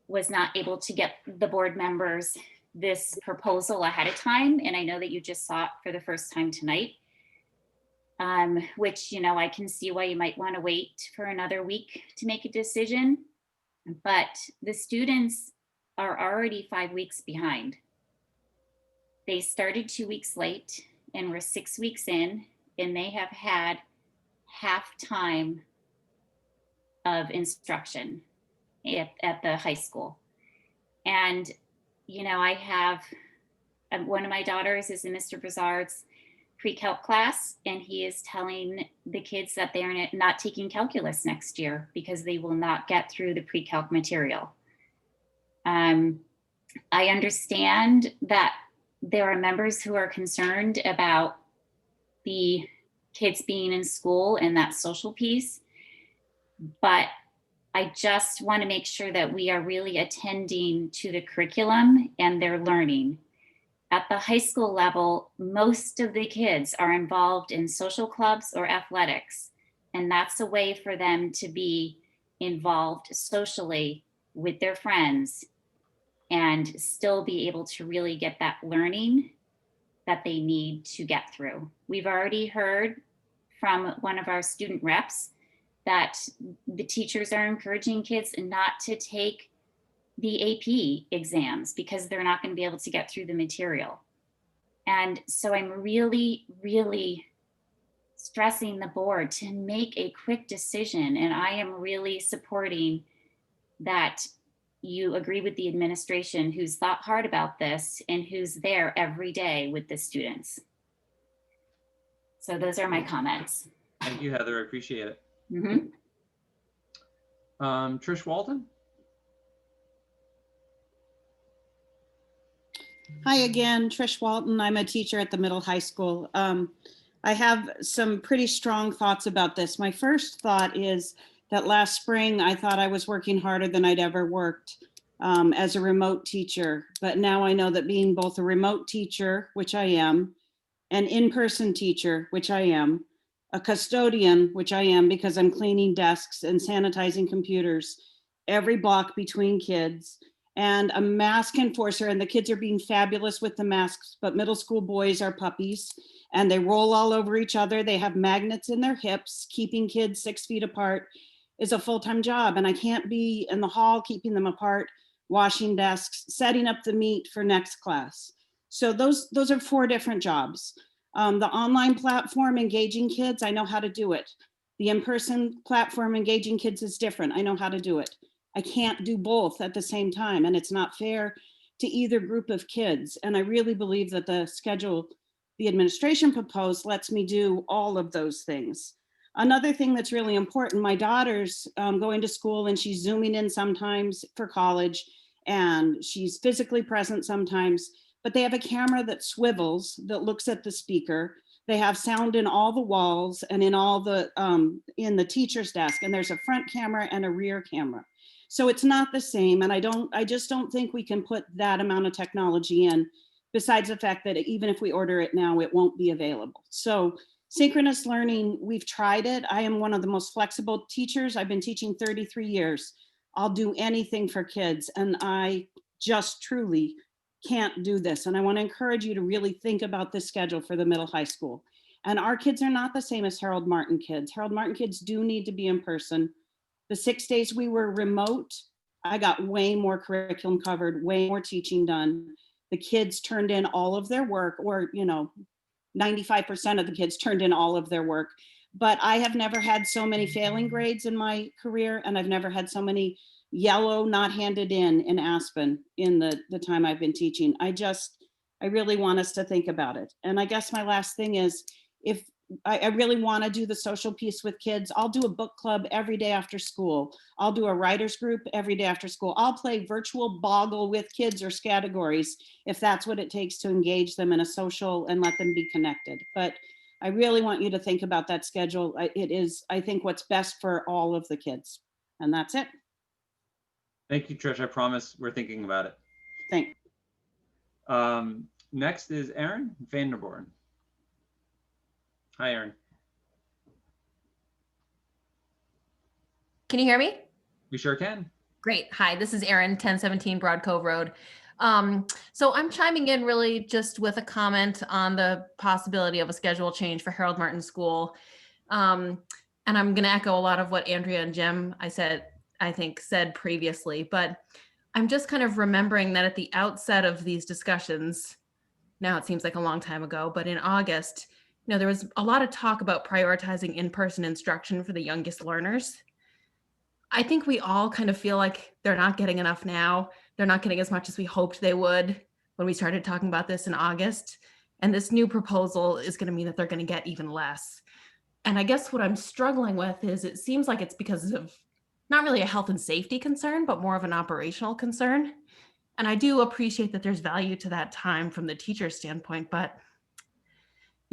was not able to get the board members this proposal ahead of time. And I know that you just saw it for the first time tonight, which, I can see why you might want to wait for another week to make a decision. But the students are already 5 weeks behind. They started 2 weeks late and we're 6 weeks in, and they have had half time of instruction at the high school. And I have one of my daughters is in Mr. Brizard's pre-calc class, and he is telling the kids that they are not taking calculus next year because they will not get through the pre-calc material. I understand that there are members who are concerned about the kids being in school and that social piece, but I just want to make sure that we are really attending to the curriculum and their learning. At the high school level, most of the kids are involved in social clubs or athletics, and that's a way for them to be involved socially with their friends and still be able to really get that learning that they need to get through. We've already heard from one of our student reps that the teachers are encouraging kids not to take the AP exams because they're not going to be able to get through the material. And so I'm really, really stressing the board to make a quick decision. And I am really supporting that you agree with the administration who's thought hard about this and who's there every day with the students. So those are my comments. Thank you, Heather. I appreciate it. Mm-hmm. Trish Walton. Hi again, Trish Walton. I'm a teacher at the middle high school. I have some pretty strong thoughts about this. My first thought is that last spring, I thought I was working harder than I'd ever worked as a remote teacher. But now I know that being both a remote teacher, which I am, an in-person teacher, which I am, a custodian, which I am because I'm cleaning desks and sanitizing computers every block between kids, and a mask enforcer, and the kids are being fabulous with the masks, but middle school boys are puppies and they roll all over each other. They have magnets in their hips. Keeping kids 6 feet apart is a full-time job, and I can't be in the hall keeping them apart, washing desks, setting up the meat for next class. So those are 4 different jobs. The online platform, engaging kids, I know how to do it. The in-person platform, engaging kids, is different. I know how to do it. I can't do both at the same time, and it's not fair to either group of kids. And I really believe that the the administration proposed lets me do all of those things. Another thing that's really important, my daughter's going to school and she's Zooming in sometimes for college, and she's physically present sometimes, but they have a camera that swivels, that looks at the speaker. They have sound in all the walls and in all the, in the teacher's desk, and there's a front camera and a rear camera. So it's not the same, and I just don't think we can put that amount of technology in, besides the fact that even if we order it now, it won't be available. So synchronous learning, we've tried it. I am one of the most flexible teachers. I've been teaching 33 years. I'll do anything for kids, and I just truly can't do this. And I want to encourage you to really think about this schedule for the middle high school. And our kids are not the same as Harold Martin kids. Harold Martin kids do need to be in person. The 6 days we were remote, I got way more curriculum covered, way more teaching done. The kids turned in all of their work, or, 95% of the kids turned in all of their work. But I have never had so many failing grades in my career, and I've never had so many yellow not handed in Aspen in the time I've been teaching. I really want us to think about it. And I guess my last thing is, if I really want to do the social piece with kids, I'll do a book club every day after school. I'll do a writers group every day after school. I'll play virtual boggle with kids or categories if that's what it takes to engage them in a social and let them be connected. But I really want you to think about that schedule. It is, I think, what's best for all of the kids. And that's it. Thank you, Trish. I promise we're thinking about it. Thanks. Next is Erin Vanderborn. Hi, Erin. Can you hear me? We sure can. Great. Hi, this is Erin, 1017 Broad Cove Road. So I'm chiming in really just with a comment on the possibility of a schedule change for Harold Martin School. And I'm going to echo a lot of what Andrea and Jim I think said previously, but I'm just kind of remembering that at the outset of these discussions, now it seems like a long time ago, but in August, there was a lot of talk about prioritizing in-person instruction for the youngest learners. I think we all kind of feel like they're not getting enough now. They're not getting as much as we hoped they would when we started talking about this in August. And this new proposal is going to mean that they're going to get even less. And I guess what I'm struggling with is it seems like it's because of not really a health and safety concern, but more of an operational concern. And I do appreciate that there's value to that time from the teacher's standpoint, but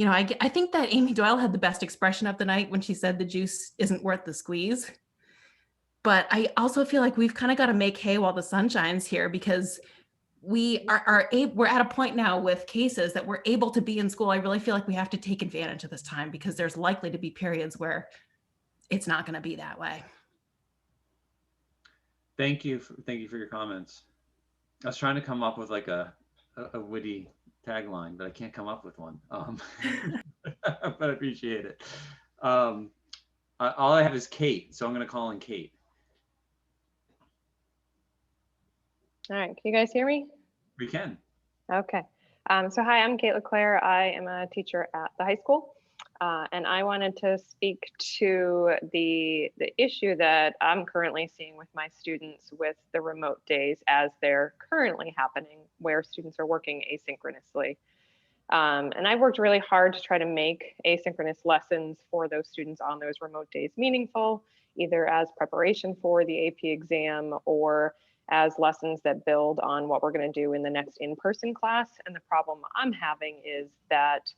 I think that Amy Doyle had the best expression of the night when she said the juice isn't worth the squeeze. But I also feel like we've kind of got to make hay while the sun shines here, because we're at a point now with cases that we're able to be in school. I really feel like we have to take advantage of this time, because there's likely to be periods where it's not going to be that way. Thank you for your comments. I was trying to come up with like a witty tagline, but I can't come up with one. But I appreciate it. All I have is Kate, so I'm going to call in Kate. All right, can you guys hear me? We can. Okay. So hi, I'm Kate LeClaire. I am a teacher at the high school. And I wanted to speak to the issue that I'm currently seeing with my students with the remote days as they're currently happening, where students are working asynchronously. And I worked really hard to try to make asynchronous lessons for those students on those remote days meaningful, either as preparation for the AP exam or as lessons that build on what we're going to do in the next in-person class. And the problem I'm having is that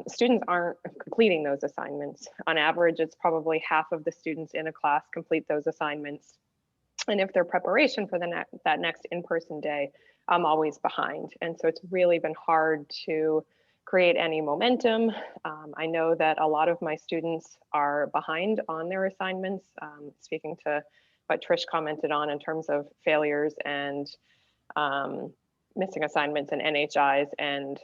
students aren't completing those assignments. On average, it's probably half of the students in a class complete those assignments. And if they're preparation for that next in-person day, I'm always behind. And so it's really been hard to create any momentum. I know that a lot of my students are behind on their assignments, speaking to what Trish commented on in terms of failures and missing assignments and NHIs. And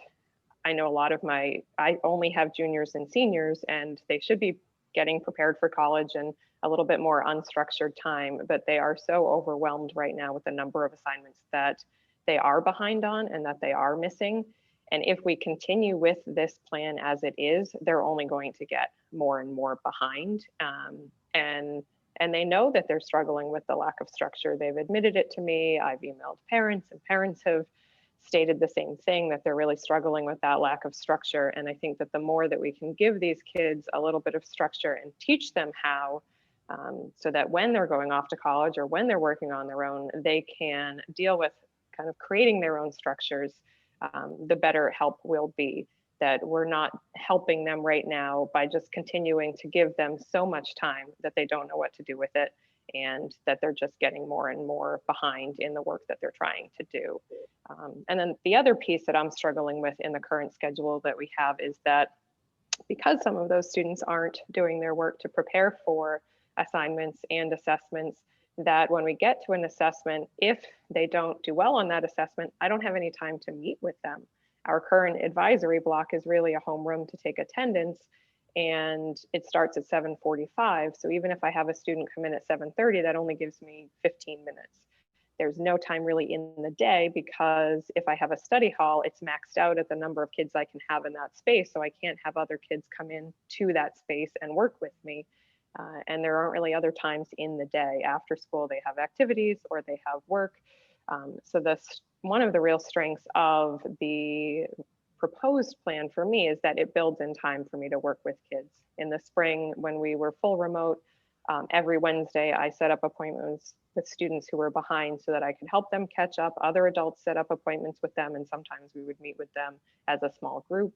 I know a lot of I only have juniors and seniors, and they should be getting prepared for college and a little bit more unstructured time, but they are so overwhelmed right now with the number of assignments that they are behind on and that they are missing. And if we continue with this plan as it is, they're only going to get more and more behind. And they know that they're struggling with the lack of structure. They've admitted it to me. I've emailed parents, and parents have stated the same thing, that they're really struggling with that lack of structure. And I think that the more that we can give these kids a little bit of structure and teach them how, so that when they're going off to college or when they're working on their own, they can deal with kind of creating their own structures, the better help will be. That we're not helping them right now by just continuing to give them so much time that they don't know what to do with it, and that they're just getting more and more behind in the work that they're trying to do. And then the other piece that I'm struggling with in the current schedule that we have is that because some of those students aren't doing their work to prepare for assignments and assessments, that when we get to an assessment, if they don't do well on that assessment, I don't have any time to meet with them. Our current advisory block is really a homeroom to take attendance, and it starts at 7:45. So even if I have a student come in at 7:30, that only gives me 15 minutes. There's no time really in the day, because if I have a study hall, it's maxed out at the number of kids I can have in that space. So I can't have other kids come in to that space and work with me. And there aren't really other times in the day. After school, they have activities or they have work. So that's one of the real strengths of the proposed plan for me, is that it builds in time for me to work with kids. In the spring, when we were full remote, every Wednesday, I set up appointments with students who were behind so that I could help them catch up. Other adults set up appointments with them, and sometimes we would meet with them as a small group.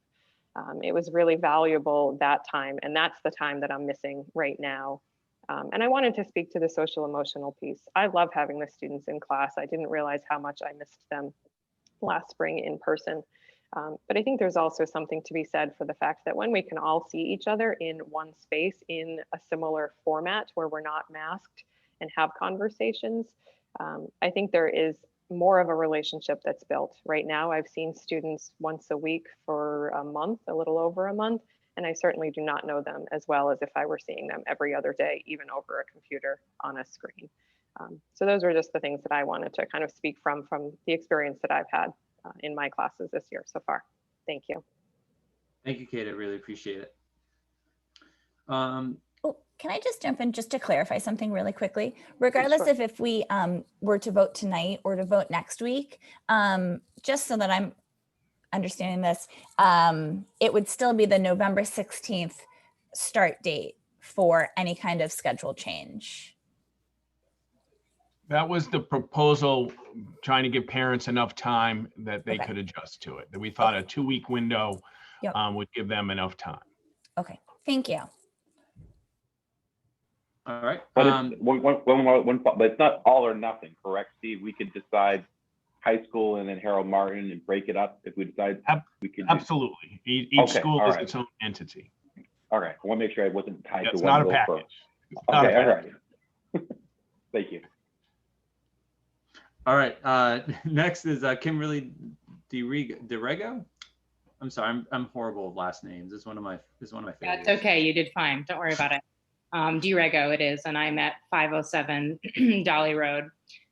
It was really valuable that time, and that's the time that I'm missing right now. And I wanted to speak to the social emotional piece. I love having the students in class. I didn't realize how much I missed them last spring in person. But I think there's also something to be said for the fact that when we can all see each other in one space in a similar format where we're not masked and have conversations, I think there is more of a relationship that's built. Right now, I've seen students once a week for a month, a little over a month, and I certainly do not know them as well as if I were seeing them every other day, even over a computer on a screen. So those are just the things that I wanted to kind of speak from the experience that I've had in my classes this year so far. Thank you. Thank you, Kate. I really appreciate it. Oh, can I just jump in just to clarify something really quickly? Regardless Sure. of if we were to vote tonight or to vote next week, just so that I'm understanding this, it would still be the November 16th start date for any kind of schedule change. That was the proposal, trying to give parents enough time that they Okay. could adjust to it. That we thought a 2-week window Yep. would give them enough time. Okay, thank you. All right. But but it's not all or nothing, correct, Steve? We could decide high school and then Harold Martin and break it up if we decide we could. Absolutely. Each Okay, school all is right. its own entity. All right, I want to make sure I wasn't tied Yeah, to it's one not a goal package. first. It's not a Okay, all package. right. Thank you. All right. Next is Kimberly DeRego. I'm sorry, I'm horrible with last names. It's one of my favorites. That's okay. You did fine. Don't worry about it. DeRego it is, and I'm at 507 Dolly Road.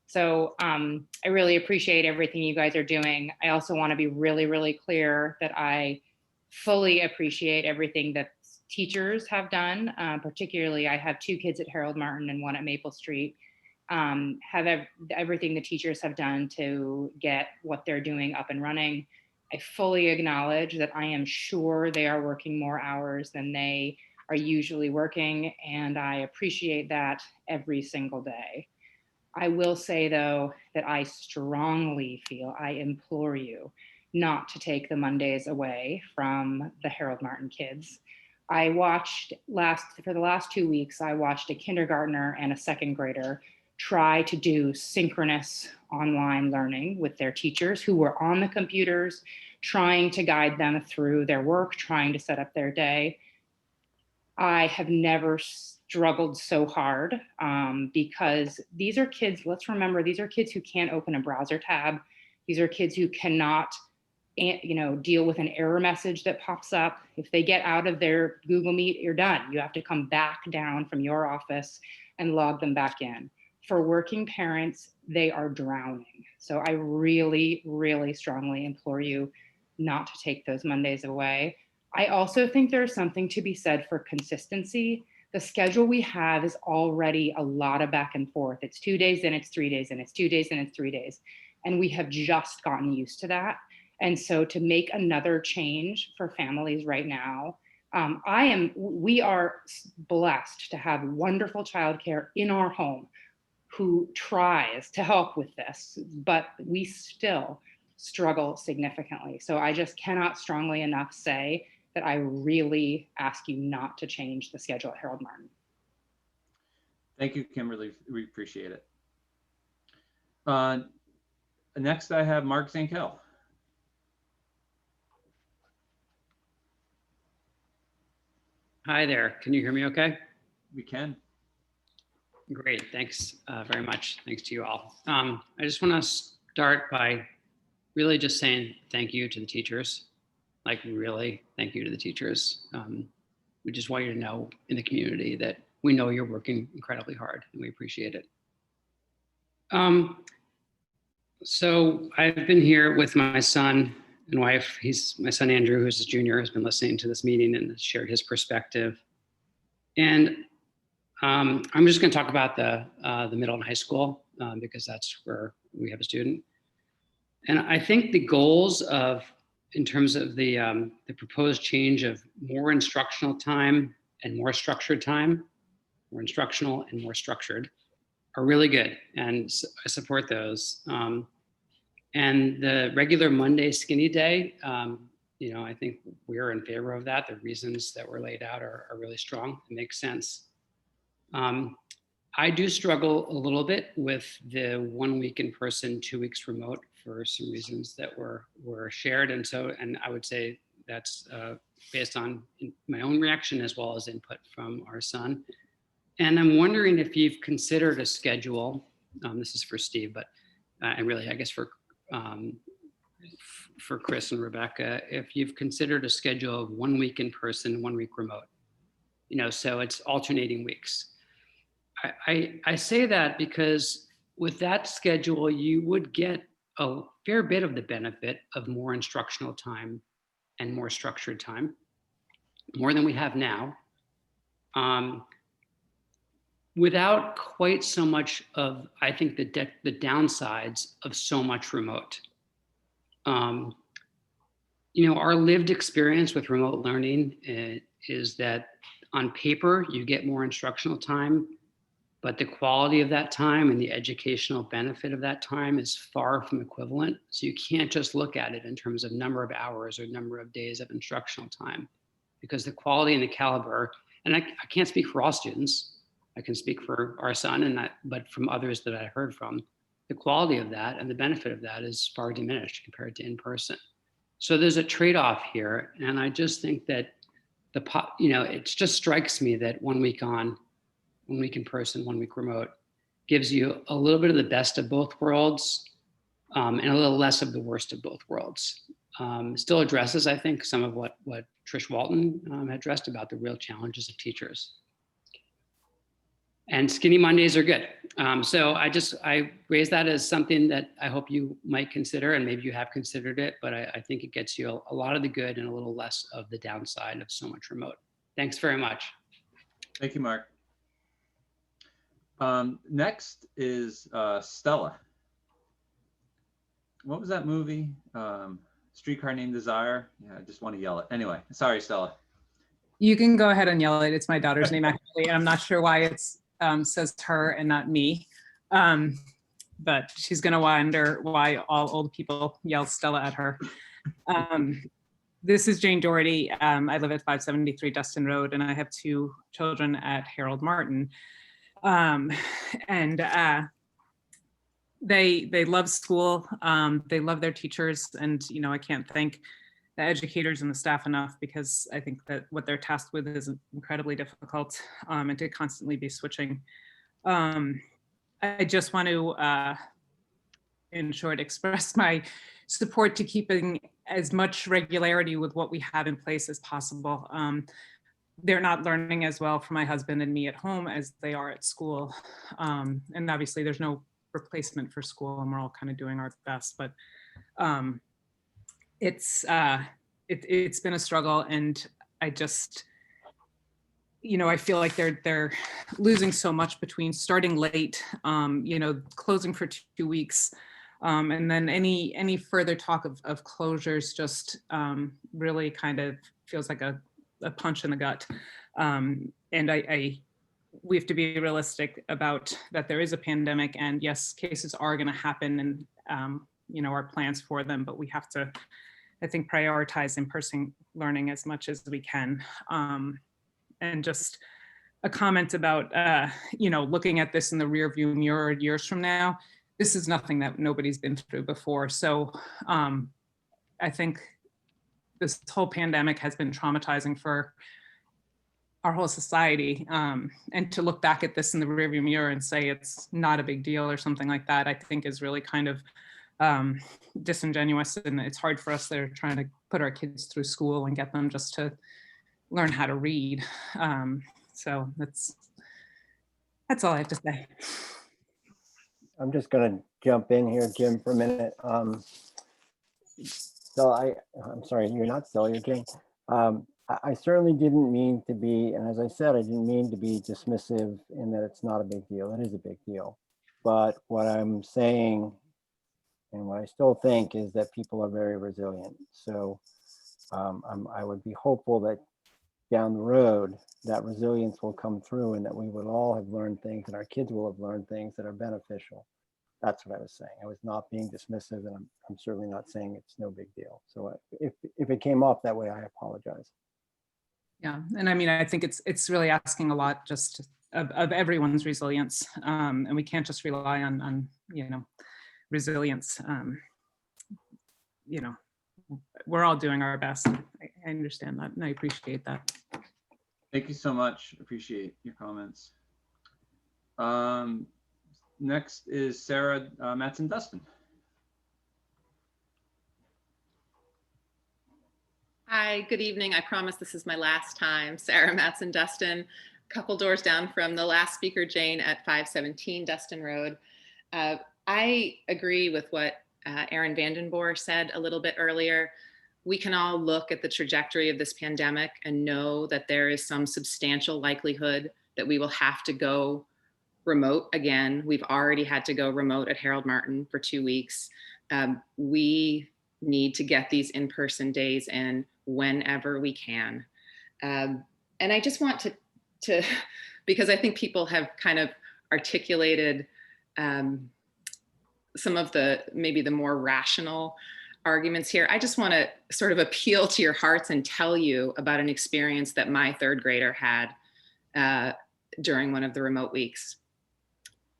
So I really appreciate everything you guys are doing. I also want to be really, really clear that I fully appreciate everything that teachers have done. Particularly, I have 2 kids at Harold Martin and 1 at Maple Street. Everything the teachers have done to get what they're doing up and running. I fully acknowledge that I am sure they are working more hours than they are usually working, and I appreciate that every single day. I will say, though, that I strongly feel, I implore you not to take the Mondays away from the Harold Martin kids. I watched for the last 2 weeks, I watched a kindergartner and a 2nd grader try to do synchronous online learning with their teachers who were on the computers, trying to guide them through their work, trying to set up their day. I have never struggled so hard because these are kids, let's remember, these are kids who can't open a browser tab. These are kids who cannot deal with an error message that pops up. If they get out of their Google Meet, you're done. You have to come back down from your office and log them back in. For working parents, they are drowning. So I really, really strongly implore you not to take those Mondays away. I also think there's something to be said for consistency. The schedule we have is already a lot of back and forth. It's 2 days, then it's 3 days, and it's 2 days, and it's 3 days. And we have just gotten used to that. And so to make another change for families right now, we are blessed to have wonderful childcare in our home who tries to help with this, but we still struggle significantly. So I just cannot strongly enough say that I really ask you not to change the schedule at Harold Martin. Thank you, Kimberly. We appreciate it. Next, I have Mark Zankel. Hi there. Can you hear me okay? We can. Great. Thanks very much. Thanks to you all. I just want to start by really just saying thank you to the teachers. Like really, thank you to the teachers. We just want you to know in the community that we know you're working incredibly hard and we appreciate it. So I've been here with my son and wife. My son Andrew, who's a junior, has been listening to this meeting and has shared his perspective. And I'm just going to talk about the middle and high school because that's where we have a student. And I think the goals in terms of the proposed change of more instructional time and more structured time, more instructional and more structured, are really good, and I support those. And the regular Monday skinny day, I think we're in favor of that. The reasons that were laid out are really strong. It makes sense. I do struggle a little bit with the 1 week in person, 2 weeks remote for some reasons that were shared. And I would say that's based on my own reaction as well as input from our son. And I'm wondering if you've considered a schedule, this is for Steve, but and really I guess for Chris and Rebecca, if you've considered a schedule of 1 week in person, 1 week remote, so it's alternating weeks. I say that because with that schedule, you would get a fair bit of the benefit of more instructional time and more structured time, more than we have now, without quite so much of, I think, the downsides of so much remote. Our lived experience with remote learning is that on paper, you get more instructional time, but the quality of that time and the educational benefit of that time is far from equivalent. So you can't just look at it in terms of number of hours or number of days of instructional time, because the quality and the caliber, and I can't speak for all students, I can speak for our son, but from others that I heard from, the quality of that and the benefit of that is far diminished compared to in person. So there's a trade-off here. And I just think that it just strikes me that 1 week on, 1 week in person, 1 week remote gives you a little bit of the best of both worlds and a little less of the worst of both worlds. Still addresses, I think, some of what Trish Walton addressed about the real challenges of teachers. And skinny Mondays are good. So I raise that as something that I hope you might consider, and maybe you have considered it, but I think it gets you a lot of the good and a little less of the downside of so much remote. Thanks very much. Thank you, Mark. Next is Stella. What was that movie? Streetcar Named Desire? Yeah, I just want to yell it. Anyway, sorry, Stella. You can go ahead and yell it. It's my daughter's name, actually. I'm not sure why it's says her and not me. But she's going to wonder why all old people yell Stella at her. This is Jane Doherty. I live at 573 Dustin Road, and I have 2 children at Harold Martin. They love school. They love their teachers. And, I can't thank the educators and the staff enough, because I think that what they're tasked with is incredibly difficult, and to constantly be switching. I just want to, in short, express my support to keeping as much regularity with what we have in place as possible. They're not learning as well for my husband and me at home as they are at school. And obviously there's no replacement for school, and we're all kind of doing our best, but it's been a struggle. And I just, I feel like they're losing so much between starting late, closing for 2 weeks, And then any further talk of closures just really kind of feels like a punch in the gut. And we have to be realistic about that there is a pandemic, and yes, cases are going to happen, and our plans for them, but we have to, I think, prioritize in-person learning as much as we can. And just a comment about, looking at this in the rearview mirror years from now. This is nothing that nobody's been through before. So I think this whole pandemic has been traumatizing for our whole society. And to look back at this in the rearview mirror and say it's not a big deal or something like that, I think is really kind of disingenuous. And it's hard for us that are trying to put our kids through school and get them just to learn how to read. So that's all I have to say. I'm just going to jump in here, Jim, for a minute. So I'm sorry, you're not Stella, you're Jane. I certainly didn't mean to be, and as I said, I didn't mean to be dismissive in that it's not a big deal. It is a big deal. But what I'm saying, and what I still think, is that people are very resilient. So I would be hopeful that down the road, that resilience will come through, and that we would all have learned things, and our kids will have learned things that are beneficial. That's what I was saying. I was not being dismissive, and I'm certainly not saying it's no big deal. So if it came off that way, I apologize. Yeah, and I mean, I think it's really asking a lot just of everyone's resilience, and we can't just rely on resilience. We're all doing our best. I understand that, and I appreciate that. Thank you so much. Appreciate your comments. Next is Sarah Matson-Dustin. Hi, good evening. I promise this is my last time. Sarah Matson-Dustin, a couple doors down from the last speaker, Jane, at 517 Dustin Road. I agree with what Aaron Vandenboer said a little bit earlier. We can all look at the trajectory of this pandemic and know that there is some substantial likelihood that we will have to go remote again. We've already had to go remote at Harold Martin for 2 weeks. We need to get these in-person days in whenever we can. And I just want to because I think people have kind of articulated some of maybe the more rational arguments here. I just want to sort of appeal to your hearts and tell you about an experience that my third grader had during one of the remote weeks.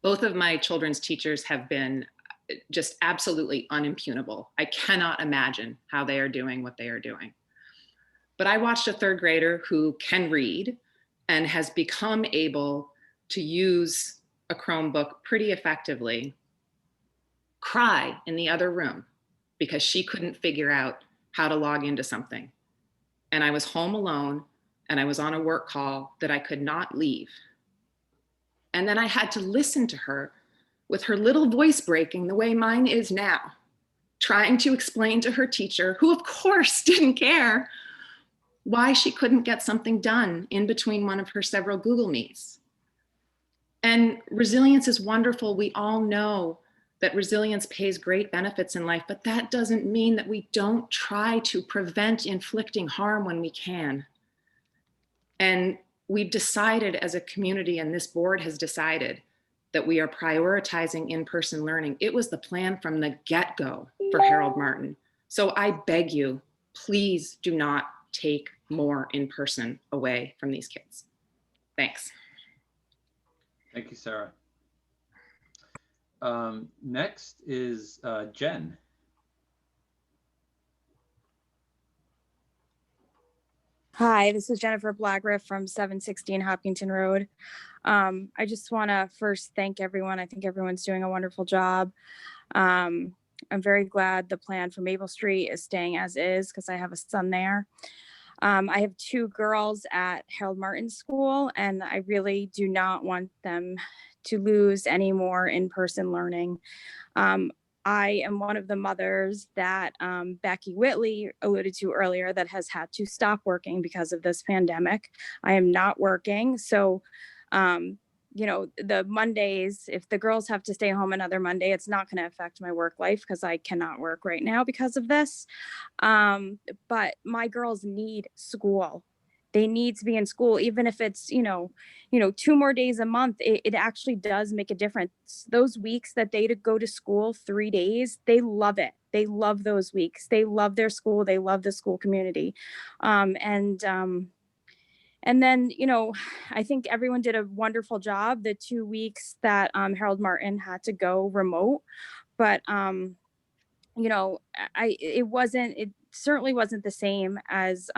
Both of my children's teachers have been just absolutely unimpugnable. I cannot imagine how they are doing what they are doing. But I watched a third grader who can read and has become able to use a Chromebook pretty effectively cry in the other room because she couldn't figure out how to log into something. And I was home alone and I was on a work call that I could not leave. And then I had to listen to her with her little voice breaking the way mine is now, trying to explain to her teacher, who of course didn't care, why she couldn't get something done in between one of her several Google Meets. And resilience is wonderful. We all know that resilience pays great benefits in life, but that doesn't mean that we don't try to prevent inflicting harm when we can. And we've decided as a community, and this board has decided, that we are prioritizing in-person learning. It was the plan from the get-go for Harold Martin. So I beg you, please do not take more in-person away from these kids. Thanks. Thank you, Sarah. Next is Jen. Hi, this is Jennifer Blagriff from 716 Hopkinton Road. I just want to first thank everyone. I think everyone's doing a wonderful job. I'm very glad the plan for Maple Street is staying as is because I have a son there. I have 2 girls at Harold Martin School, and I really do not want them to lose any more in-person learning. I am one of the mothers that Becky Whitley alluded to earlier that has had to stop working because of this pandemic. I am not working, so you know, the Mondays, if the girls have to stay home another Monday, it's not going to affect my work life because I cannot work right now because of this. But my girls need school. They need to be in school, even if it's, 2 more days a month, it actually does make a difference. Those weeks that they go to school 3 days, they love it. They love those weeks. They love their school. They love the school community. And then, I think everyone did a wonderful job the 2 weeks that Harold Martin had to go remote. But, it certainly wasn't the same as,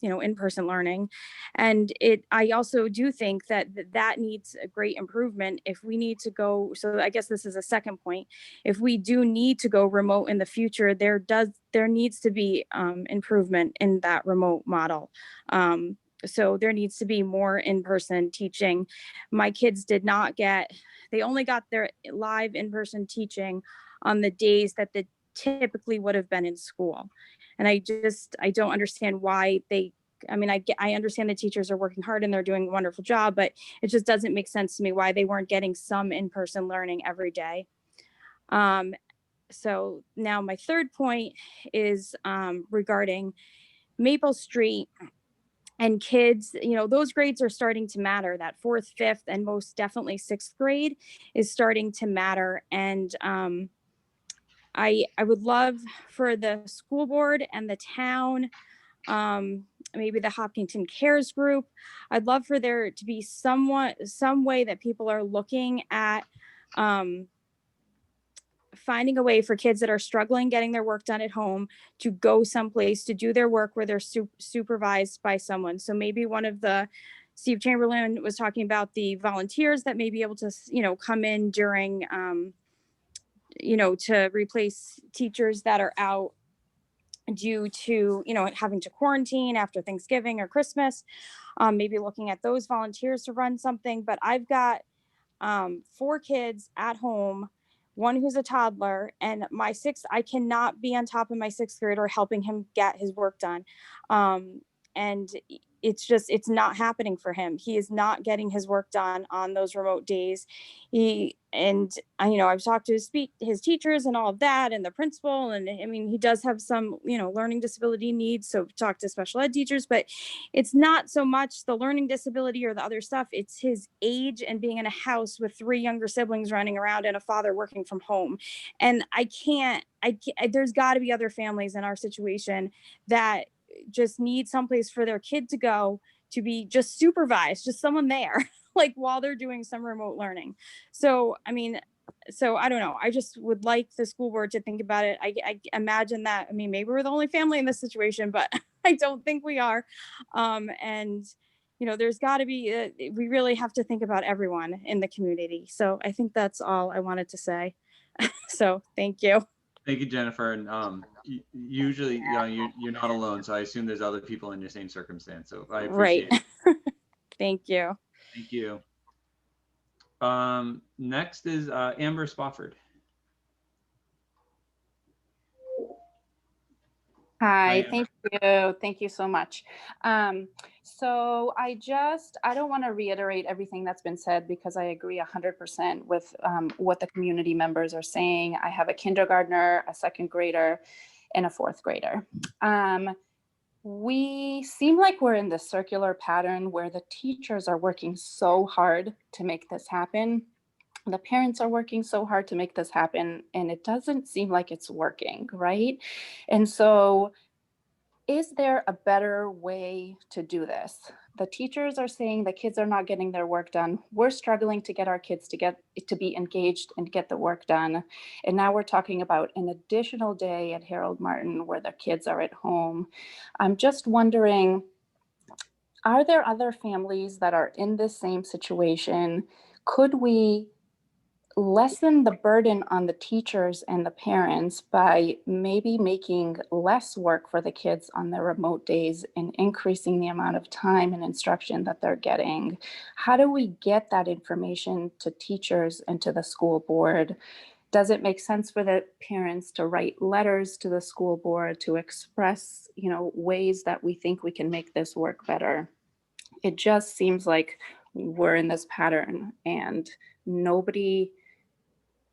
in-person learning. And I also do think that needs a great improvement if we need to go. So I guess this is a second point. If we do need to go remote in the future, there needs to be improvement in that remote model. So there needs to be more in-person teaching. My kids they only got their live in-person teaching on the days that they typically would have been in school. And I don't understand why I understand the teachers are working hard and they're doing a wonderful job, but it just doesn't make sense to me why they weren't getting some in-person learning every day. So now my third point is regarding Maple Street. And kids, those grades are starting to matter. That 4th, 5th, and most definitely 6th grade is starting to matter. And I would love for the school board and the town, maybe the Hopkinton Cares Group, I'd love for there to be some way that people are looking at finding a way for kids that are struggling getting their work done at home to go someplace to do their work where they're supervised by someone. So maybe Steve Chamberlain was talking about the volunteers that may be able to, come in during, to replace teachers that are out due to, having to quarantine after Thanksgiving or Christmas. Maybe looking at those volunteers to run something. But I've got 4 kids at home, 1 who's a toddler, and I cannot be on top of my 6th grader helping him get his work done. And it's not happening for him. He is not getting his work done on those remote days. I've talked to his teachers and all of that, and the principal, and he does have some, learning disability needs. So talk to special ed teachers, but it's not so much the learning disability or the other stuff. It's his age and being in a house with 3 younger siblings running around and a father working from home. And there's got to be other families in our situation that just need someplace for their kid to go to be just supervised, just someone there, like while they're doing some remote learning. So, I don't know. I just would like the school board to think about it. I imagine that, maybe we're the only family in this situation, but I don't think we are. There's got to be, we really have to think about everyone in the community. So I think that's all I wanted to say. So thank you. Thank you, Jennifer. And usually, you're not alone. So I assume there's other people in your same circumstance. So I appreciate it. Thank you. Thank you. Next is Amber Spofford. Hi, thank you. Thank you so much. So I don't want to reiterate everything that's been said because I agree 100% with what the community members are saying. I have a kindergartner, a 2nd grader, and a 4th grader. We seem like we're in this circular pattern where the teachers are working so hard to make this happen. The parents are working so hard to make this happen, and it doesn't seem like it's working, right? And so is there a better way to do this? The teachers are saying the kids are not getting their work done. We're struggling to get our kids to be engaged and get the work done. And now we're talking about an additional day at Harold Martin where the kids are at home. I'm just wondering, are there other families that are in this same situation? Could we lessen the burden on the teachers and the parents by maybe making less work for the kids on their remote days and increasing the amount of time and instruction that they're getting? How do we get that information to teachers and to the school board? Does it make sense for the parents to write letters to the school board to express, ways that we think we can make this work better? It just seems like we're in this pattern and nobody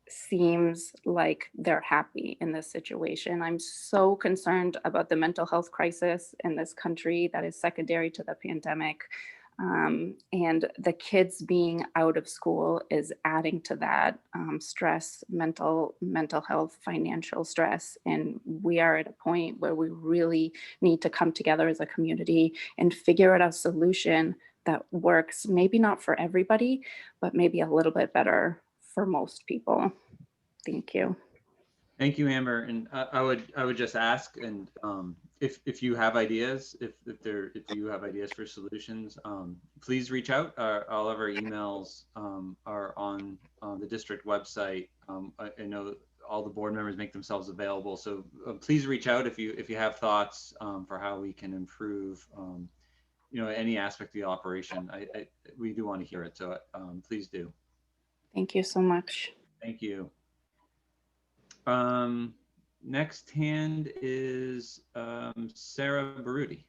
seems like they're happy in this situation. I'm so concerned about the mental health crisis in this country that is secondary to the pandemic. And the kids being out of school is adding to that stress, mental health, financial stress. And we are at a point where we really need to come together as a community and figure out a solution that works, maybe not for everybody, but maybe a little bit better for most people. Thank you. Thank you, Amber. And I would just ask, and if you have ideas, if you have ideas for solutions, please reach out. All of our emails are on the district website. I know all the board members make themselves available, so please reach out if you have thoughts for how we can improve, any aspect of the operation. We do want to hear it, so please do. Thank you so much. Thank you. Next hand is Sarah Baruti.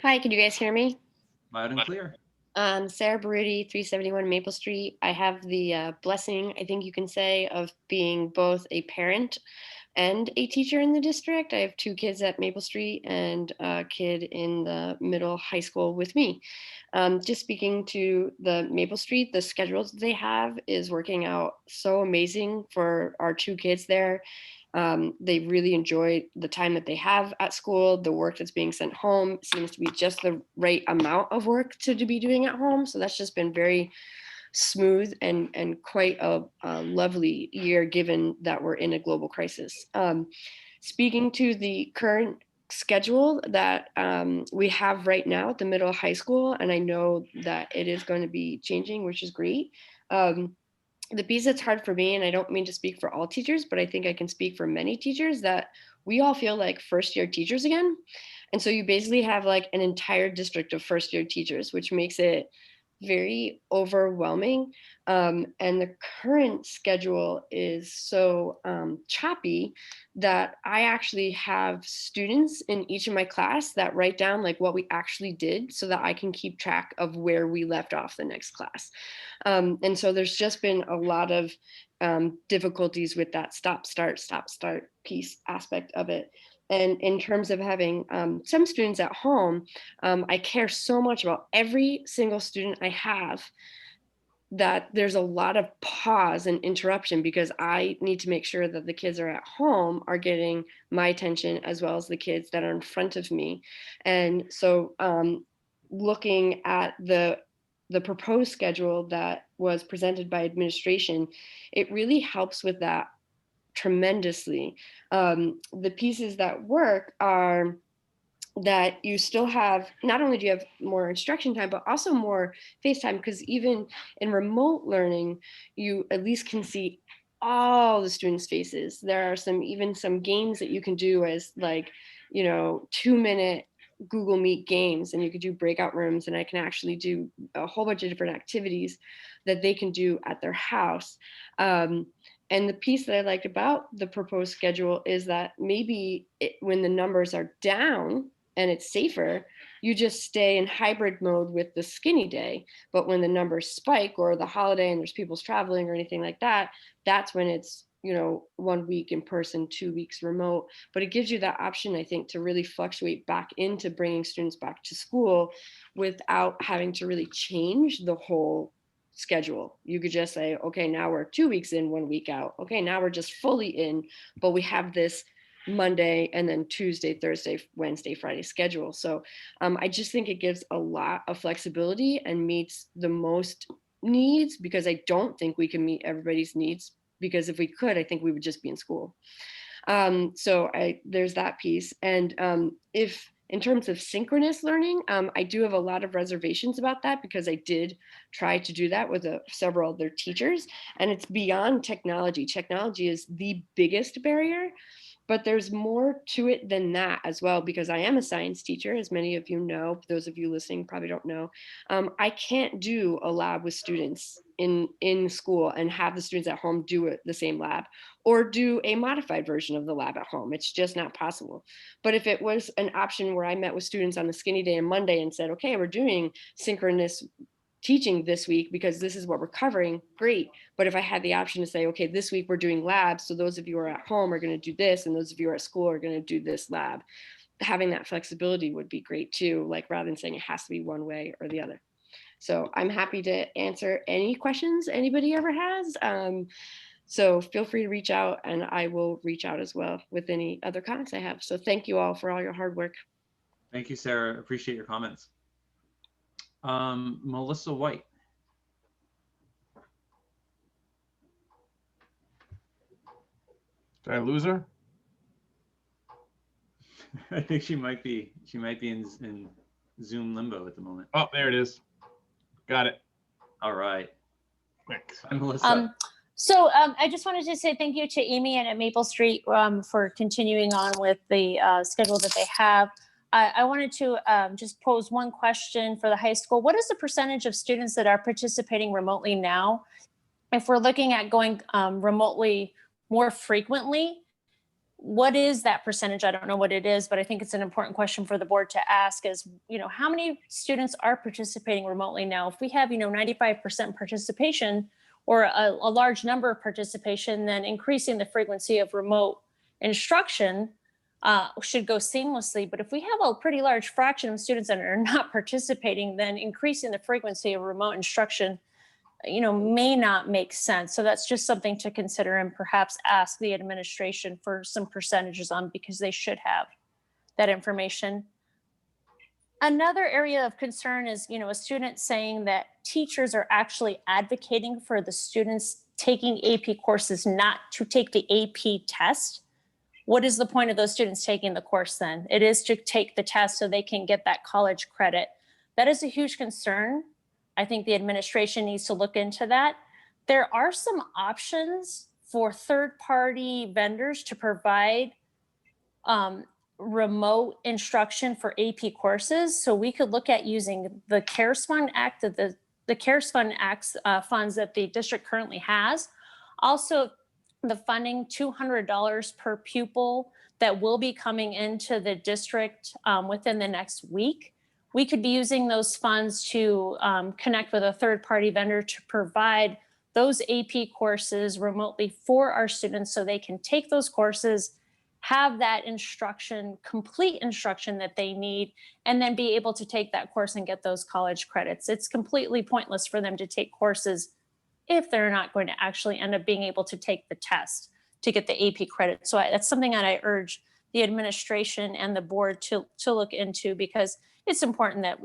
Hi, can you guys hear me? Loud and clear. Sarah Baruti, 371 Maple Street. I have the blessing, I think you can say, of being both a parent and a teacher in the district. I have 2 kids at Maple Street and a kid in the middle high school with me. Just speaking to the Maple Street, the schedules they have is working out so amazing for our 2 kids there. They really enjoy the time that they have at school. The work that's being sent home seems to be just the right amount of work to be doing at home. So that's just been very smooth and quite a lovely year, given that we're in a global crisis. Speaking to the current schedule that we have right now at the middle high school, and I know that it is going to be changing, which is great. The piece that's hard for me, and I don't mean to speak for all teachers, but I think I can speak for many teachers, that we all feel like first-year teachers again. And so you basically have like an entire district of first-year teachers, which makes it very overwhelming. And the current schedule is so choppy that I actually have students in each of my class that write down like what we actually did so that I can keep track of where we left off the next class. And so there's just been a lot of difficulties with that stop, start piece aspect of it. And in terms of having some students at home, I care so much about every single student I have that there's a lot of pause and interruption, because I need to make sure that the kids are at home are getting my attention as well as the kids that are in front of me. And so looking at the proposed schedule that was presented by administration, it really helps with that tremendously. The pieces that work are that you still have, not only do you have more instruction time, but also more face time, because even in remote learning, you at least can see all the students' faces. There are even some games that you can do as 2-minute Google Meet games, and you could do breakout rooms, and I can actually do a whole bunch of different activities that they can do at their house. And the piece that I liked about the proposed schedule is that maybe when the numbers are down and it's safer, you just stay in hybrid mode with the skinny day. But when the numbers spike or the holiday and there's people's traveling or anything like that, that's when it's 1 week in person, 2 weeks remote. But it gives you that option, I think, to really fluctuate back into bringing students back to school without having to really change the whole schedule. You could just say, okay, now we're 2 weeks in, 1 week out. Okay, now we're just fully in, but we have this Monday and then Tuesday, Thursday, Wednesday, Friday schedule. So I just think it gives a lot of flexibility and meets the most needs, because I don't think we can meet everybody's needs, because if we could, I think we would just be in school. So there's that piece. And if in terms of synchronous learning, I do have a lot of reservations about that, because I did try to do that with several other teachers, and it's beyond technology. Technology is the biggest barrier. But there's more to it than that as well, because I am a science teacher, as many of you know. Those of you listening probably don't know. I can't do a lab with students in school and have the students at home do the same lab, or do a modified version of the lab at home. It's just not possible. But if it was an option where I met with students on the skinny day and Monday and said, okay, we're doing synchronous teaching this week because this is what we're covering, great. But if I had the option to say, okay, this week we're doing labs, so those of you who are at home are going to do this, and those of you who are at school are going to do this lab, having that flexibility would be great too, like rather than saying it has to be one way or the other. So I'm happy to answer any questions anybody ever has. So feel free to reach out, and I will reach out as well with any other comments I have. So thank you all for all your hard work. Thank you, Sarah. Appreciate your comments. Melissa White. Did I lose her? I think she might be in Zoom limbo at the moment. Oh, there it is. Got it. All right. Thanks. I'm Melissa. I just wanted to say thank you to Amy and at Maple Street for continuing on with the schedule that they have. I wanted to just pose one question for the high school. What is the percentage of students that are participating remotely now? If we're looking at going remotely more frequently, what is that percentage? I don't know what it is, but I think it's an important question for the board to ask is, how many students are participating remotely now? If we have, 95% participation or a large number of participation, then increasing the frequency of remote instruction should go seamlessly. But if we have a pretty large fraction of students that are not participating, then increasing the frequency of remote instruction, may not make sense. So that's just something to consider, and perhaps ask the administration for some percentages on, because they should have that information. Another area of concern is, a student saying that teachers are actually advocating for the students taking AP courses not to take the AP test. What is the point of those students taking the course then? It is to take the test so they can get that college credit. That is a huge concern. I think the administration needs to look into that. There are some options for third-party vendors to provide remote instruction for AP courses. So we could look at using the CARES Fund Act, the CARES Fund Acts funds that the district currently has. Also, the funding, $200 per pupil, that will be coming into the district within the next week. We could be using those funds to connect with a third-party vendor to provide those AP courses remotely for our students so they can take those courses, have that instruction, complete instruction that they need, and then be able to take that course and get those college credits. It's completely pointless for them to take courses if they're not going to actually end up being able to take the test to get the AP credit. So that's something that I urge the administration and the board to look into, because it's important that,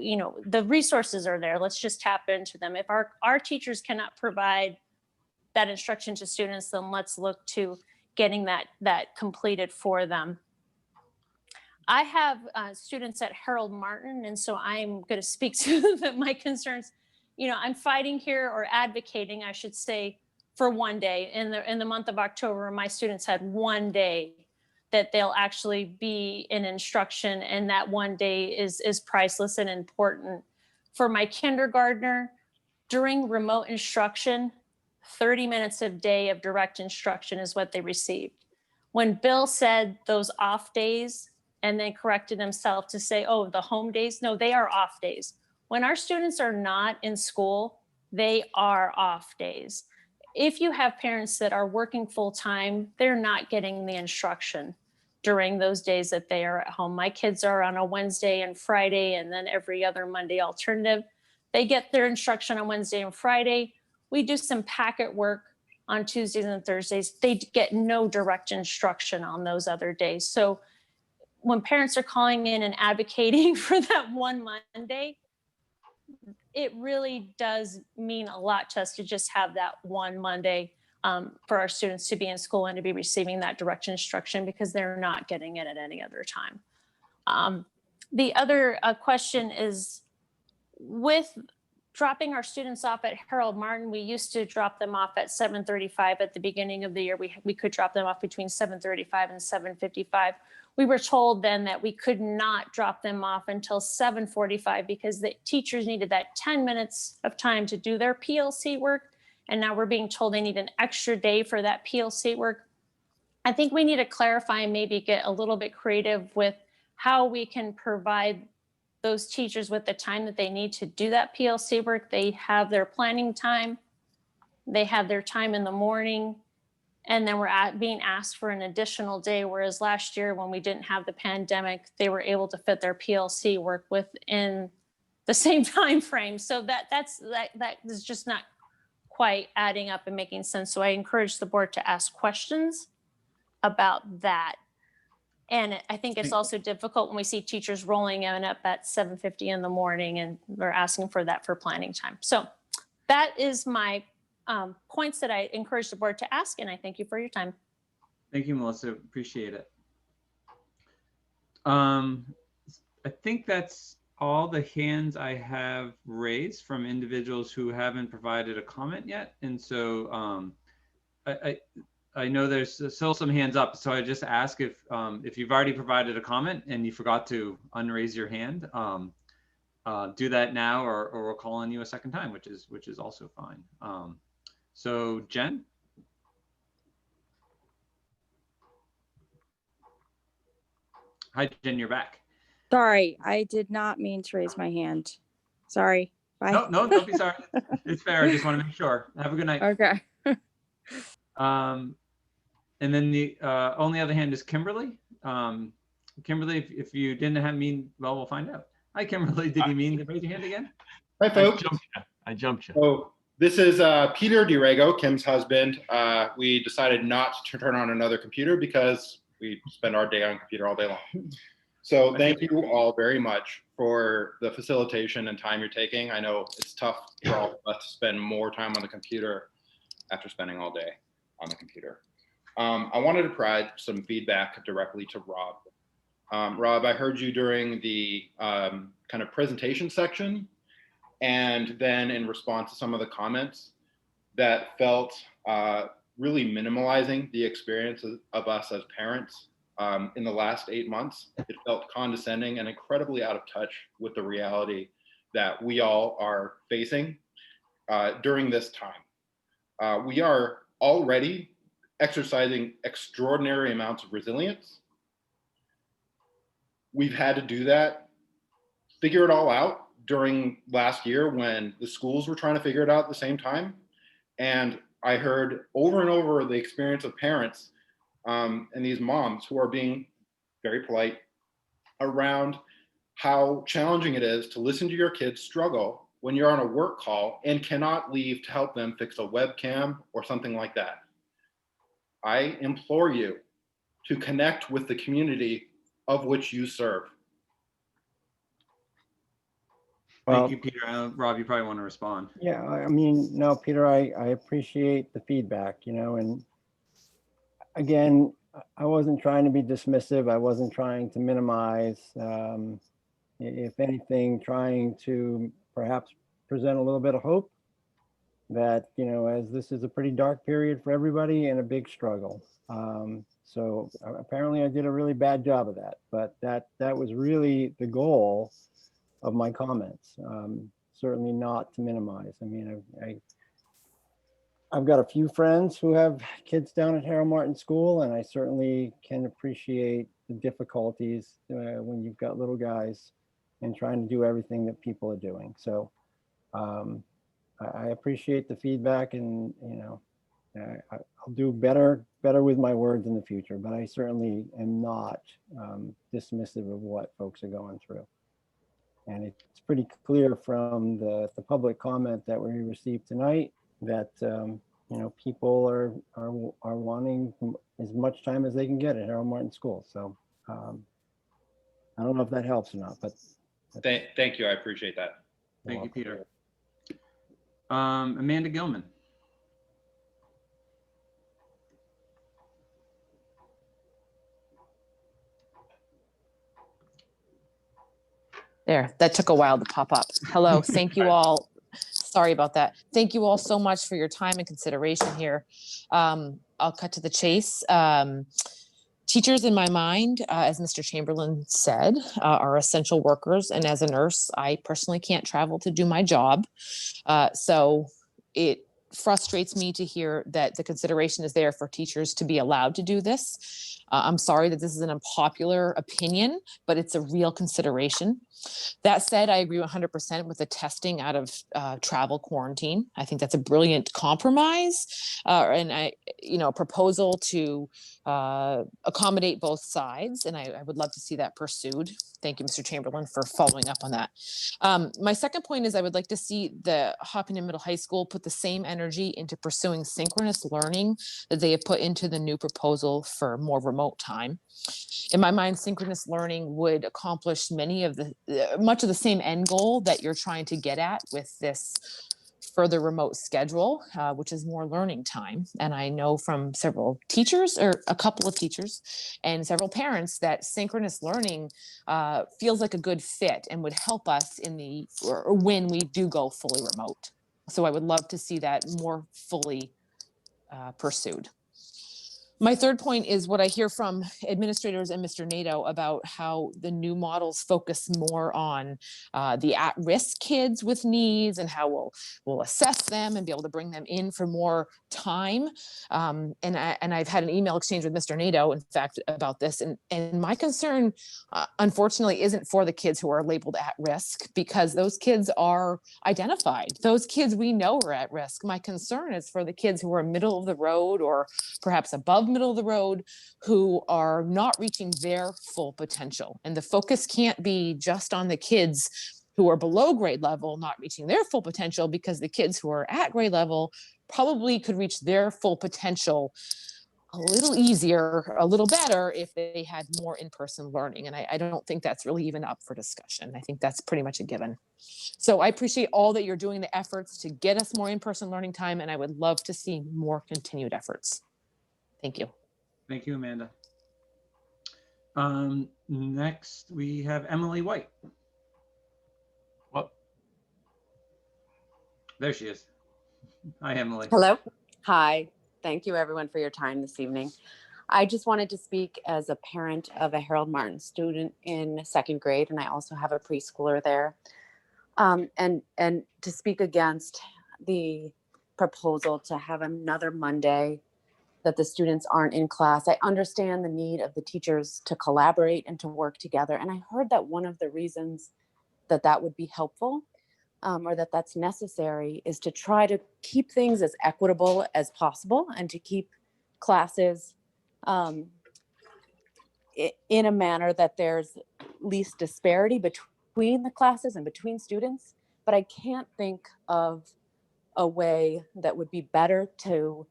the resources are there. Let's just tap into them. If our teachers cannot provide that instruction to students, then let's look to getting that completed for them. I have students at Harold Martin, and so I'm going to speak to my concerns. I'm fighting here, or advocating, I should say, for one day. In the month of October, my students had one day that they'll actually be in instruction, and that one day is priceless and important. For my kindergartner, during remote instruction, 30 minutes a day of direct instruction is what they received. When Bill said those off days, and then corrected himself to say, oh, the home days, no, they are off days. When our students are not in school, they are off days. If you have parents that are working full-time, they're not getting the instruction during those days that they are at home. My kids are on a Wednesday and Friday, and then every other Monday alternative. They get their instruction on Wednesday and Friday. We do some packet work on Tuesdays and Thursdays. They get no direct instruction on those other days. So when parents are calling in and advocating for that one Monday, it really does mean a lot to us to just have that one Monday for our students to be in school and to be receiving that direct instruction, because they're not getting it at any other time. The other question is, with dropping our students off at Harold Martin, we used to drop them off at 7:35 at the beginning of the year. We could drop them off between 7:35 and 7:55. We were told then that we could not drop them off until 7:45 because the teachers needed that 10 minutes of time to do their PLC work. And now we're being told they need an extra day for that PLC work. I think we need to clarify and maybe get a little bit creative with how we can provide those teachers with the time that they need to do that PLC work. They have their planning time, they have their time in the morning, and then we're being asked for an additional day. Whereas last year when we didn't have the pandemic, they were able to fit their PLC work within the same time frame. So that is just not quite adding up and making sense. So I encourage the board to ask questions about that. And I think it's also difficult when we see teachers rolling in up at 7:50 in the morning and they're asking for that for planning time. So that is my points that I encourage the board to ask, and I thank you for your time. Thank you, Melissa. Appreciate it. I think that's all the hands I have raised from individuals who haven't provided a comment yet. And so I know there's still some hands up, so I just ask if you've already provided a comment and you forgot to unraise your hand, do that now, or we'll call on you a second time, which is also fine. So Jen. Hi, Jen, you're back. Sorry, I did not mean to raise my hand. Sorry. Bye. No, don't be sorry. It's fair. I just want to make sure. Have a good night. Okay. And then the only other hand is Kimberly. Kimberly, if you didn't have well, we'll find out. Hi, Kimberly. Did you mean to raise your hand again? Hi, folks. I jumped you. Oh, this is Peter DiRego, Kim's husband. We decided not to turn on another computer because we spend our day on computer all day long. So thank you all very much for the facilitation and time you're taking. I know it's tough for all of us to spend more time on the computer after spending all day on the computer. I wanted to provide some feedback directly to Rob. Rob, I heard you during the kind of presentation section, and then in response to some of the comments that felt really minimalizing the experience of us as parents in the last 8 months. It felt condescending and incredibly out of touch with the reality that we all are facing during this time. We are already exercising extraordinary amounts of resilience. We've had to do that, figure it all out during last year when the schools were trying to figure it out at the same time. And I heard over and over the experience of parents and these moms who are being very polite around how challenging it is to listen to your kids struggle when you're on a work call and cannot leave to help them fix a webcam or something like that. I implore you to connect with the community of which you serve. Thank you, Peter. Rob, you probably want to respond. Yeah, I mean, no, Peter, I appreciate the feedback, and again, I wasn't trying to be dismissive. I wasn't trying to minimize. If anything, trying to perhaps present a little bit of hope that, as this is a pretty dark period for everybody and a big struggle. So apparently I did a really bad job of that, but that was really the goal of my comments. Certainly not to minimize. I mean, I've got a few friends who have kids down at Harold Martin School, and I certainly can appreciate the difficulties when you've got little guys and trying to do everything that people are doing. So I appreciate the feedback, and I'll do better with my words in the future, but I certainly am not dismissive of what folks are going through. And it's pretty clear from the public comment that we received tonight that people are wanting as much time as they can get at Harold Martin School. So I don't know if that helps or not, but thank you. I appreciate that. Thank you, Peter. Amanda Gilman. There, that took a while to pop up. Hello, thank you all Sorry about that. Thank you all so much for your time and consideration here. I'll cut to the chase. Teachers, in my mind, as Mr. Chamberlain said, are essential workers. And as a nurse, I personally can't travel to do my job. So it frustrates me to hear that the consideration is there for teachers to be allowed to do this. I'm sorry that this is an unpopular opinion, but it's a real consideration. That said, I agree 100% with the testing out of travel quarantine. I think that's a brilliant compromise, and a proposal to accommodate both sides. And I would love to see that pursued. Thank you, Mr. Chamberlain, for following up on that. My second point is I would like to see the Hopkinton Middle High School put the same energy into pursuing synchronous learning that they have put into the new proposal for more remote time. In my mind, synchronous learning would accomplish much of the same end goal that you're trying to get at with this further remote schedule, which is more learning time. And I know from several teachers, or a couple of teachers, and several parents that synchronous learning feels like a good fit and would help us when we do go fully remote. So I would love to see that more fully pursued. My third point is what I hear from administrators and Mr. Nato about how the new models focus more on the at-risk kids with needs and how we'll assess them and be able to bring them in for more time. And I've had an email exchange with Mr. Nato, in fact, about this. And my concern, unfortunately, isn't for the kids who are labeled at risk, because those kids are identified. Those kids we know are at risk. My concern is for the kids who are middle of the road or perhaps above middle of the road, who are not reaching their full potential. And the focus can't be just on the kids who are below grade level not reaching their full potential, because the kids who are at grade level probably could reach their full potential a little easier, a little better if they had more in-person learning. And I don't think that's really even up for discussion. I think that's pretty much a given. So I appreciate all that you're doing, the efforts to get us more in-person learning time, and I would love to see more continued efforts. Thank you. Thank you, Amanda. Next, we have Emily White. Well, there she is. Hi, Emily. Hello. Hi. Thank you, everyone, for your time this evening. I just wanted to speak as a parent of a Harold Martin student in second grade, and I also have a preschooler there, and to speak against the proposal to have another Monday that the students aren't in class. I understand the need of the teachers to collaborate and to work together. And I heard that one of the reasons that that would be helpful, or that that's necessary, is to try to keep things as equitable as possible and to keep classes in a manner that there's least disparity between the classes and between students. But I can't think of a way that would be better to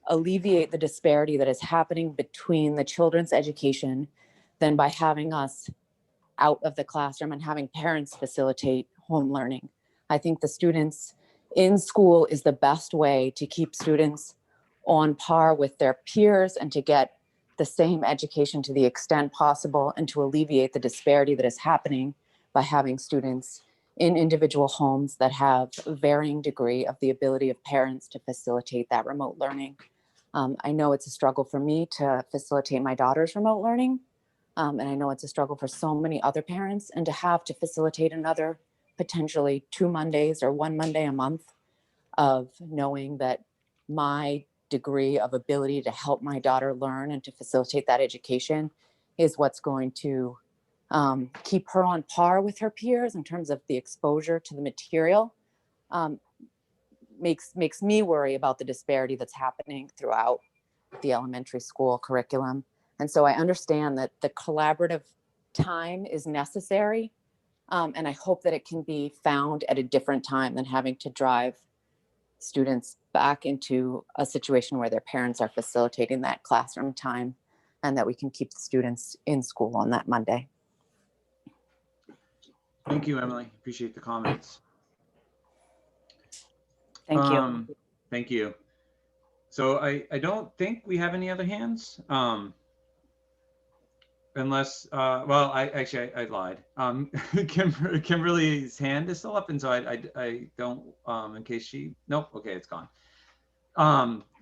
alleviate the disparity that is happening between the children's education than by having us out of the classroom and having parents facilitate home learning. I think the students in school is the best way to keep students on par with their peers and to get the same education to the extent possible, and to alleviate the disparity that is happening by having students in individual homes that have a varying degree of the ability of parents to facilitate that remote learning. I know it's a struggle for me to facilitate my daughter's remote learning. And I know it's a struggle for so many other parents, and to have to facilitate another potentially 2 Mondays or 1 Monday a month of knowing that my degree of ability to help my daughter learn and to facilitate that education is what's going to keep her on par with her peers in terms of the exposure to the material, makes me worry about the disparity that's happening throughout the elementary school curriculum. And so I understand that the collaborative time is necessary, and I hope that it can be found at a different time than having to drive students back into a situation where their parents are facilitating that classroom time, and that we can keep the students in school on that Monday. Thank you, Emily. Appreciate the comments. Thank you. Thank you. So I don't think we have any other hands. Unless, well, I lied. Kimberly's hand is still up, and so I don't, in case she, nope, okay, it's gone.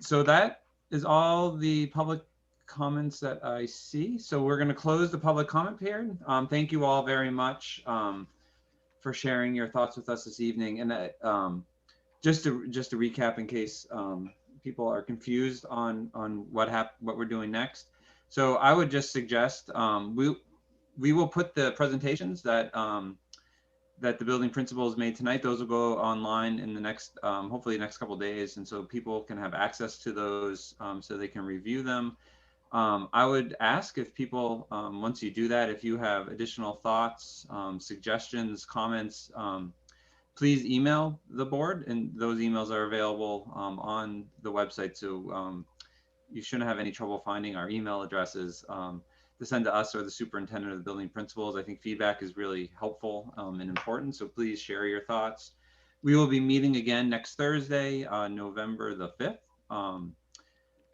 So that is all the public comments that I see. So we're going to close the public comment period. Thank you all very much for sharing your thoughts with us this evening. And just to recap, in case people are confused on what we're doing next. So I would just suggest we will put the presentations that that the building principals made tonight. Those will go online in the next, hopefully the next couple of days. And so people can have access to those so they can review them. I would ask if people, once you do that, if you have additional thoughts, suggestions, comments, please email the board, and those emails are available on the website. So you shouldn't have any trouble finding our email addresses to send to us or the superintendent or the building principals. I think feedback is really helpful and important. So please share your thoughts. We will be meeting again next Thursday, November the 5th.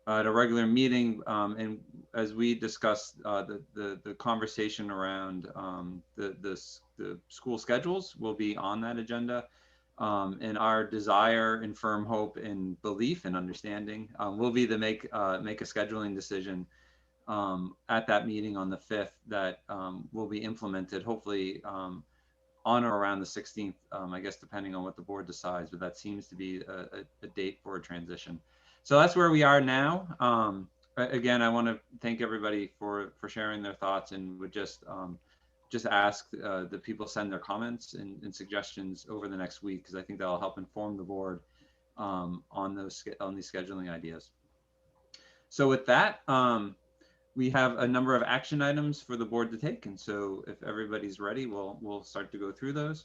At a regular meeting, and as we discussed the conversation around the school schedules will be on that agenda, and our desire and firm hope and belief and understanding will be to make a scheduling decision at that meeting on the 5th that will be implemented hopefully on or around the 16th, I guess, depending on what the board decides, but that seems to be a date for a transition. So that's where we are now. Again, I want to thank everybody for sharing their thoughts, and would just ask that people send their comments and suggestions over the next week, because I think that'll help inform the board on these scheduling ideas. So with that, we have a number of action items for the board to take, and so if everybody's ready, we'll start to go through those.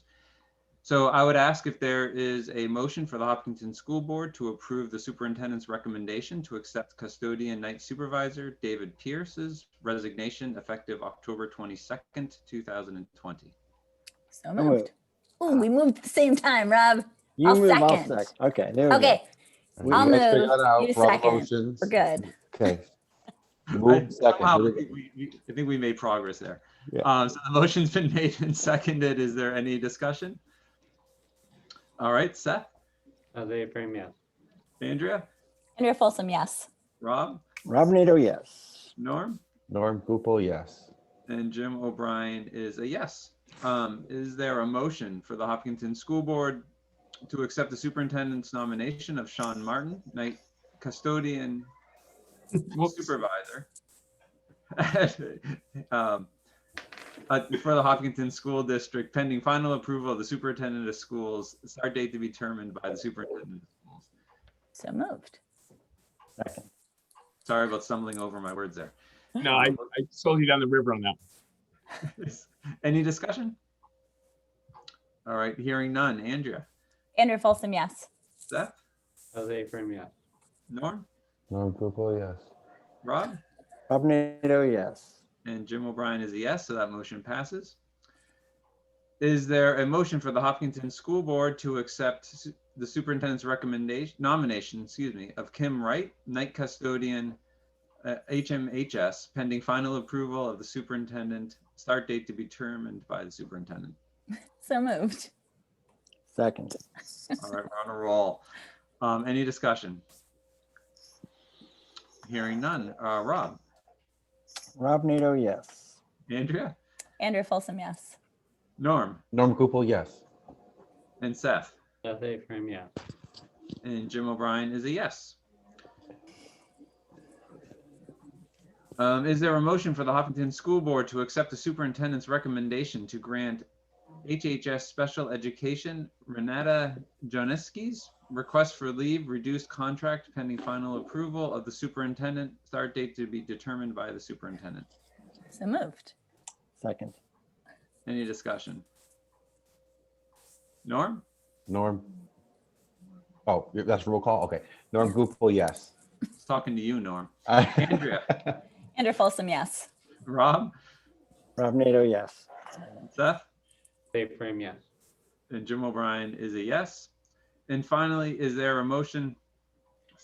So I would ask if there is a motion for the Hopkinton School Board to approve the superintendent's recommendation to accept custodian night supervisor David Pierce's resignation effective October 22nd, 2020. So moved. Oh, we moved at the same time, Rob. You I'll move, second. I'll second. Okay, there we Okay, go. I'll You guys figure move. that out. You Rob second. motions. We're good. Okay. You move second. Somehow, Here we go. I think we made progress there. Yeah. So the motion's been made and seconded. Is there any discussion? All right, Seth. Jose Frame, yes. Andrea. Andrea Folsom, yes. Rob. Rob Nato, yes. Norm. Norm Gupel, yes. And Jim O'Brien is a yes. Is there a motion for the Hopkinton School Board to accept the superintendent's nomination of Sean Martin, night custodian supervisor for the Hopkinton School District, pending final approval of the superintendent of schools, start date to be determined by the superintendent of schools? So moved. Second. Sorry about stumbling over my words there. No, I sold you down the river on that. Any discussion? All right, hearing none. Andrea. Andrea Folsom, yes. Seth. Jose Frame, yes. Norm. Norm Gupel, yes. Rob. Rob Nato, yes. And Jim O'Brien is a yes, so that motion passes. Is there a motion for the Hopkinton School Board to accept the superintendent's nomination of Kim Wright, night custodian, HMHS, pending final approval of the superintendent, start date to be determined by the superintendent? So moved. Second. All right, we're on a roll. Any discussion? Hearing none. Rob. Rob Nato, yes. Andrea. Andrea Folsom, yes. Norm. Norm Gupel, yes. And Seth. Jose Frame, yes. And Jim O'Brien is a yes. Is there a motion for the Hopkinton School Board to accept the superintendent's recommendation to grant HHS Special Education Renata Joniski's request for leave reduced contract pending final approval of the superintendent, start date to be determined by the superintendent? So moved. Second. Any discussion? Norm? Norm. Oh, that's roll call? Okay. Norm Gupel, yes. It's talking to you, Norm. Andrea? Andrea Folsom, yes. Rob? Rob Nato, yes. Seth? Jose Frame, yes. And Jim O'Brien is a yes. And finally, is there a motion,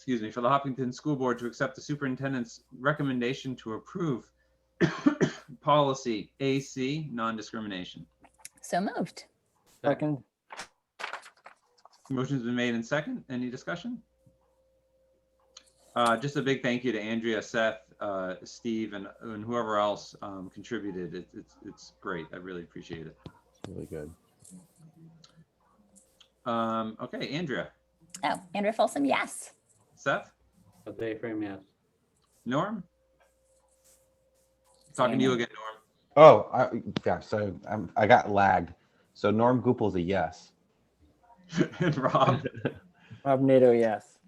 for the Hopkinton School Board to accept the superintendent's recommendation to approve Policy AC, non-discrimination. So moved. Second. Motion's been made in second. Any discussion? Just a big thank you to Andrea, Seth, Steve, and whoever else contributed. It's great. I really appreciate it. Really good. Okay, Andrea. Oh, Andrew Folsom, yes. Seth? Jose Frame, yes. Norm? Talking to you again, Norm. Oh, yeah. So I got lagged. So Norm Goupel's a yes. And Rob? Rob Nato, yes.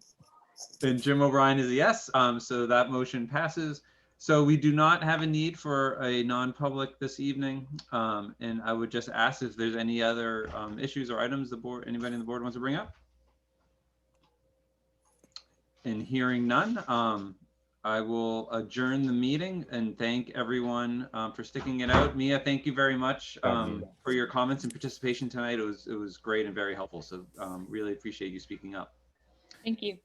And Jim O'Brien is a yes. So that motion passes. So we do not have a need for a non-public this evening. And I would just ask if there's any other issues or items anybody on the board wants to bring up. And hearing none, I will adjourn the meeting and thank everyone for sticking it out. Mia, thank you very much for your comments and participation tonight. It was great and very helpful. So really appreciate you speaking up. Thank you.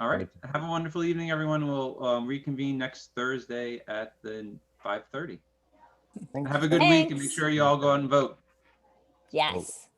All right. Have a wonderful evening, everyone. We'll reconvene next Thursday at 5:30. Have a good week and make sure you all go out and vote. Yes.